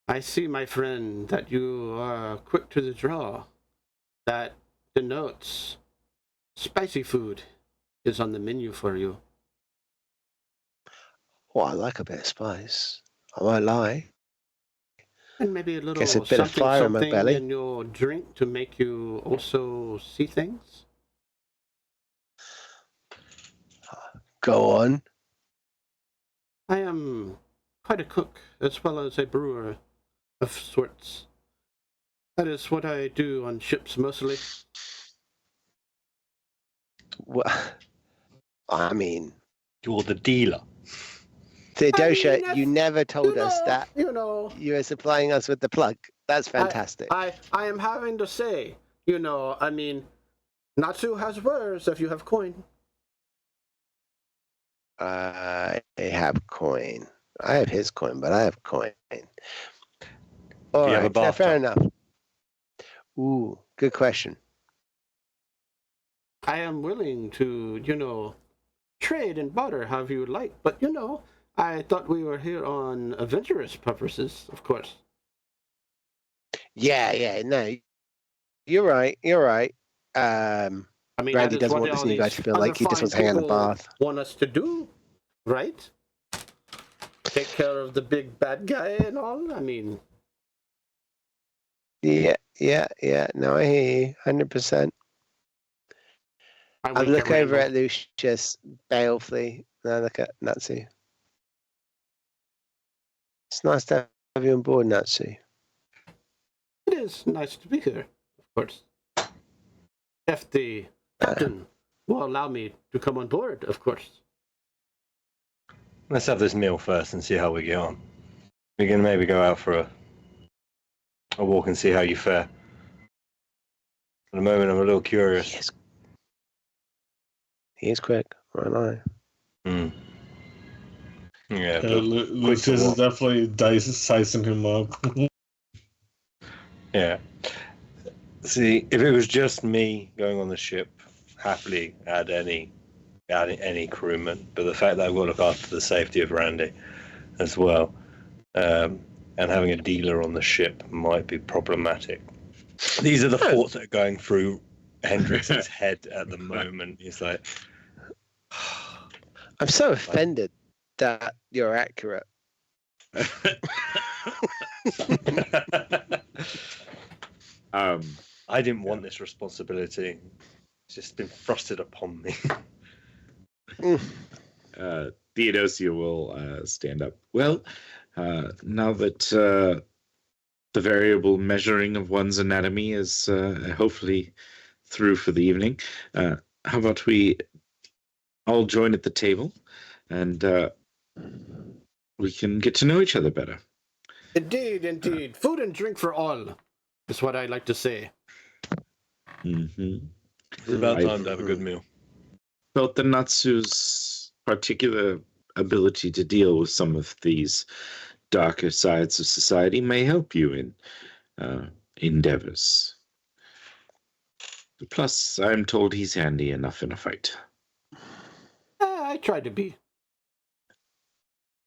I see, my friend, that you are quick to the draw. That denotes spicy food is on the menu for you. Well, I like a bit of spice. I won't lie. And maybe a little Guess a bit of fire in my belly. In your drink to make you also see things. Go on. I am quite a cook, as well as a brewer of sorts. That is what I do on ships mostly. Well, I mean, You're the dealer. Theodosia, I mean, you never told us that you know, you were supplying us with the plug. That's fantastic. I am having to say, I mean, Natsu has wares if you have coin. I have coin. I have his coin, but I have coin. All you have a right, bathtub? fair enough. Ooh, good question. I am willing to, trade and barter however you would like, but I thought we were here on adventurous purposes, of course. Yeah, no, you're right. I mean, Randy that is doesn't what want this all new guy these to feel other like he just fine wants to hang out in the people bath. want us to do, right? Take care of the big bad guy and all. I mean, Yeah. No, I hear you, 100%. I look over at Lucius balefully, and I look at Natsu. It's nice to have you on board, Natsu. It is nice to be here, of course. If the captain will allow me to come on board, of course. Let's have this meal first and see how we get on. We can maybe go out for a walk and see how you fare. At the moment, I'm a little curious. He is quick, right? Yeah, Lucius is definitely dicing him up. Yeah. See, if it was just me going on the ship, happily add any crewman. But the fact that I've got to look after the safety of Randy as well, and having a dealer on the ship might be problematic. These are the thoughts that are going through Hendrix's head at the moment. He's like, I'm so offended that you're accurate. I didn't want this responsibility. It's just been thrusted upon me. Theodosia will stand up. Well, now that the variable measuring of one's anatomy is hopefully through for the evening, how about we all join at the table and we can get to know each other better. Indeed. Food and drink for all is what I like to say. Mm-hmm. It's about time to have a good meal. Felt that Natsu's particular ability to deal with some of these darker sides of society may help you in endeavors. Plus, I'm told he's handy enough in a fight. I try to be.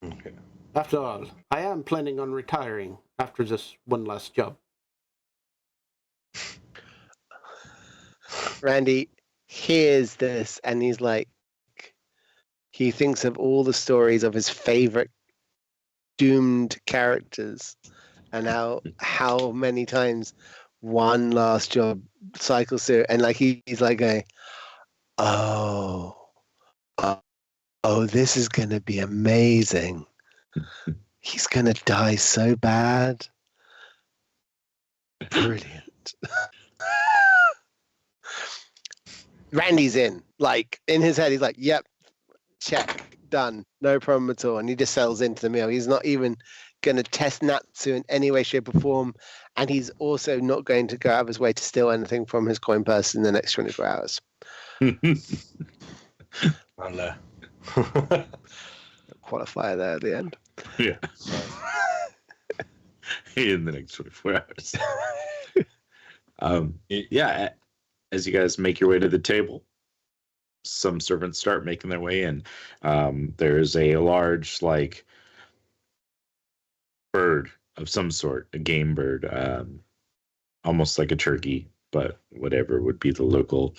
Okay. After all, I am planning on retiring after this one last job. Randy hears this and he's like, he thinks of all the stories of his favorite doomed characters and how many times one last job cycles through, and like he's like going, oh, this is gonna be amazing. He's gonna die so bad. Brilliant. Randy's in. Like in his head, he's like, yep, check, done, no problem at all. And he just settles into the meal. He's not even going to test Natsu in any way, shape, or form. And he's also not going to go out of his way to steal anything from his coin purse in the next 24 hours. Qualifier there at the end. Yeah. In the next 24 hours. Yeah, as you guys make your way to the table, some servants start making their way in. There's a large, like, bird of some sort, a game bird, almost like a turkey, but whatever would be the local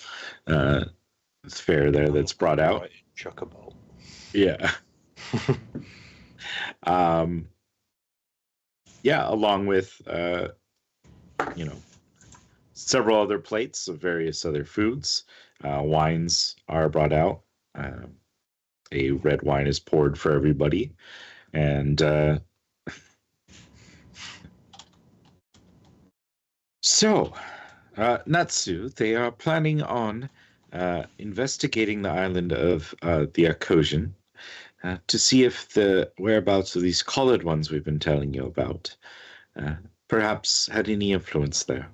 fare there that's brought out. Chocobo. Yeah. Yeah, along with, several other plates of various other foods. Wines are brought out. a red wine is poured for everybody. And so, Natsu, they are planning on investigating the island of the Akosian to see if the whereabouts of these colored ones we've been telling you about perhaps had any influence there.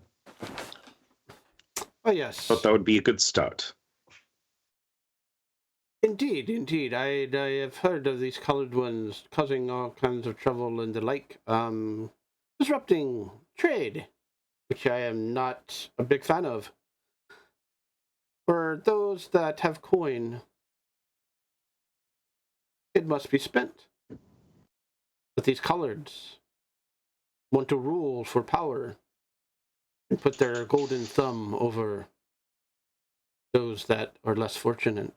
Oh, yes. But that would be a good start. Indeed. I have heard of these colored ones causing all kinds of trouble and the like, disrupting trade, which I am not a big fan of. For those that have coin, it must be spent. But these coloreds want to rule for power and put their golden thumb over those that are less fortunate.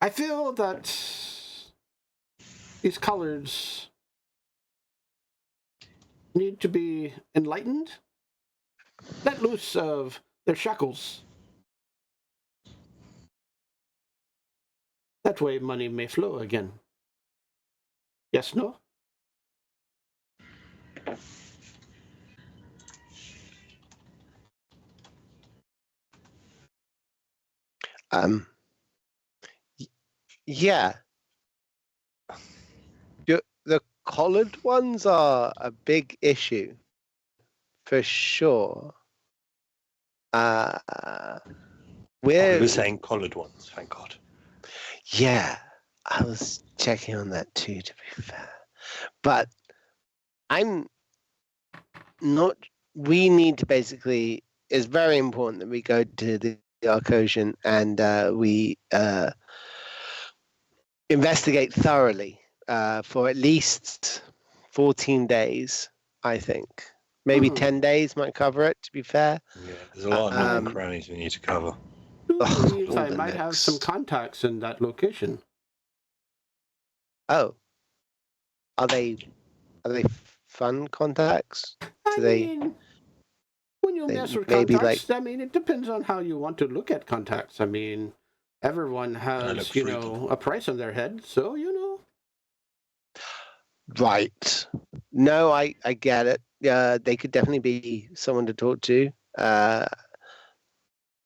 I feel that these coloreds need to be enlightened, let loose of their shackles. That way money may flow again. Yes, no? Yeah. The collared ones are a big issue, for sure. We were saying collared ones, thank God. Yeah, I was checking on that too, to be fair. But I'm not. We need to basically. It's very important that we go to the Arcosian and we investigate thoroughly for at least 14 days, I think. Maybe 10 days might cover it, to be fair. Yeah, there's a lot of nooks and crannies we need to cover. I might have some contacts in that location. Oh. Are they fun contacts? I mean, when you mess with contacts, I mean, it depends on how you want to look at contacts. I mean, everyone has, a price on their head, so, Right. No, I get it. They could definitely be someone to talk to.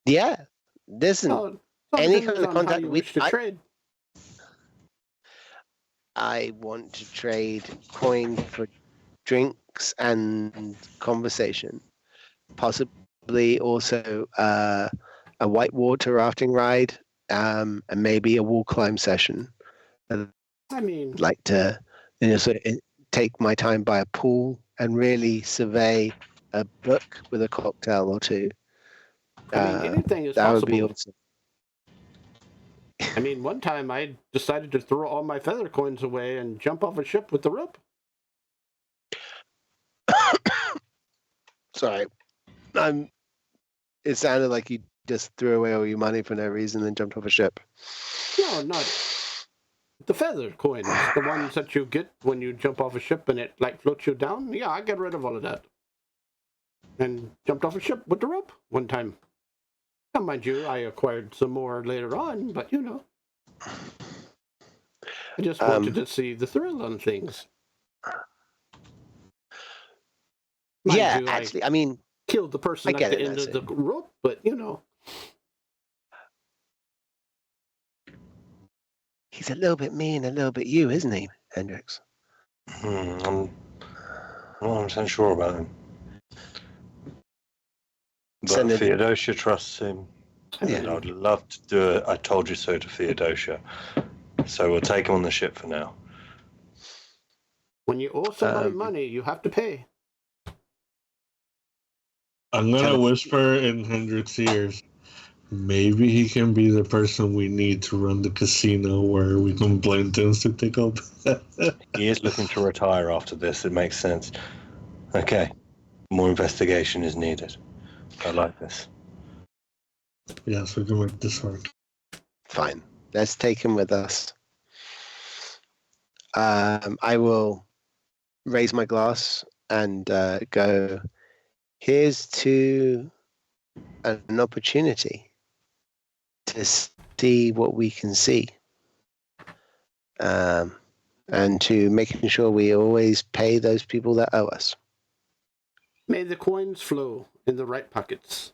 Yeah. Listen, any kind of contact we wish to trade. I want to trade coin for drinks and conversation. Possibly also a whitewater rafting ride, and maybe a wall climb session. I mean, I'd like to sort of take my time by a pool and really survey a book with a cocktail or two. I mean, anything is that possible. Would be awesome. I mean, one time I decided to throw all my feather coins away and jump off a ship with the rope. Sorry. It sounded like you just threw away all your money for no reason and jumped off a ship. No, not the feather coins. The ones that you get when you jump off a ship and it floats you down. Yeah, I get rid of all of that. And jumped off a ship with the rope one time. Now, mind you, I acquired some more later on, but I just wanted to see the thrill on things. Mind you, actually, I mean, killed the person at the end of the rope, but He's a little bit me and a little bit you, isn't he, Hendrix? I'm not 100% sure about him. But Theodosia trusts him. And I'd love to do it. I told you so to Theodosia. So we'll take him on the ship for now. When you owe somebody money, you have to pay. I'm going to whisper in Hendrix's ears. Maybe he can be the person we need to run the casino where we can blame things to take up. He is looking to retire after this. It makes sense. Okay. More investigation is needed. I like this. Yes, we can make this work. Fine. Let's take him with us. I will raise my glass and go, here's to an opportunity to see what we can see. And to making sure we always pay those people that owe us. May the coins flow in the right pockets.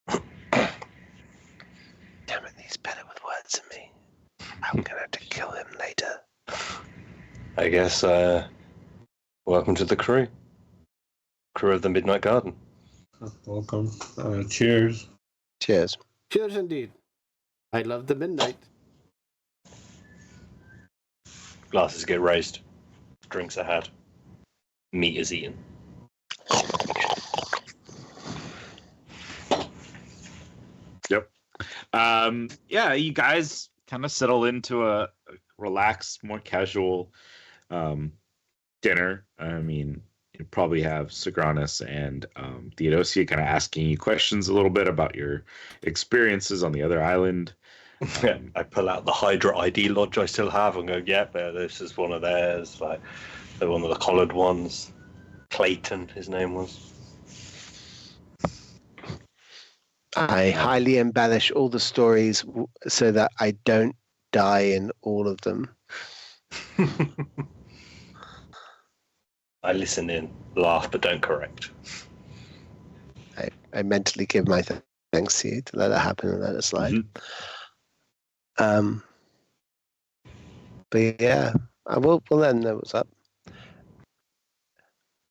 Damn it, he's better with words than me. I'm gonna have to kill him later. I guess, welcome to the crew. Crew of the Midnight Garden. Welcome. Cheers. Cheers. Cheers indeed. I love the midnight. Glasses get raised. Drinks are had. Meat is eaten. Yep. Yeah, you guys kind of settle into a relaxed, more casual dinner. I mean, you probably have Sigranis and Theodosia kind of asking you questions a little bit about your experiences on the other island. I pull out the Hydra ID lodge I still have and go, yep, this is one of theirs. Like, they're one of the collared ones. Clayton, his name was. I highly embellish all the stories so that I don't die in all of them. I listen in, laugh, but don't correct. I mentally give my thanks to you to let it happen and let it slide. Mm-hmm. But yeah, we'll let them know what's up.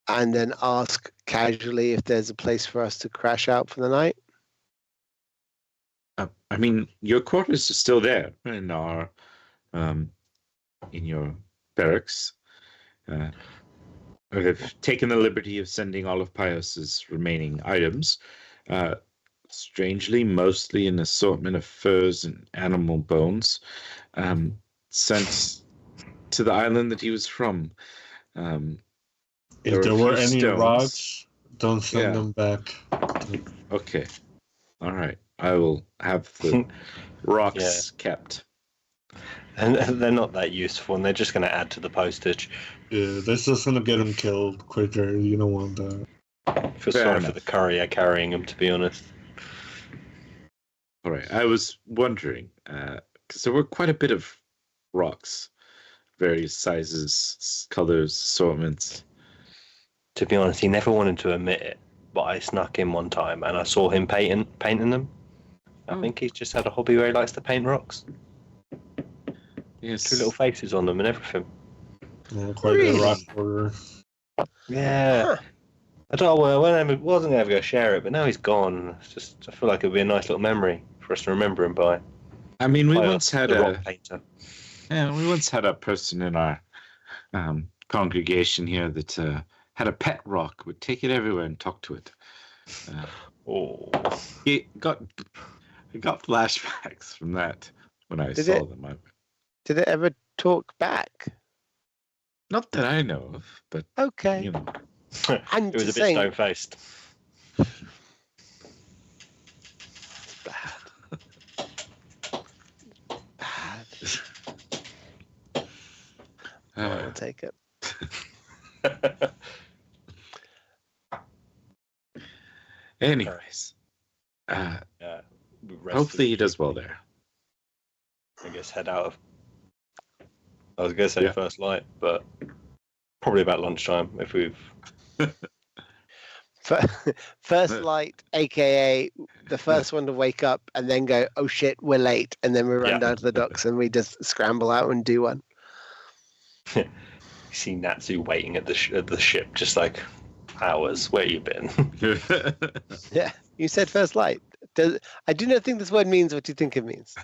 And then ask casually if there's a place for us to crash out for the night. I mean, your quarters are still there in our, in your barracks. I've taken the liberty of sending all of Pios's remaining items. Strangely, mostly an assortment of furs and animal bones, sent to the island that he was from. If there a were few any stones. rocks, don't send them back. Okay. All right. I will have the rocks kept. And they're not that useful, and they're just going to add to the postage. Yeah, that's just gonna get him killed quicker. You don't want that. I feel sorry for the courier carrying them, to be honest. All right. I was wondering, because there were quite a bit of rocks, various sizes, colors, assortments. To be honest, he never wanted to admit it, but I snuck in one time, and I saw him painting them. I think he's just had a hobby where he likes to paint rocks. Yes. 2 little faces on them and everything. Yeah, quite a rock order. Yeah. I don't know, I wasn't ever going to share it, but now he's gone. It's just, I feel like it would be a nice little memory for us to remember him by. I mean, we Pios, once had the rock painter. a person in our congregation here that had a pet rock, would take it everywhere and talk to it. He got flashbacks from that when I saw them. Did it ever talk back? Not that I know of, but Okay. you know. I'm It was a just bit saying, stone-faced. bad. I'll take it. Anyways, hopefully he does well there. I guess head out of. I was going to say first light, but probably about lunchtime if we've. First light, aka the first one to wake up and then go, oh shit, we're late, and then we run down to the docks and we just scramble out and do one. You see Natsu waiting at the ship, just like hours. Where you been? Yeah, you said first light. I do not think this word means what you think it means.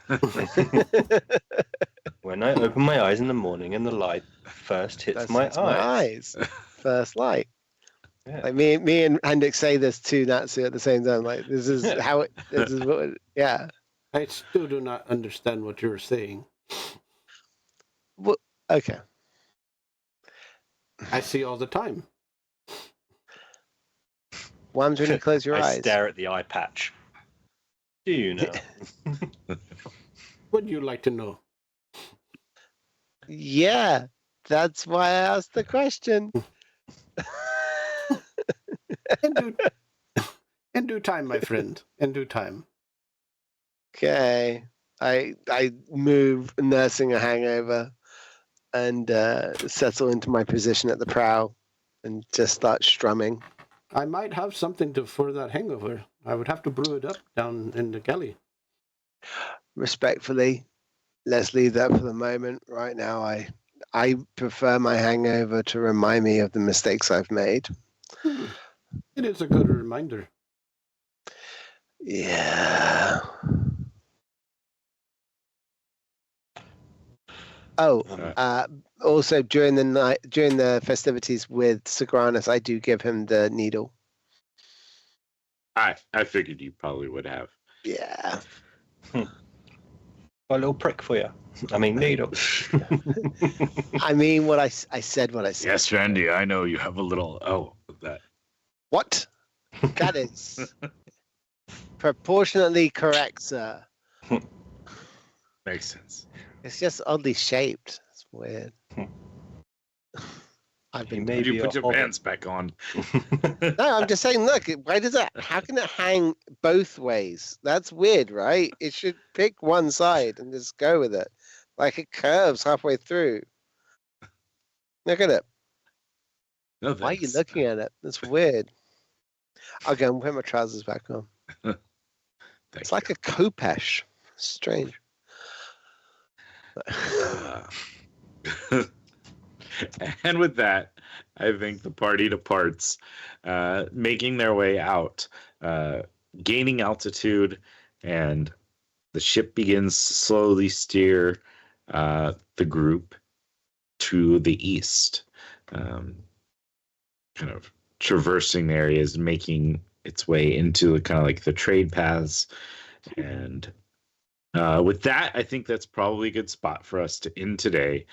When I open my eyes in the morning and the light first hits my eyes. First light. Yeah. Like me and Hendrik say this to Natsu at the same time. Like this is how it. This is what. Yeah. I still do not understand what you're saying. Well, okay. I see all the time. One's when you close your I eyes. stare at the eye patch. Do you know? Would you like to know? Yeah, that's why I asked the question. In due time, my friend. In due time. Okay. I move, nursing a hangover, and settle into my position at the prow, and just start strumming. I might have something for that hangover. I would have to brew it up down in the galley. Respectfully, let's leave that for the moment. Right now, I prefer my hangover to remind me of the mistakes I've made. It is a good reminder. Yeah. Oh, also during the festivities with Sagranus, I do give him the needle. I figured you probably would have. Yeah. A little prick for you. I mean, needle. I mean, I said what I said. Yes, Randy, I know you have a little. Oh, that. What? That is proportionately correct, sir. Makes sense. It's just oddly shaped. It's weird. Maybe you put your pants back on. No, I'm just saying, look, why does that? How can it hang both ways? That's weird, right? It should pick one side and just go with it. Like it curves halfway through. Look at it. No, why are you looking at it? That's weird. Okay, I'm putting my trousers back on. It's like a Kopesh. Strange. And with that, I think the party departs, making their way out, gaining altitude, and the ship begins to slowly steer the group to the east, kind of traversing the areas, making its way into kind of like the trade paths. And with that, I think that's probably a good spot for us to end today.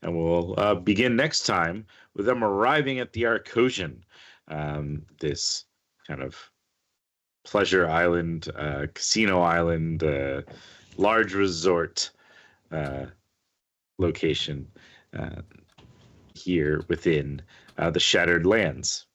And we'll begin next time with them arriving at the Arcosian, this kind of pleasure island, casino island, large resort location here within the Shattered Lands.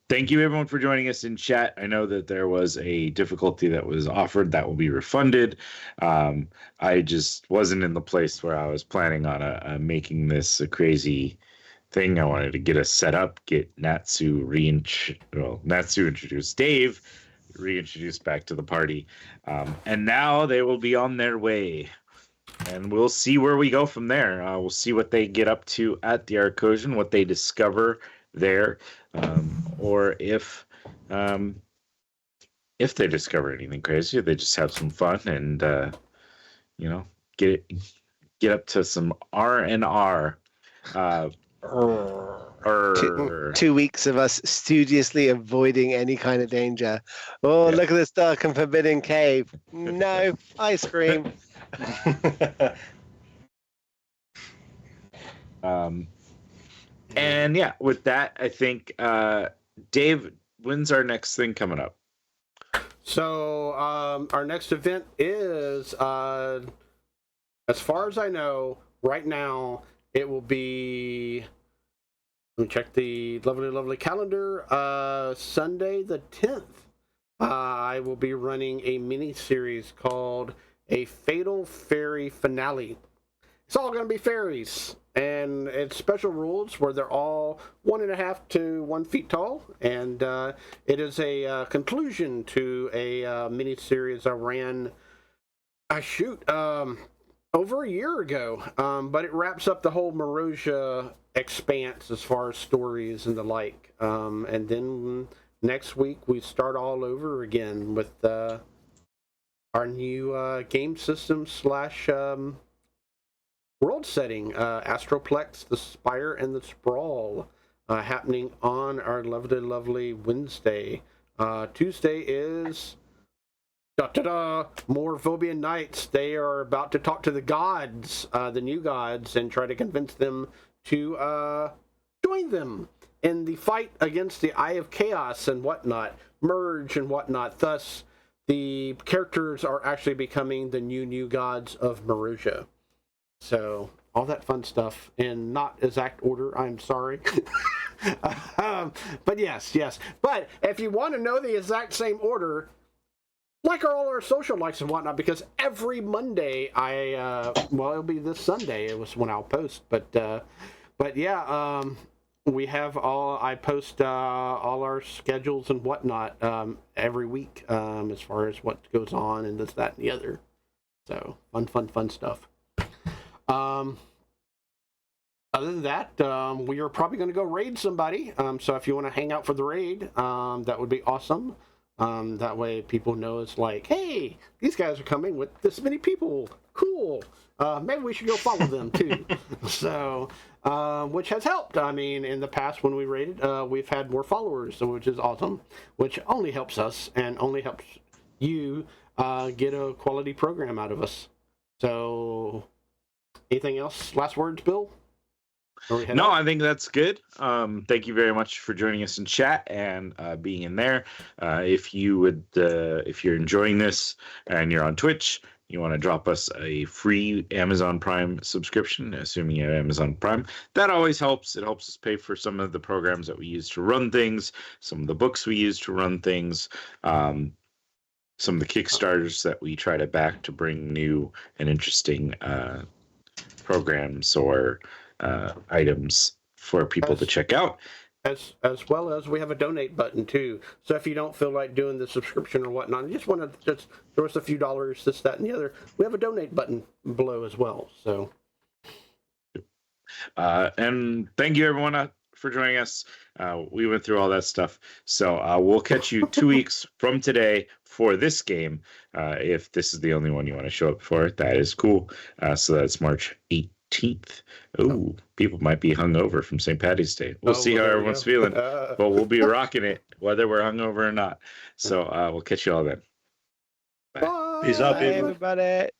Thank you, everyone, for joining us in chat. I know that there was a difficulty that was offered that will be refunded. I just wasn't in the place where I was planning on making this a crazy thing. I wanted to get us set up, get Natsu introduced, Dave reintroduced back to the party. And now they will be on their way. And we'll see where we go from there. We'll see what they get up to at the Arcosian, what they discover there, or if they discover anything crazy, they just have some fun and get up to some R&R. 2 weeks of us studiously avoiding any kind of danger. Oh, yeah. Look at this dark and forbidding cave. No, ice cream. And yeah, with that, I think, Dave, when's our next thing coming up? So our next event is, as far as I know, right now, it will be, let me check the lovely calendar, Sunday the 10th. I will be running a mini-series called A Fatal Fairy Finale. It's all going to be fairies, and it's special rules where they're all 1.5 to 1 feet tall, and it is a conclusion to a mini-series I ran, over a year ago, but it wraps up the whole Marozia expanse as far as stories and the like, and then next week we start all over again with our new game system / world setting, Astroplex, the Spire, and the Sprawl, happening on our lovely Wednesday. Tuesday is more Vobian Knights. They are about to talk to the gods, the new gods, and try to convince them to join them in the fight against the Eye of Chaos and whatnot, merge and whatnot. Thus, the characters are actually becoming the new gods of Marozia. So, all that fun stuff in not exact order, I'm sorry. But yes. But if you want to know the exact same order, like all our social likes and whatnot, because every Monday it'll be this Sunday. It was when I'll post, but yeah, we have I post all our schedules and whatnot every week as far as what goes on and this, that, and the other. So fun stuff. Other than that, we are probably going to go raid somebody. So if you want to hang out for the raid, that would be awesome. That way people know it's like, hey, these guys are coming with this many people. Cool. Maybe we should go follow them too. So, which has helped. I mean, in the past when we raided, we've had more followers, which is awesome, which only helps us and only helps you get a quality program out of us. So, anything else? Last words, Bill? No, I think that's good. Thank you very much for joining us in chat and being in there. If you're enjoying this and you're on Twitch, you want to drop us a free Amazon Prime subscription, assuming you have Amazon Prime, that always helps. It helps us pay for some of the programs that we use to run things, some of the books we use to run things, some of the Kickstarters that we try to back to bring new and interesting programs or items for people to check out. As well as we have a donate button too. So if you don't feel like doing the subscription or whatnot, you just want to just throw us a few dollars, this, that, and the other, we have a donate button below as well. So, and thank you everyone for joining us. We went through all that stuff. So we'll catch you 2 weeks from today for this game. If this is the only one you want to show up for, that is cool. So that's March 18th. Ooh, people might be hungover from St. Patty's Day. We'll see how everyone's feeling, but we'll be rocking it whether we're hungover or not. So we'll catch you all then. bye. Peace out, Bye, people. everybody.